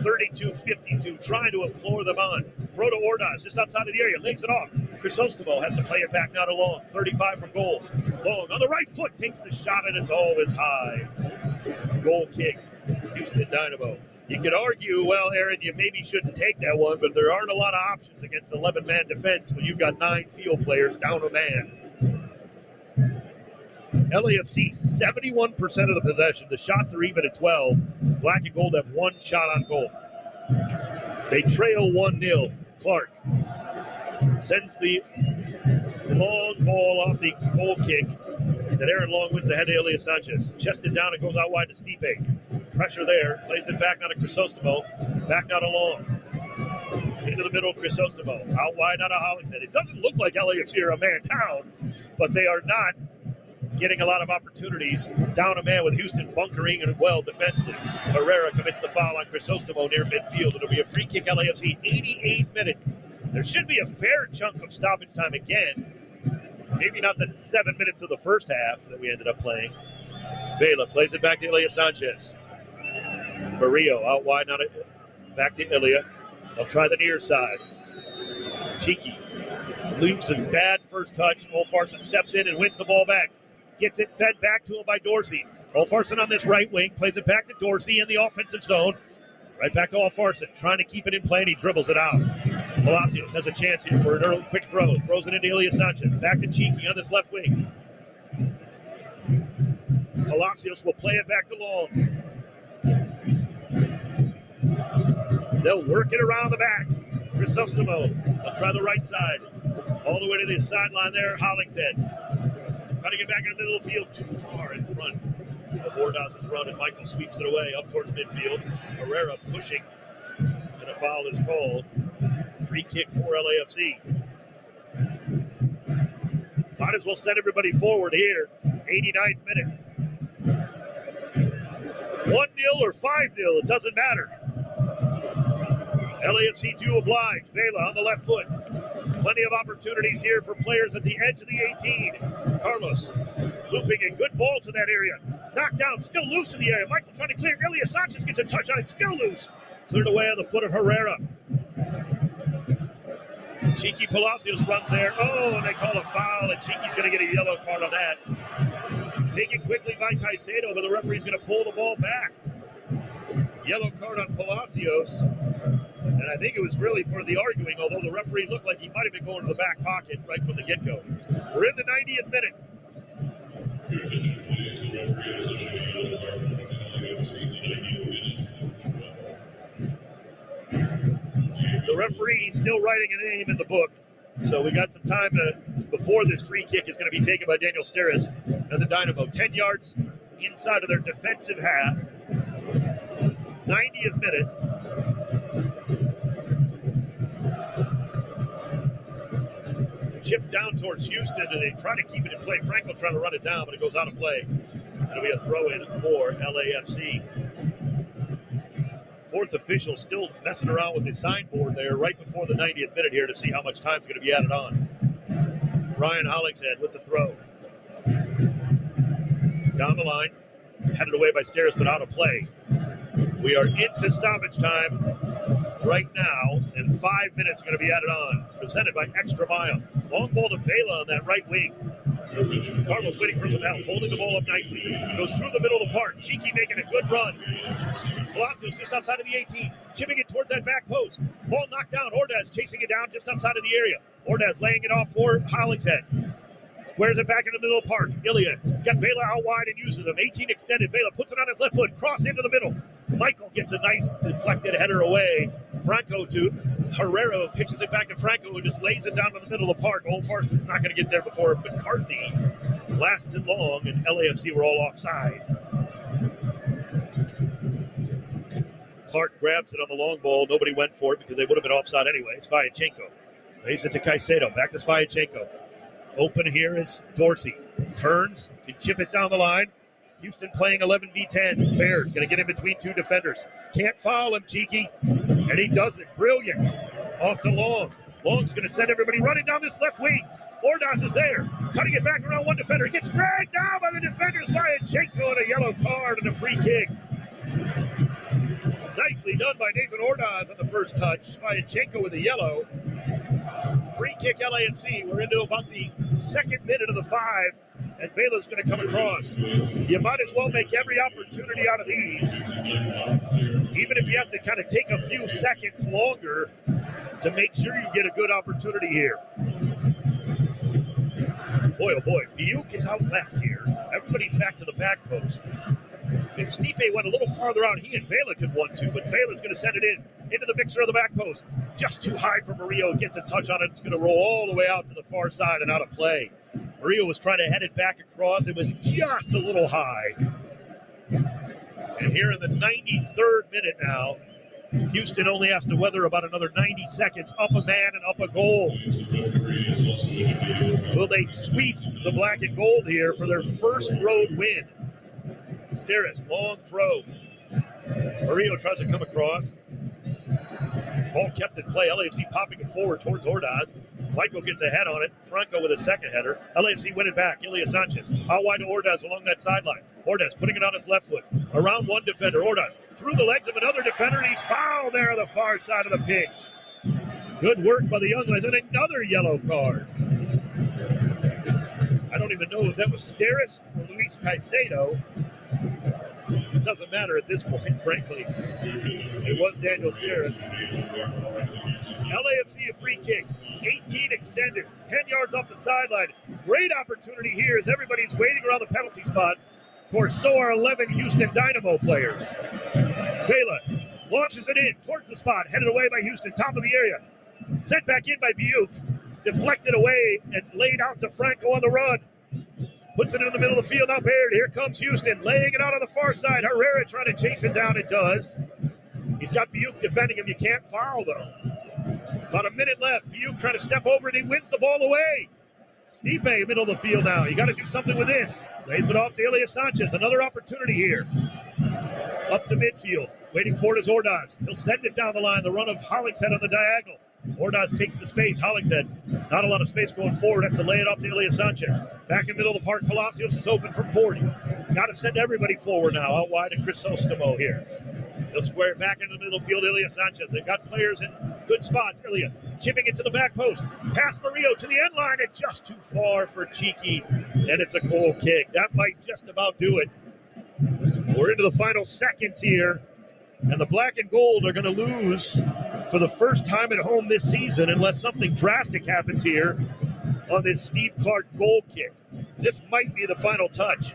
32-52, trying to implore them on. Throw to Ordaz, just outside of the area, lays it off. Crisostomo has to play it back now to Long. 35 from goal. Long on the right foot takes the shot, and it's always high. Goal kick. Houston Dynamo. You could argue, well, Aaron, you maybe shouldn't take that one, but there aren't a lot of options against 11-man defense when you've got 9 field players down a man. LAFC, 71% of the possession. The shots are even at 12. Black and gold have 1 shot on goal. They trail 1-0. Clark sends the long ball off the goal kick that Aaron Long wins ahead of Elias Sanchez. Chested down and goes out wide to Stipe. Pressure there. Plays it back now to Crisostomo. Back now to Long. Into the middle of Crisostomo. Out wide now to Hollingshead. It doesn't look like LAFC are a man down, but they are not getting a lot of opportunities. Down a man with Houston bunkering and well defensively. Herrera commits the foul on Crisostomo near midfield. It'll be a free kick, LAFC. 88th minute. There should be a fair chunk of stoppage time again. Maybe not the 7 minutes of the first half that we ended up playing. Vela plays it back to Elias Sanchez. Murillo out wide, now back to Ilya. They'll try the near side. Cheeky leaves a bad first touch. Olfarsson steps in and wins the ball back. Gets it fed back to him by Dorsey. Olfarsson on this right wing. Plays it back to Dorsey in the offensive zone. Right back to Olfarsson. Trying to keep it in play, and he dribbles it out. Palacios has a chance here for an early quick throw. Throws it into Elias Sanchez. Back to Cheeky on this left wing. Palacios will play it back to Long. They'll work it around the back. Crisostomo. They'll try the right side. All the way to the sideline there. Hollingshead. Cutting it back in the middle of the field. Too far in front of Ordaz's run, and Michael sweeps it away up towards midfield. Herrera pushing. And a foul is called. Free kick for LAFC. Might as well send everybody forward here. 89th minute. 1-0 or 5-0, it doesn't matter. LAFC do oblige. Vela on the left foot. Plenty of opportunities here for players at the edge of the 18. Carlos looping a good ball to that area. Knocked down, still loose in the area. Michael trying to clear. Elias Sanchez gets a touch on it, still loose. Cleared away on the foot of Herrera. Cheeky Palacios runs there. Oh, and they call a foul, and Cheeky's going to get a yellow card on that. Taken quickly by Caicedo, but the referee's going to pull the ball back. Yellow card on Palacios. And I think it was really for the arguing, although the referee looked like he might have been going to the back pocket right from the get-go. We're in the 90th minute. The referee is still writing a name in the book, so we got some time before this free kick is going to be taken by Daniel Steres and the Dynamo. 10 yards inside of their defensive half. 90th minute. Chip down towards Houston, and they try to keep it in play. Franco trying to run it down, but it goes out of play. It'll be a throw-in for LAFC. Fourth official still messing around with the signboard there right before the 90th minute here to see how much time's going to be added on. Ryan Hollingshead with the throw. Down the line, headed away by Steres, but out of play. We are into stoppage time right now, and 5 minutes are going to be added on. Presented by Extra Mile. Long ball to Vela on that right wing. Carlos waiting for some help, holding the ball up nicely. Goes through the middle of the park. Cheeky making a good run. Palacios just outside of the 18. Chipping it towards that back post. Ball knocked down. Ordaz chasing it down just outside of the area. Ordaz laying it off for Hollingshead. Squares it back into the middle of the park. Ilya has got Vela out wide and uses him. 18 extended. Vela puts it on his left foot. Cross into the middle. Michael gets a nice deflected header away. Franco to Herrera, pitches it back to Franco, who just lays it down to the middle of the park. Old Farson's not going to get there before McCarthy lasts it long, and LAFC were all offside. Clark grabs it on the long ball. Nobody went for it because they would have been offside anyway. Sviatchenko lays it to Caicedo. Back to Sviatchenko. Open here is Dorsey. Turns, can chip it down the line. Houston playing 11v10. Baird going to get in between two defenders. Can't foul him, Cheeky. And he does it. Brilliant. Off to Long. Long's going to send everybody running down this left wing. Ordaz is there. Cutting it back around one defender. He gets dragged down by the defenders. Sviatchenko and a yellow card and a free kick. Nicely done by Nathan Ordaz on the first touch. Sviatchenko with a yellow. Free kick LAFC. We're into about the second minute of the 5. And Vela's going to come across. You might as well make every opportunity out of these. Even if you have to kind of take a few seconds longer to make sure you get a good opportunity here. Boy, oh boy, Biuk is out left here. Everybody's back to the back post. If Stipe went a little farther out, he and Vela could 1-2, but Vela's going to send it into the mixer of the back post. Just too high for Murillo. Gets a touch on it. It's going to roll all the way out to the far side and out of play. Murillo was trying to head it back across. It was just a little high. And here in the 93rd minute now, Houston only has to weather about another 90 seconds, up a man and up a goal. Will they sweep the black and gold here for their first road win? Steres, long throw. Murillo tries to come across. Ball kept in play. LAFC popping it forward towards Ordaz. Michael gets a head on it. Franco with a second header. LAFC win it back. Ilya Sanchez out wide to Ordaz along that sideline. Ordaz putting it on his left foot. Around one defender. Ordaz through the legs of another defender, and he's fouled there on the far side of the pitch. Good work by the young guys, and another yellow card. I don't even know if that was Steres or Luis Caicedo. It doesn't matter at this point, frankly. It was Daniel Steres. LAFC a free kick. 18 extended. 10 yards off the sideline. Great opportunity here as everybody's waiting around the penalty spot. Of course, so are 11 Houston Dynamo players. Vela launches it in towards the spot. Headed away by Houston. Top of the area. Sent back in by Biuk. Deflected away and laid out to Franco on the run. Puts it in the middle of the field. Now Baird. Here comes Houston. Laying it out on the far side. Herrera trying to chase it down. It does. He's got Biuk defending him. You can't foul, though. About a minute left. Biuk trying to step over and he wins the ball away. Stipe, middle of the field now. You got to do something with this. Lays it off to Ilya Sanchez. Another opportunity here. Up to midfield. Waiting for it is Ordaz. He'll send it down the line. The run of Hollingshead on the diagonal. Ordaz takes the space. Hollingshead, not a lot of space going forward. Has to lay it off to Elias Sanchez. Back in the middle of the park, Palacios is open from 40. Got to send everybody forward now. Out wide to Crisostomo here. He'll square it back into the middle field, Elias Sanchez. They've got players in good spots. Ilya chipping it to the back post. Pass Murillo to the end line and just too far for Cheeky. And it's a goal kick. That might just about do it. We're into the final seconds here. And the black and gold are going to lose for the first time at home this season unless something drastic happens here on this Steve Clark goal kick. This might be the final touch.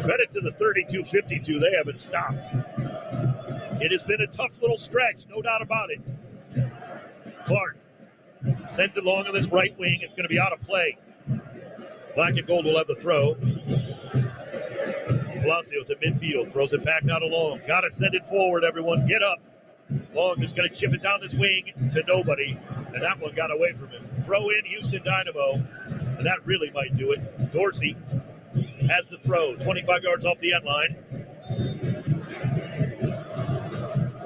Credit to the 32-52. They haven't stopped. It has been a tough little stretch, no doubt about it. Clark sends it long on this right wing. It's going to be out of play. Black and gold will have the throw. Palacios at midfield, throws it back down to Long. Got to send it forward, everyone. Get up. Long is going to chip it down this wing to nobody, and that one got away from him. Throw in Houston Dynamo, and that really might do it. Dorsey has the throw, 25 yards off the end line.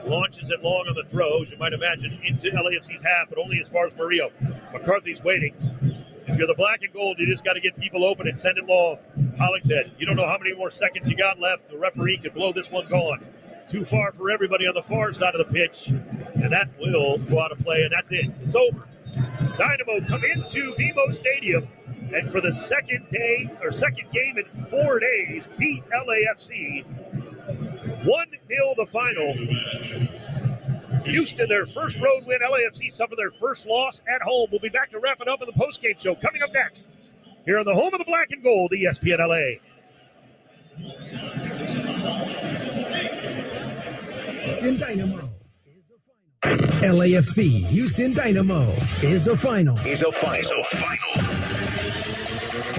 Launches it long on the throw, as you might imagine, into LAFC's half, but only as far as Murillo. McCarthy's waiting. If you're the black and gold, you just got to get people open and send it long. Hollingshead, you don't know how many more seconds you got left. The referee could blow this one gone. Too far for everybody on the far side of the pitch, and that will go out of play, and that's it. It's over. Dynamo come into BMO Stadium, and for the second game in 4 days, beat LAFC 1-0 the final. Houston, their first road win. LAFC suffered their first loss at home. We'll be back to wrap it up in the postgame show coming up next here on the home of the black and gold, ESPN LA. Houston Dynamo. LAFC Houston Dynamo is a final.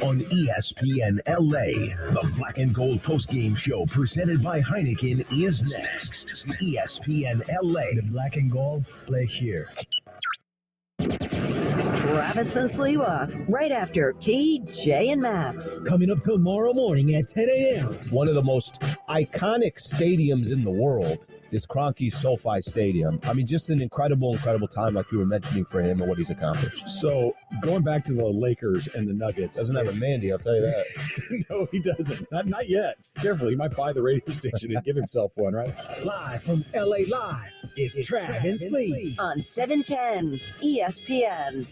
On ESPN LA, the Black and Gold postgame show presented by Heineken is next. ESPN LA. The Black and Gold play here. Travis and Sliwa, right after KJ and Max. Coming up tomorrow morning at 10 a.m. One of the most iconic stadiums in the world is Kroenke SoFi Stadium. I mean, just an incredible time, like you were mentioning, for him and what he's accomplished. So, going back to the Lakers and the Nuggets. Doesn't have a Mandy, I'll tell you that. No, he doesn't. Not yet. Careful, he might buy the radio station and give himself one, right? Live from LA Live, it's Trav and Slee. On 710 ESPN.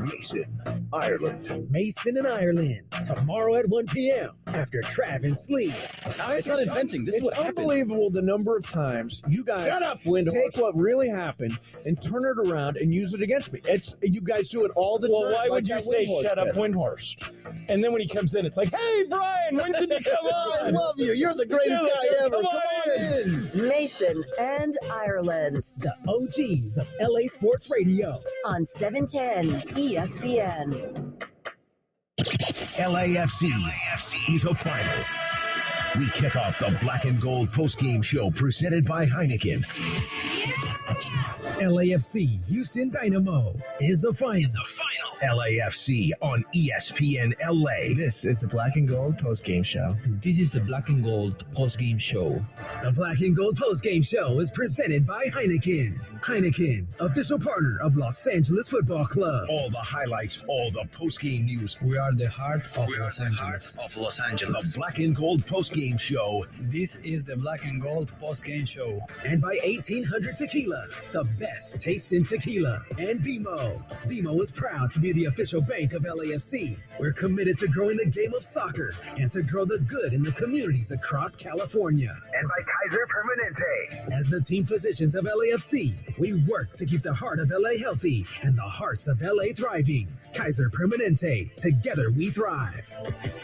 Mason, Ireland. Mason and Ireland, tomorrow at 1 p.m. after Trav and Slee. It's not inventing. This is what happened. Unbelievable the number of times you guys take what really happened and turn it around and use it against me. You guys do it all the time. Well, why would you say shut up Windhorst? And then when he comes in, it's like, hey, Brian, when did you come on? I love you. You're the greatest guy ever. Come on in. Mason and Ireland. The OGs of LA Sports Radio. On 710 ESPN. LAFC is a final. We kick off the Black and Gold postgame show presented by Heineken. LAFC Houston Dynamo is a final. LAFC on ESPN LA. This is the Black and Gold postgame show. This is the Black and Gold postgame show. The Black and Gold postgame show is presented by Heineken. Heineken, official partner of Los Angeles Football Club. All the highlights, all the postgame news. We are the heart of Los Angeles. The Black and Gold postgame show. This is the Black and Gold postgame show. And by 1800 Tequila, the best taste in tequila. And BMO. BMO is proud to be the official bank of LAFC. We're committed to growing the game of soccer and to grow the good in the communities across California. And by Kaiser Permanente. As the team physicians of LAFC, we work to keep the heart of LA healthy and the hearts of LA thriving. Kaiser Permanente, together we thrive.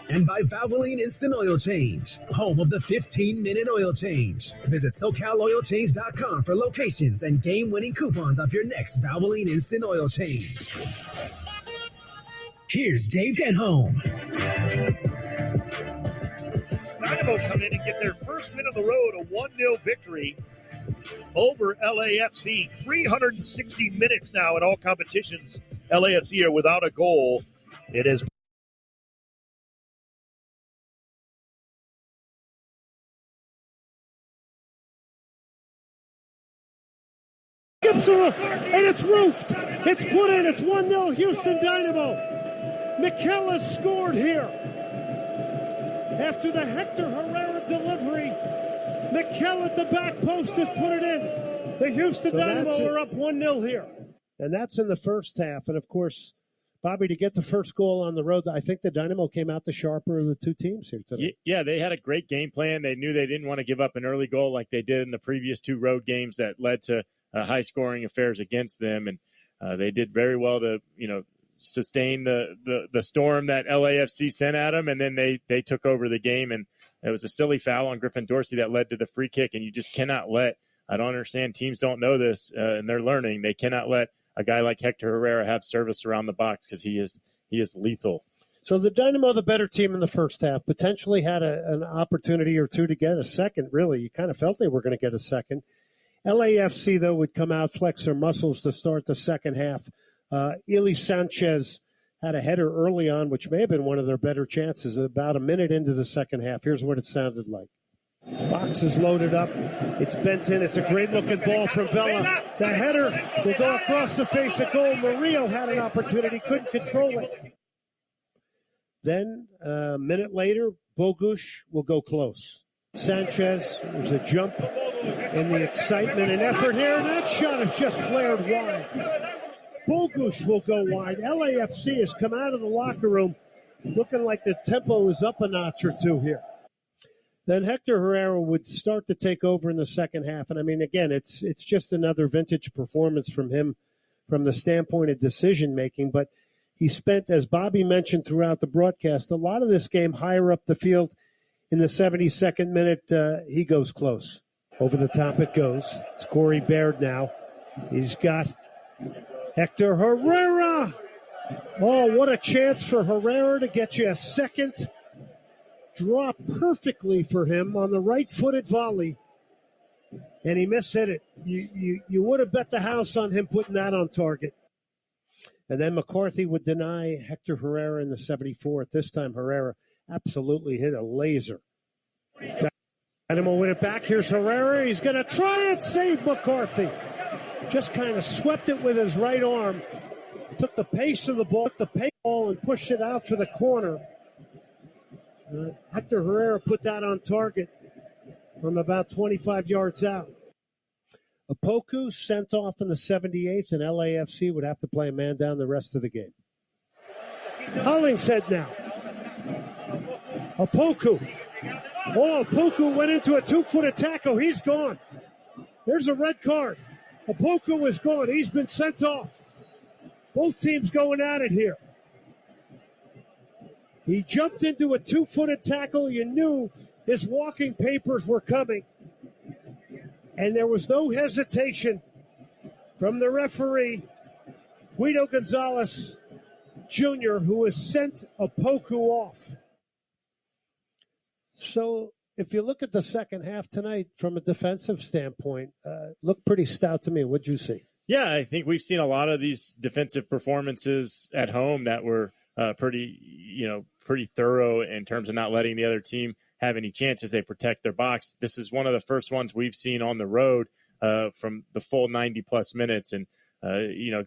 And by Valvoline Instant Oil Change, home of the 15-minute oil change. Visit SoCalOilChange.com for locations and game-winning coupons off your next Valvoline Instant Oil Change. Here's Dave Denholm. Dynamo come in and get their first win on the road, a 1-0 victory over LAFC. 360 minutes now in all competitions. LAFC are without a goal. It is Drops her, and it's roofed. It's put in. It's 1-0 Houston Dynamo. McKellar scored here. After the Hector Herrera delivery, McKellar at the back post has put it in. The Houston Dynamo are up 1-0 here. And that's in the first half. And, of course, Bobby, to get the first goal on the road, I think the Dynamo came out the sharper of the two teams here today. Yeah, they had a great game plan. They knew they didn't want to give up an early goal like they did in the previous two road games that led to high-scoring affairs against them. And they did very well to, sustain the storm that LAFC sent at them. And then they took over the game. And it was a silly foul on Griffin Dorsey that led to the free kick. And you just cannot let – I don't understand. Teams don't know this, and they're learning. They cannot let a guy like Hector Herrera have service around the box because he is lethal. So the Dynamo, the better team in the first half, potentially had an opportunity or two to get a second, really. You kind of felt they were going to get a second. LAFC, though, would come out, flex their muscles to start the second half. Ili Sanchez had a header early on, which may have been one of their better chances, about a minute into the second half. Here's what it sounded like. Box is loaded up. It's bent in. It's a great-looking ball from Vela. The header will go across the face of goal. Murillo had an opportunity, couldn't control it. Then, a minute later, Bogusz will go close. Sanchez, there's a jump in the excitement and effort here. That shot is just flared wide. Bogusz will go wide. LAFC has come out of the locker room looking like the tempo is up a notch or two here. Then Hector Herrera would start to take over in the second half. And, I mean, again, it's just another vintage performance from him from the standpoint of decision-making. But he spent, as Bobby mentioned throughout the broadcast, a lot of this game higher up the field. In the 72nd minute, he goes close. Over the top it goes. It's Corey Baird now. He's got Hector Herrera. Oh, what a chance for Herrera to get you a second. Drop perfectly for him on the right-footed volley, and he mishit it. You would have bet the house on him putting that on target. And then McCarthy would deny Hector Herrera in the 74th. This time Herrera absolutely hit a laser. Dynamo win it back. Here's Herrera. He's going to try and save McCarthy. Just kind of swept it with his right arm. Took the pace of the ball, and pushed it out for the corner. Hector Herrera put that on target from about 25 yards out. Opoku sent off in the 78th, and LAFC would have to play a man down the rest of the game. Hollingshead now. Opoku. Oh, Opoku went into a 2-foot tackle. He's gone. There's a red card. Opoku is gone. He's been sent off. Both teams going at it here. He jumped into a 2-foot tackle. You knew his walking papers were coming. And there was no hesitation from the referee, Guido Gonzalez Jr., who has sent Opoku off. So if you look at the second half tonight from a defensive standpoint, looked pretty stout to me. What'd you see? Yeah, I think we've seen a lot of these defensive performances at home that were pretty thorough in terms of not letting the other team have any chances. They protect their box. This is one of the first ones we've seen on the road from the full 90-plus minutes. And,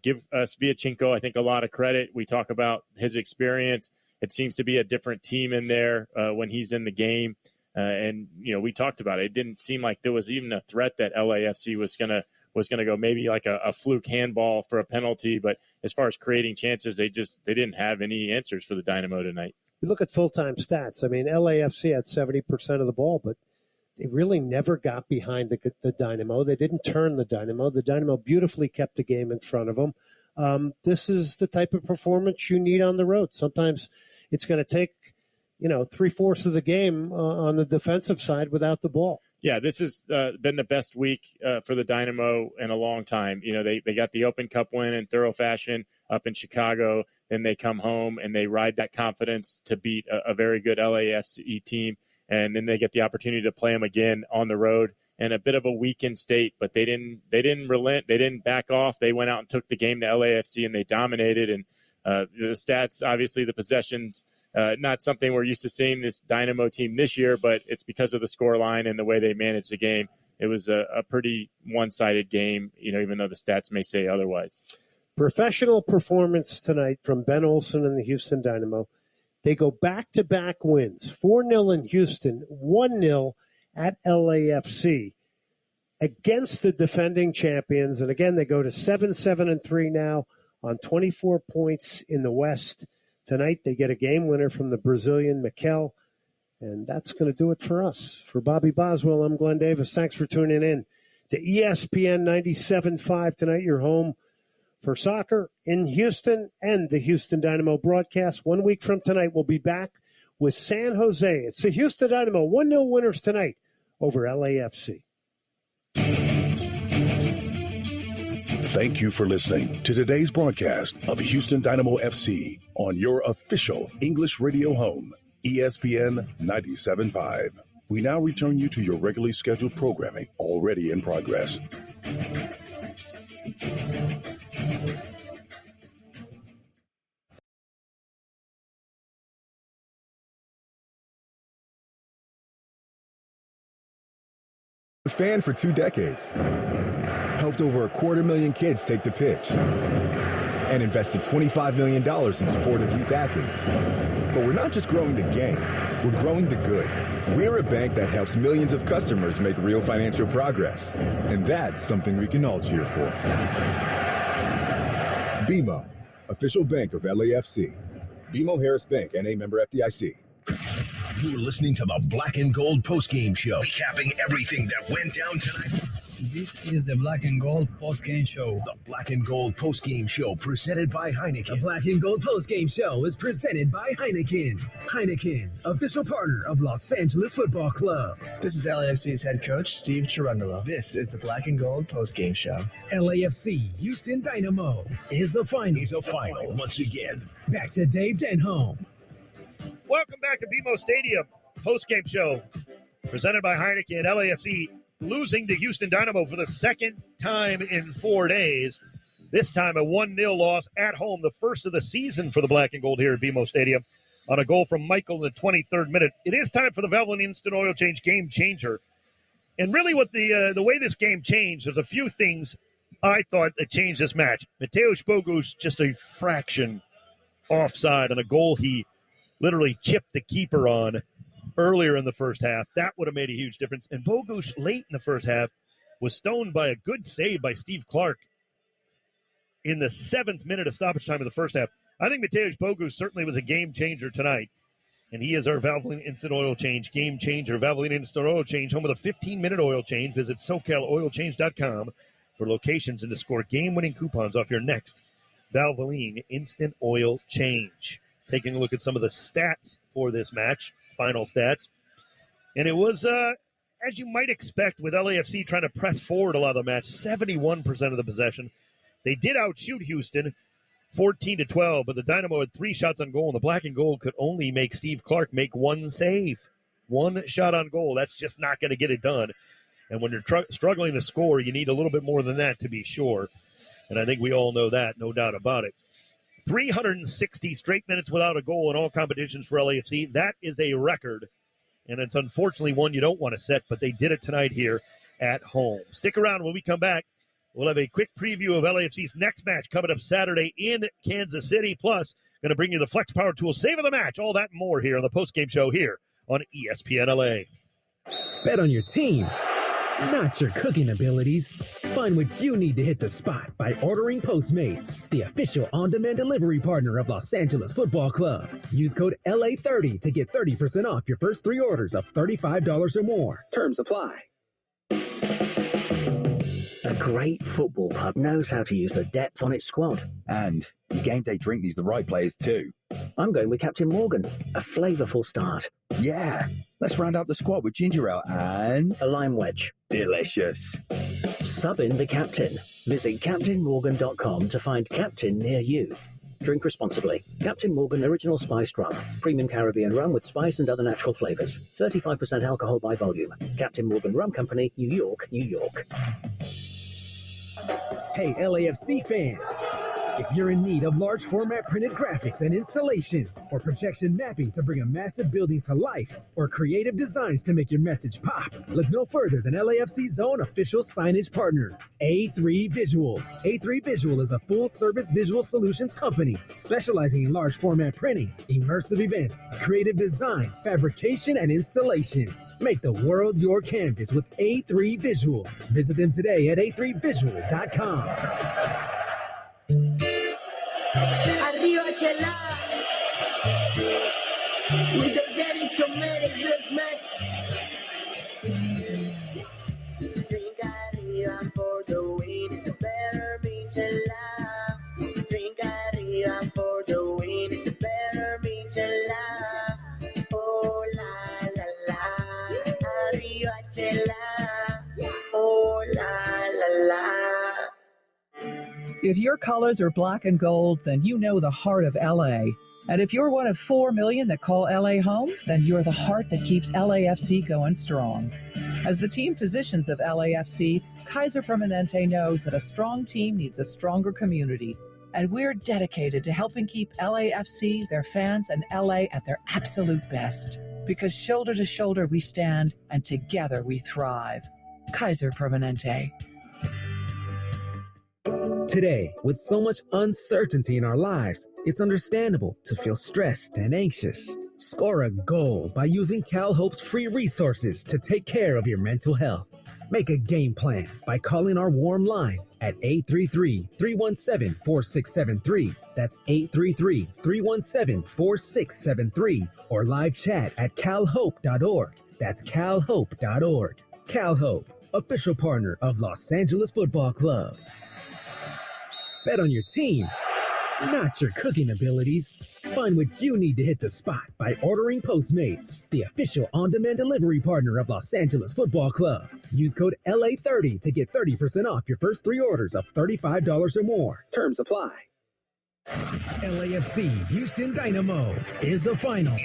give Sviatchenko, I think, a lot of credit. We talk about his experience. It seems to be a different team in there when he's in the game. We talked about it. It didn't seem like there was even a threat that LAFC was going to go maybe like a fluke handball for a penalty. But as far as creating chances, they didn't have any answers for the Dynamo tonight. You look at full-time stats. I mean, LAFC had 70% of the ball, but they really never got behind the Dynamo. They didn't turn the Dynamo. The Dynamo beautifully kept the game in front of them. This is the type of performance you need on the road. Sometimes it's going to take, 3/4 of the game on the defensive side without the ball. Yeah, this has been the best week for the Dynamo in a long time. They got the Open Cup win in thorough fashion up in Chicago. Then they come home and they ride that confidence to beat a very good LAFC team. And then they get the opportunity to play them again on the road in a bit of a weakened state. But they didn't relent. They didn't back off. They went out and took the game to LAFC and they dominated. And the stats, obviously the possessions, not something we're used to seeing this Dynamo team this year, but it's because of the scoreline and the way they manage the game. it was a pretty one-sided game, even though the stats may say otherwise. Professional performance tonight from Ben Olsen and the Houston Dynamo. They go back-to-back wins, 4-0 in Houston, 1-0 at LAFC against the defending champions. And again, they go to 7-3 now on 24 points in the West. Tonight, they get a game winner from the Brazilian Mikel. And that's going to do it for us. For Bobby Boswell, I'm Glenn Davis. Thanks for tuning in to ESPN 97.5 tonight, your home for soccer in Houston and the Houston Dynamo broadcast. 1 week from tonight, we'll be back with San Jose. It's the Houston Dynamo 1-0 winners tonight over LAFC. Thank you for listening to today's broadcast of Houston Dynamo FC on your official English radio home, ESPN 97.5. We now return you to your regularly scheduled programming already in progress. A fan for 2 decades. Helped over 250,000 kids take the pitch. And invested $25 million in support of youth athletes. But we're not just growing the game, we're growing the good. We're a bank that helps millions of customers make real financial progress. And that's something we can all cheer for. BMO, official bank of LAFC. BMO Harris Bank, N.A. member FDIC. You're listening to the Black and Gold postgame show, recapping everything that went down tonight. This is the Black and Gold postgame show. The Black and Gold postgame show presented by Heineken. The Black and Gold postgame show is presented by Heineken. Heineken, official partner of Los Angeles Football Club. This is LAFC's head coach, Steve Cherundolo. This is the Black and Gold postgame show. LAFC Houston Dynamo is a final. Once again. Back to Dave Denholm. Welcome back to BMO Stadium post-game show presented by Heineken. LAFC losing to Houston Dynamo for the second time in 4 days. This time a 1-0 loss at home, the first of the season for the Black and Gold here at BMO Stadium on a goal from Michael in the 23rd minute. It is time for the Valvoline Instant Oil Change game changer. And really what the way this game changed, there's a few things I thought that changed this match. Mateusz Bogusz just a fraction offside on a goal he literally chipped the keeper on earlier in the first half. That would have made a huge difference. And Bogusz, late in the first half, was stoned by a good save by Steve Clark in the 7th minute of stoppage time of the first half. I think Mateusz Bogusz certainly was a game changer tonight. And he is our Valvoline Instant Oil Change game changer. Valvoline Instant Oil Change, home with a 15-minute oil change. Visit SoCalOilChange.com for locations and to score game-winning coupons off your next Valvoline Instant Oil Change. Taking a look at some of the stats for this match, final stats. And it was, as you might expect, with LAFC trying to press forward a lot of the match, 71% of the possession. They did outshoot Houston 14-12, but the Dynamo had 3 shots on goal, and the Black and Gold could only make Steve Clark make 1 save. 1 shot on goal. That's just not going to get it done. And when you're struggling to score, you need a little bit more than that to be sure. And I think we all know that, no doubt about it. 360 straight minutes without a goal in all competitions for LAFC. That is a record, and it's unfortunately one you don't want to set, but they did it tonight here at home. Stick around. When we come back, we'll have a quick preview of LAFC's next match coming up Saturday in Kansas City. Plus, going to bring you the Flex Power Tool Save of the Match. All that and more here on the postgame show here on ESPN LA. Bet on your team, not your cooking abilities. Find what you need to hit the spot by ordering Postmates, the official on-demand delivery partner of Los Angeles Football Club. Use code LA30 to get 30% off your first 3 orders of $35 or more. Terms apply. A great football club knows how to use the depth on its squad. And your game day drink needs the right players too. I'm going with Captain Morgan, a flavourful start. Yeah, let's round out the squad with ginger ale and a lime wedge. Delicious. Sub in the Captain. Visit CaptainMorgan.com to find Captain near you. Drink responsibly. Captain Morgan Original Spiced Rum. Premium Caribbean rum with spice and other natural flavors. 35% alcohol by volume. Captain Morgan Rum Company, New York, New York. Hey, LAFC fans. If you're in need of large format printed graphics and installation, or projection mapping to bring a massive building to life, or creative designs to make your message pop, look no further than LAFC's own official signage partner, A3 Visual. A3 Visual is a full-service visual solutions company specializing in large format printing, immersive events, creative design, fabrication, and installation. Make the world your canvas with A3 Visual. Visit them today at a3visual.com. Arriba, Chela. We don't get it to make it this match. Drink arriba for the win. It's a better Michelin. Drink arriba for the win. It's a better Michelin. Oh la la la. Arriba, Chela. Oh la la la. If your colors are black and gold, then you know the heart of LA. And if you're one of 4 million that call LA home, then you're the heart that keeps LAFC going strong. As the team physicians of LAFC, Kaiser Permanente knows that a strong team needs a stronger community. And we're dedicated to helping keep LAFC, their fans, and LA at their absolute best. Because shoulder to shoulder we stand, and together we thrive. Kaiser Permanente. Today, with so much uncertainty in our lives, it's understandable to feel stressed and anxious. Score a goal by using CalHope's free resources to take care of your mental health. Make a game plan by calling our warm line at 833-317-4673. That's 833-317-4673. Or live chat at calhope.org. That's calhope.org. CalHope, official partner of Los Angeles Football Club. Bet on your team, not your cooking abilities. Find what you need to hit the spot by ordering Postmates, the official on-demand delivery partner of Los Angeles Football Club. Use code LA30 to get 30% off your first 3 orders of $35 or more. Terms apply. LAFC Houston Dynamo is a final.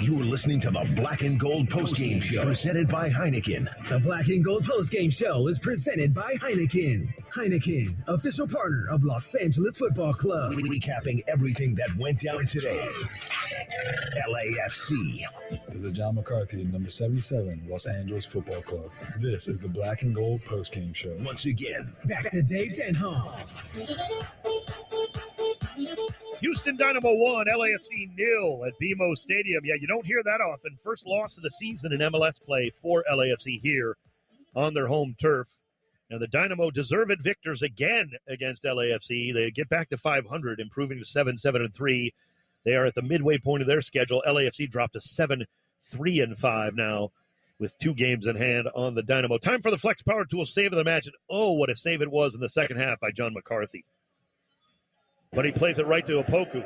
You're listening to the Black and Gold Postgame Show, presented by Heineken. The Black and Gold Postgame Show is presented by Heineken. Heineken, official partner of Los Angeles Football Club. Recapping everything that went down today. LAFC. This is John McCarthy, number 77, Los Angeles Football Club. This is the Black and Gold Postgame Show. Once again, back to Dave Denholm. Houston Dynamo 1, LAFC 0 at BMO Stadium. Yeah, you don't hear that often. First loss of the season in MLS play for LAFC here on their home turf. And the Dynamo deserved victors again against LAFC. They get back to 500, improving to 7-7-3. They are at the midway point of their schedule. LAFC dropped to 7-3-5 now with 2 games in hand on the Dynamo. Time for the Flex Power Tool save of the match. And oh, what a save it was in the second half by John McCarthy. But he plays it right to Opoku.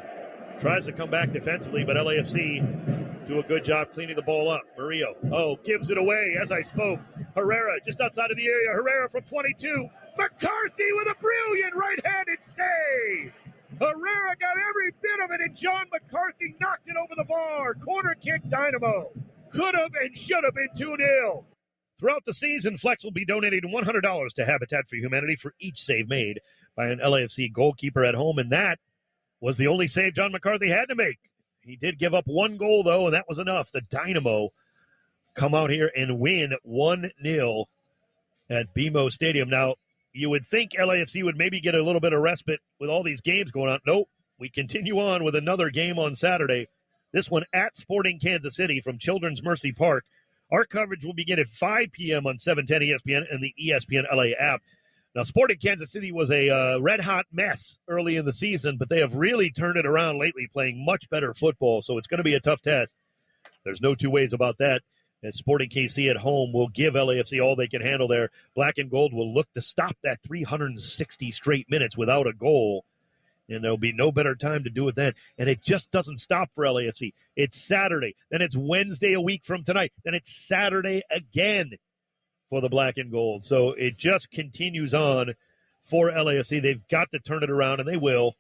Tries to come back defensively, but LAFC do a good job cleaning the ball up. Murillo, gives it away as I spoke. Herrera just outside of the area. Herrera from 22. McCarthy with a brilliant right-handed save. Herrera got every bit of it, and John McCarthy knocked it over the bar. Corner kick Dynamo. Could have and should have been 2-0. Throughout the season, Flex will be donating $100 to Habitat for Humanity for each save made by an LAFC goalkeeper at home, and that was the only save John McCarthy had to make. He did give up 1 goal, though, and that was enough. The Dynamo come out here and win 1-0 at BMO Stadium. Now, you would think LAFC would maybe get a little bit of respite with all these games going on. Nope. We continue on with another game on Saturday. This one at Sporting Kansas City from Children's Mercy Park. Our coverage will begin at 5 p.m. on 710 ESPN and the ESPN LA app. Now, Sporting Kansas City was a red-hot mess early in the season, but they have really turned it around lately, playing much better football, so it's going to be a tough test. There's no two ways about that. And Sporting KC at home will give LAFC all they can handle there. Black and Gold will look to stop that 360 straight minutes without a goal, and there'll be no better time to do it then. And it just doesn't stop for LAFC. It's Saturday, then it's Wednesday a week from tonight, then it's Saturday again for the Black and Gold. So it just continues on for LAFC. They've got to turn it around, and they will.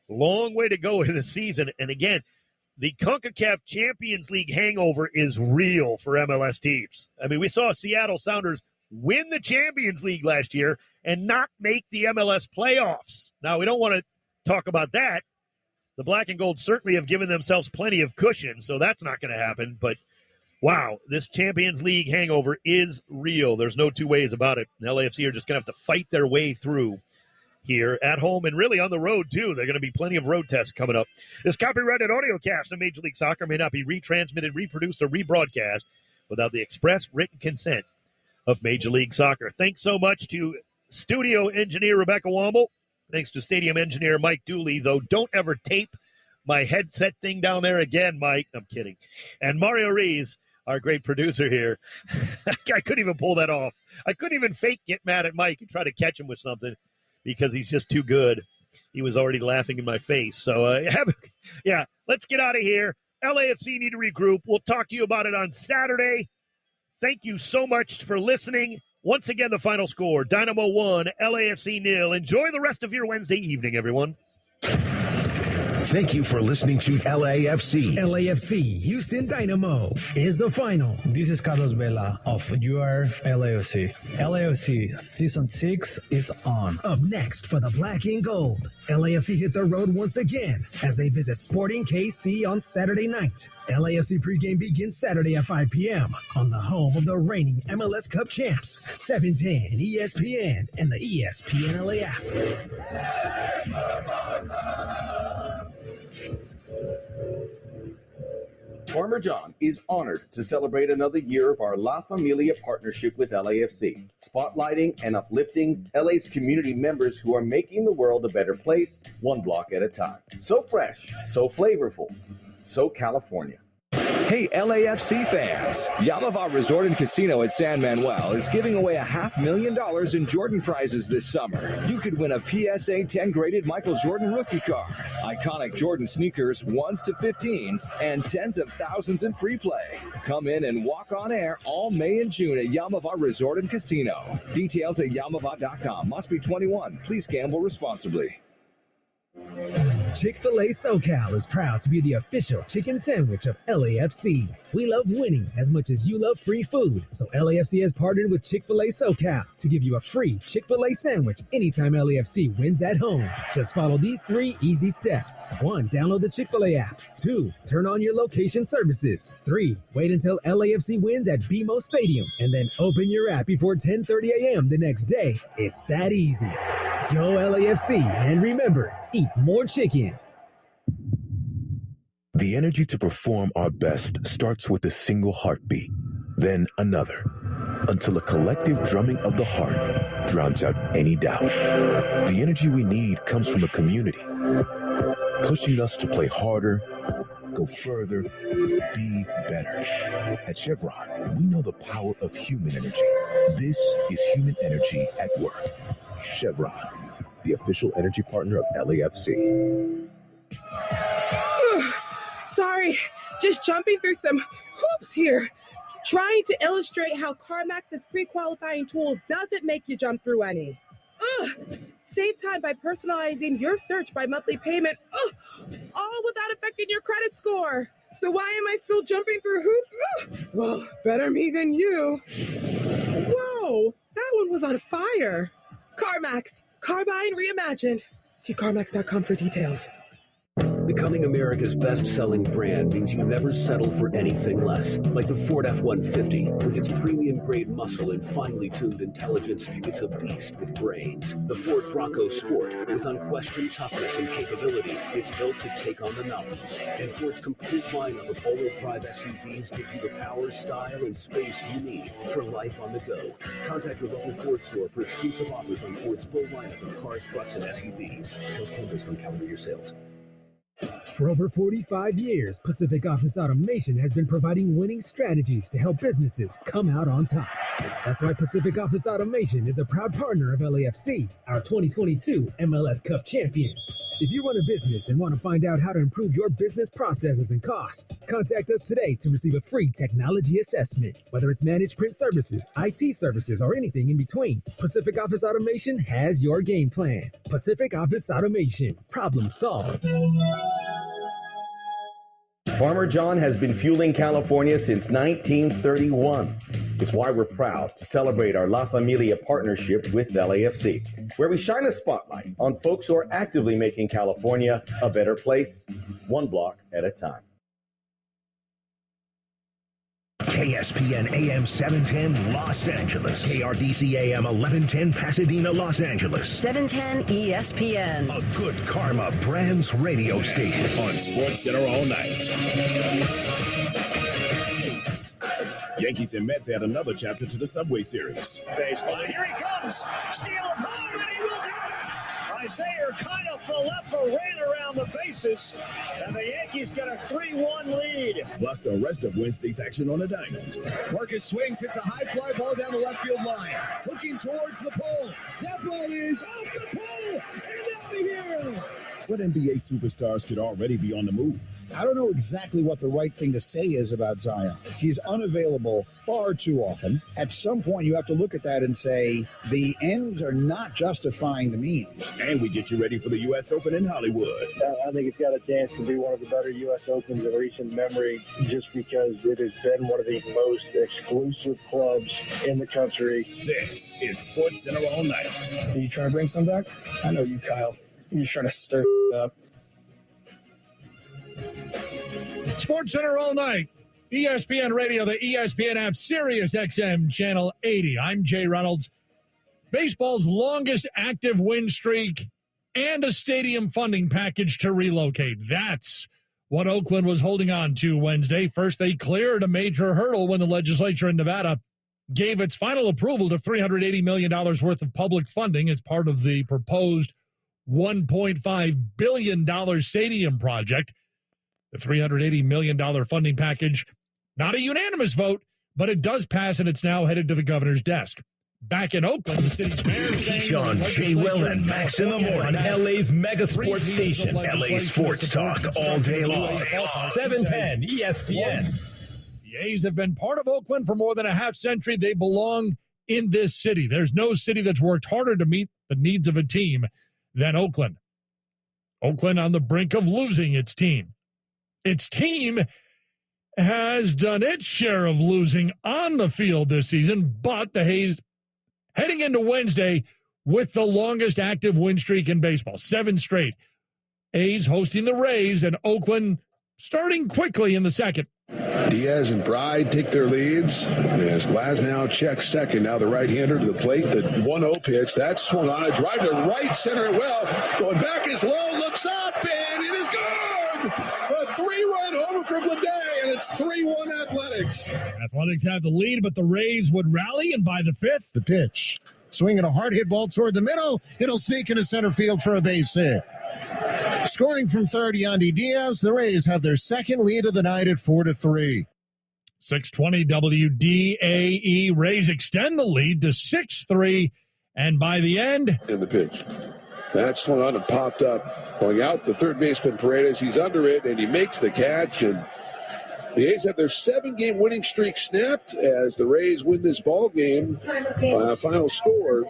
Long way to go in the season. And again, the CONCACAF Champions League hangover is real for MLS teams. I mean, we saw Seattle Sounders win the Champions League last year and not make the MLS playoffs. Now, we don't want to talk about that. The black and gold certainly have given themselves plenty of cushion, so that's not going to happen. But, wow, this Champions League hangover is real. There's no two ways about it. The LAFC are just going to have to fight their way through here at home and really on the road, too. There are going to be plenty of road tests coming up. This copyrighted audio cast of Major League Soccer may not be retransmitted, reproduced, or rebroadcast without the express written consent of Major League Soccer. Thanks so much to studio engineer Rebecca Womble. Thanks to stadium engineer Mike Dooley, though don't ever tape my headset thing down there again, Mike. I'm kidding. And Mario Rees, our great producer here. I couldn't even pull that off. I couldn't even fake get mad at Mike and try to catch him with something because he's just too good. He was already laughing in my face. So, let's get out of here. LAFC need to regroup. We'll talk to you about it on Saturday. Thank you so much for listening. Once again, the final score, Dynamo 1, LAFC 0. Enjoy the rest of your Wednesday evening, everyone. Thank you for listening to LAFC. LAFC Houston Dynamo is the final. This is Carlos Vela of your LAFC. LAFC Season 6 is on. Up next for the black and gold, LAFC hit the road once again as they visit Sporting KC on Saturday night. LAFC pregame begins Saturday at 5 p.m. on the home of the reigning MLS Cup champs, 710 ESPN and the ESPN LA app. Farmer John is honored to celebrate another year of our La Familia partnership with LAFC, spotlighting and uplifting LA's community members who are making the world a better place, one block at a time. So fresh, so flavorful, so California. Hey, LAFC fans! Yamava Resort and Casino at San Manuel is giving away $500,000 in Jordan prizes this summer. You could win a PSA 10 graded Michael Jordan rookie card, iconic Jordan sneakers 1s to 15s, and tens of thousands in free play. Come in and walk on air all May and June at Yamava Resort and Casino. Details at yamava.com. Must be 21. Please gamble responsibly. Chick-fil-A SoCal is proud to be the official chicken sandwich of LAFC. We love winning as much as you love free food, so LAFC has partnered with Chick-fil-A SoCal to give you a free Chick-fil-A sandwich anytime LAFC wins at home. Just follow these 3 easy steps. 1, download the Chick-fil-A app. 2, turn on your location services. 3, wait until LAFC wins at BMO Stadium, and then open your app before 10:30 a.m. the next day. It's that easy. Go LAFC, and remember, eat more chicken. The energy to perform our best starts with a single heartbeat, then another, until a collective drumming of the heart drowns out any doubt. The energy we need comes from a community, pushing us to play harder, go further, be better. At Chevron, we know the power of human energy. This is human energy at work. Chevron, the official energy partner of LAFC. Sorry, just jumping through some hoops here. Trying to illustrate how CarMax's pre-qualifying tool doesn't make you jump through any. Save time by personalizing your search by monthly payment, all without affecting your credit score. So why am I still jumping through hoops? Well, better me than you. Whoa, that one was on fire. CarMax, car buying reimagined. See CarMax.com for details. Becoming America's best-selling brand means you never settle for anything less. Like the Ford F-150, with its premium-grade muscle and finely tuned intelligence, it's a beast with brains. The Ford Bronco Sport, with unquestioned toughness and capability, it's built to take on the mountains. And Ford's complete lineup of all-wheel drive SUVs gives you the power, style, and space you need for life on the go. Contact your local Ford store for exclusive offers on Ford's full lineup of cars, trucks, and SUVs. Sales quote based on calendar year sales. For over 45 years, Pacific Office Automation has been providing winning strategies to help businesses come out on top. That's why Pacific Office Automation is a proud partner of LAFC, our 2022 MLS Cup champions. If you run a business and want to find out how to improve your business processes and costs, contact us today to receive a free technology assessment. Whether it's managed print services, IT services, or anything in between, Pacific Office Automation has your game plan. Pacific Office Automation. Problem solved. Farmer John has been fueling California since 1931. It's why we're proud to celebrate our La Familia partnership with LAFC, where we shine a spotlight on folks who are actively making California a better place, one block at a time. KSPN AM 710 Los Angeles. KRDC AM 1110 Pasadena, Los Angeles. 710 ESPN. A Good Karma Brands radio station. On SportsCenter all night. Yankees and Mets add another chapter to the Subway Series. Baseline. Here he comes. Steal of home, and he will get it. Isaiah Kiner-Falefa ran around the bases, and the Yankees got a 3-1 lead. Plus the rest of Wednesday's action on the diamond. Marcus swings, hits a high fly ball down the left field line. Looking towards the pole. That ball is off the pole and out of here. But NBA superstars could already be on the move. I don't know exactly what the right thing to say is about Zion. He's unavailable far too often. At some point, you have to look at that and say, the ends are not justifying the means. And we get you ready for the U.S. Open in Hollywood. I think it's got a chance to be one of the better U.S. Opens in recent memory, just because it has been one of the most exclusive clubs in the country. This is SportsCenter all night. Are you trying to bring some back? I know you, Kyle. You're just trying to stir up. SportsCenter all night. ESPN Radio, the ESPN app, Sirius XM, Channel 80. I'm Jay Reynolds. Baseball's longest active win streak and a stadium funding package to relocate. That's what Oakland was holding on to Wednesday. First, they cleared a major hurdle when the legislature in Nevada gave its final approval to $380 million worth of public funding as part of the proposed $1.5 billion stadium project. The $380 million funding package, not a unanimous vote, but it does pass, and it's now headed to the governor's desk. Back in Oakland, the city's mayor Sean, Jay Will, and Max in the morning on LA's mega sports station, LA Sports Talk, all day long. 710 ESPN. The A's have been part of Oakland for more than a half century. They belong in this city. There's no city that's worked harder to meet the needs of a team than Oakland. Oakland on the brink of losing its team. Its team has done its share of losing on the field this season, but the A's heading into Wednesday with the longest active win streak in baseball, 7 straight. A's hosting the Rays, and Oakland starting quickly in the second. Diaz and Bride take their leads as Glasnow checks second. Now the right-hander to the plate. The 1-0 pitch. That's swung on. A drive to right center. Well, going back is low. Looks up, and it is gone. A 3-run homer for Bleday, and it's 3-1 Athletics. Athletics have the lead, but the Rays would rally, and by the 5th. The pitch. Swinging a hard hit ball toward the middle. It'll sneak into center field for a base hit. Scoring from third, Yandy Diaz. The Rays have their second lead of the night at 4-3. 620 WDAE. Rays extend the lead to 6-3, and by the end. In the pitch. That swung on and popped up. Going out, the third baseman Paredes. He's under it, and he makes the catch. And the A's have their 7-game winning streak snapped as the Rays win this ball game by a final score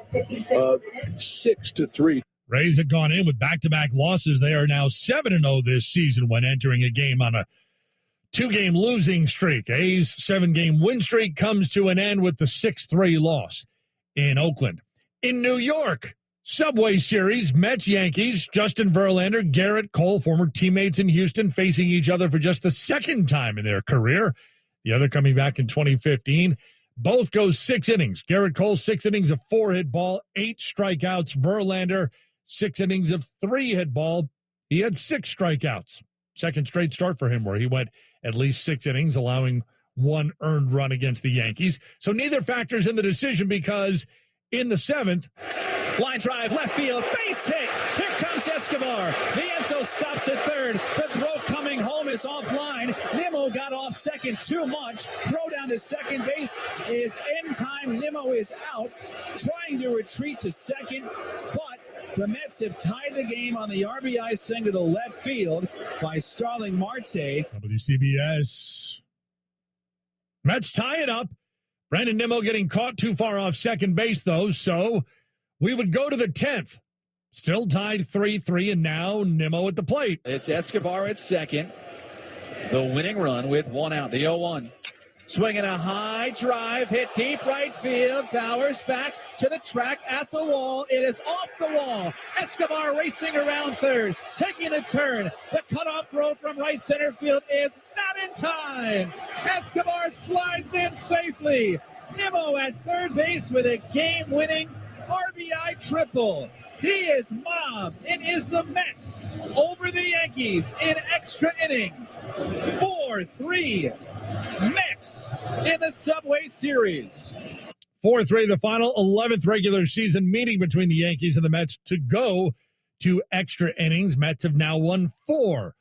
of 6-3. Rays have gone in with back-to-back losses. They are now 7-0 this season when entering a game on a 2-game losing streak. A's 7-game win streak comes to an end with the 6-3 loss in Oakland. In New York, Subway Series, Mets, Yankees, Justin Verlander, Garrett Cole, former teammates in Houston, facing each other for just the second time in their career. The other coming back in 2015. Both go 6 innings. Garrett Cole, 6 innings of 4-hit ball, 8 strikeouts. Verlander, 6 innings of 3-hit ball. He had 6 strikeouts. Second straight start for him where he went at least 6 innings, allowing 1 earned run against the Yankees. So neither factors in the decision because in the 7th, line drive, left field, base hit. Here comes Escobar. Viento stops at third. The throw coming home is offline. Nimmo got off second too much. Throw down to second base is in time. Nimmo is out, trying to retreat to second, but the Mets have tied the game on the RBI single to left field by Starling Marte. WCBS. Mets tie it up. Brandon Nimmo getting caught too far off second base, though, so we would go to the 10th. Still tied 3-3, and now Nimmo at the plate. It's Escobar at second. The winning run with 1 out. The 0-1. Swinging a high drive, hit deep right field. Bowers back to the track at the wall. It is off the wall. Escobar racing around third, taking the turn. The cutoff throw from right center field is not in time. Escobar slides in safely. Nimmo at third base with a game-winning RBI triple. He is mobbed. It is the Mets over the Yankees in extra innings. 4-3 Mets in the Subway Series. 4-3, the final 11th regular season meeting between the Yankees and the Mets to go to extra innings. Mets have now won 4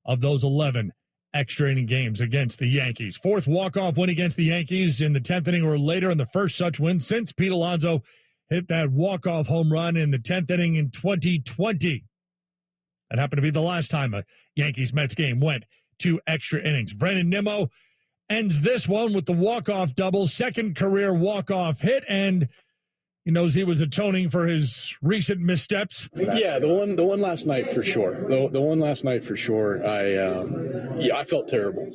of those 11 extra inning games against the Yankees. 4th walk-off win against the Yankees in the 10th inning or later, and the first such win since Pete Alonso hit that walk-off home run in the 10th inning in 2020. That happened to be the last time a Yankees-Mets game went to extra innings. Brandon Nimmo ends this one with the walk-off double, second career walk-off hit, and he knows he was atoning for his recent missteps. Yeah, the one last night for sure. The one last night for sure. I felt terrible.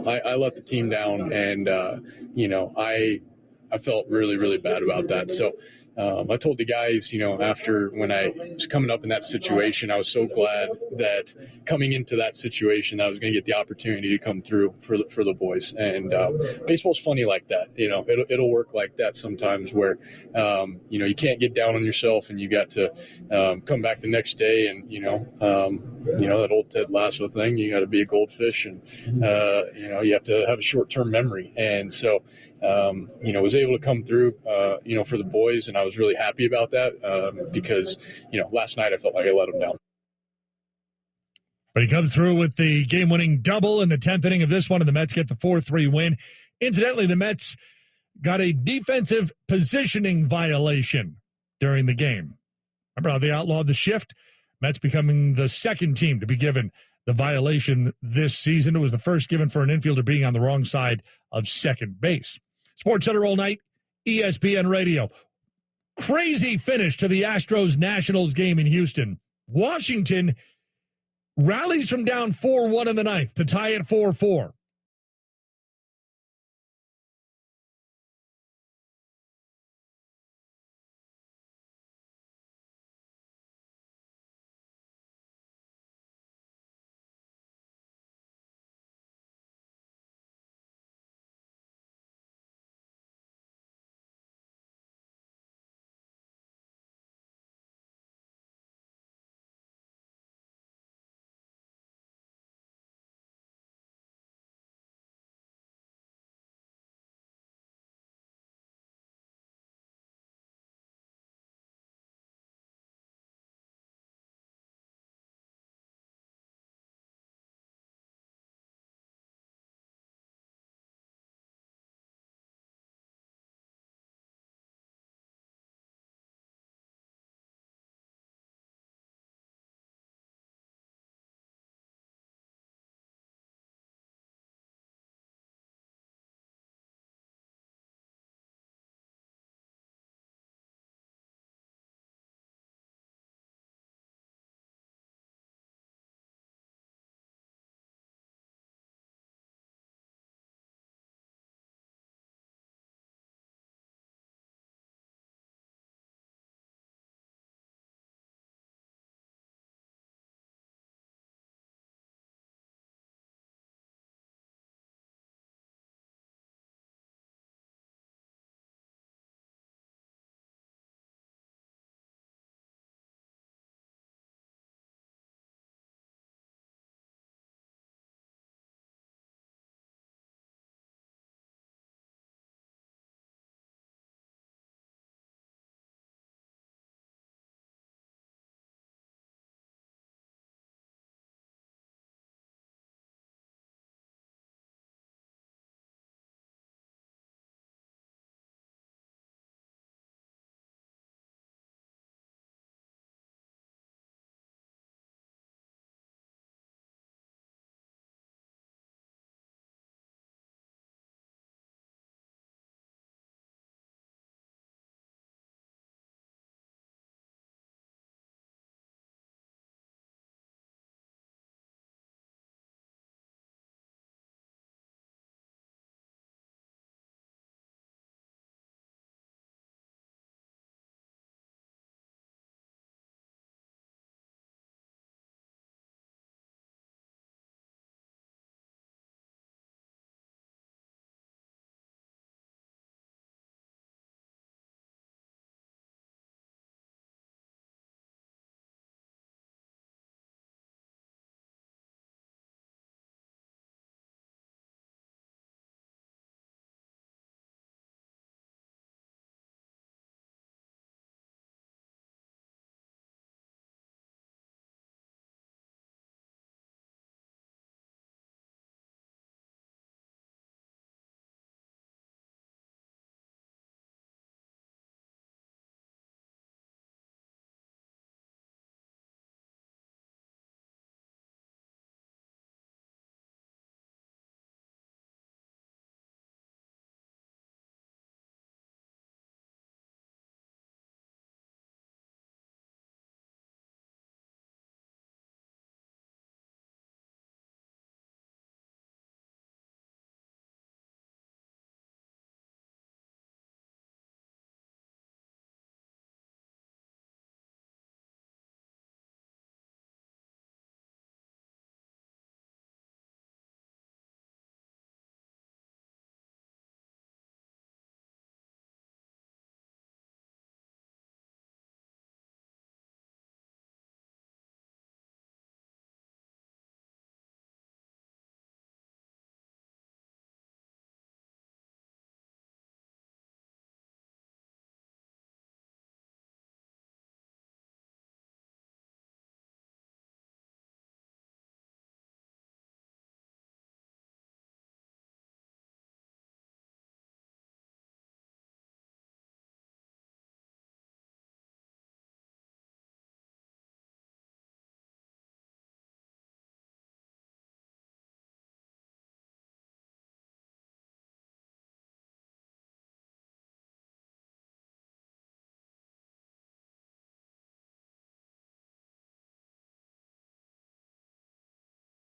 I let the team down, and I felt really, really bad about that. So I told the guys, after when I was coming up in that situation, I was so glad that coming into that situation, I was going to get the opportunity to come through for the boys. And baseball's funny like that. It'll work like that sometimes where, you can't get down on yourself and you got to come back the next day and, that old Ted Lasso thing, you got to be a goldfish and, you have to have a short-term memory. And so, was able to come through, for the boys, and I was really happy about that because, last night I felt like I let them down. But he comes through with the game-winning double in the 10th inning of this one, and the Mets get the 4-3 win. Incidentally, the Mets got a defensive positioning violation during the game. Remember how they outlawed the shift? Mets becoming the second team to be given the violation this season. It was the first given for an infielder being on the wrong side of second base. Sports Center all night, ESPN Radio. Crazy finish to the Astros-Nationals game in Houston. Washington rallies from down 4-1 in the ninth to tie it 4-4.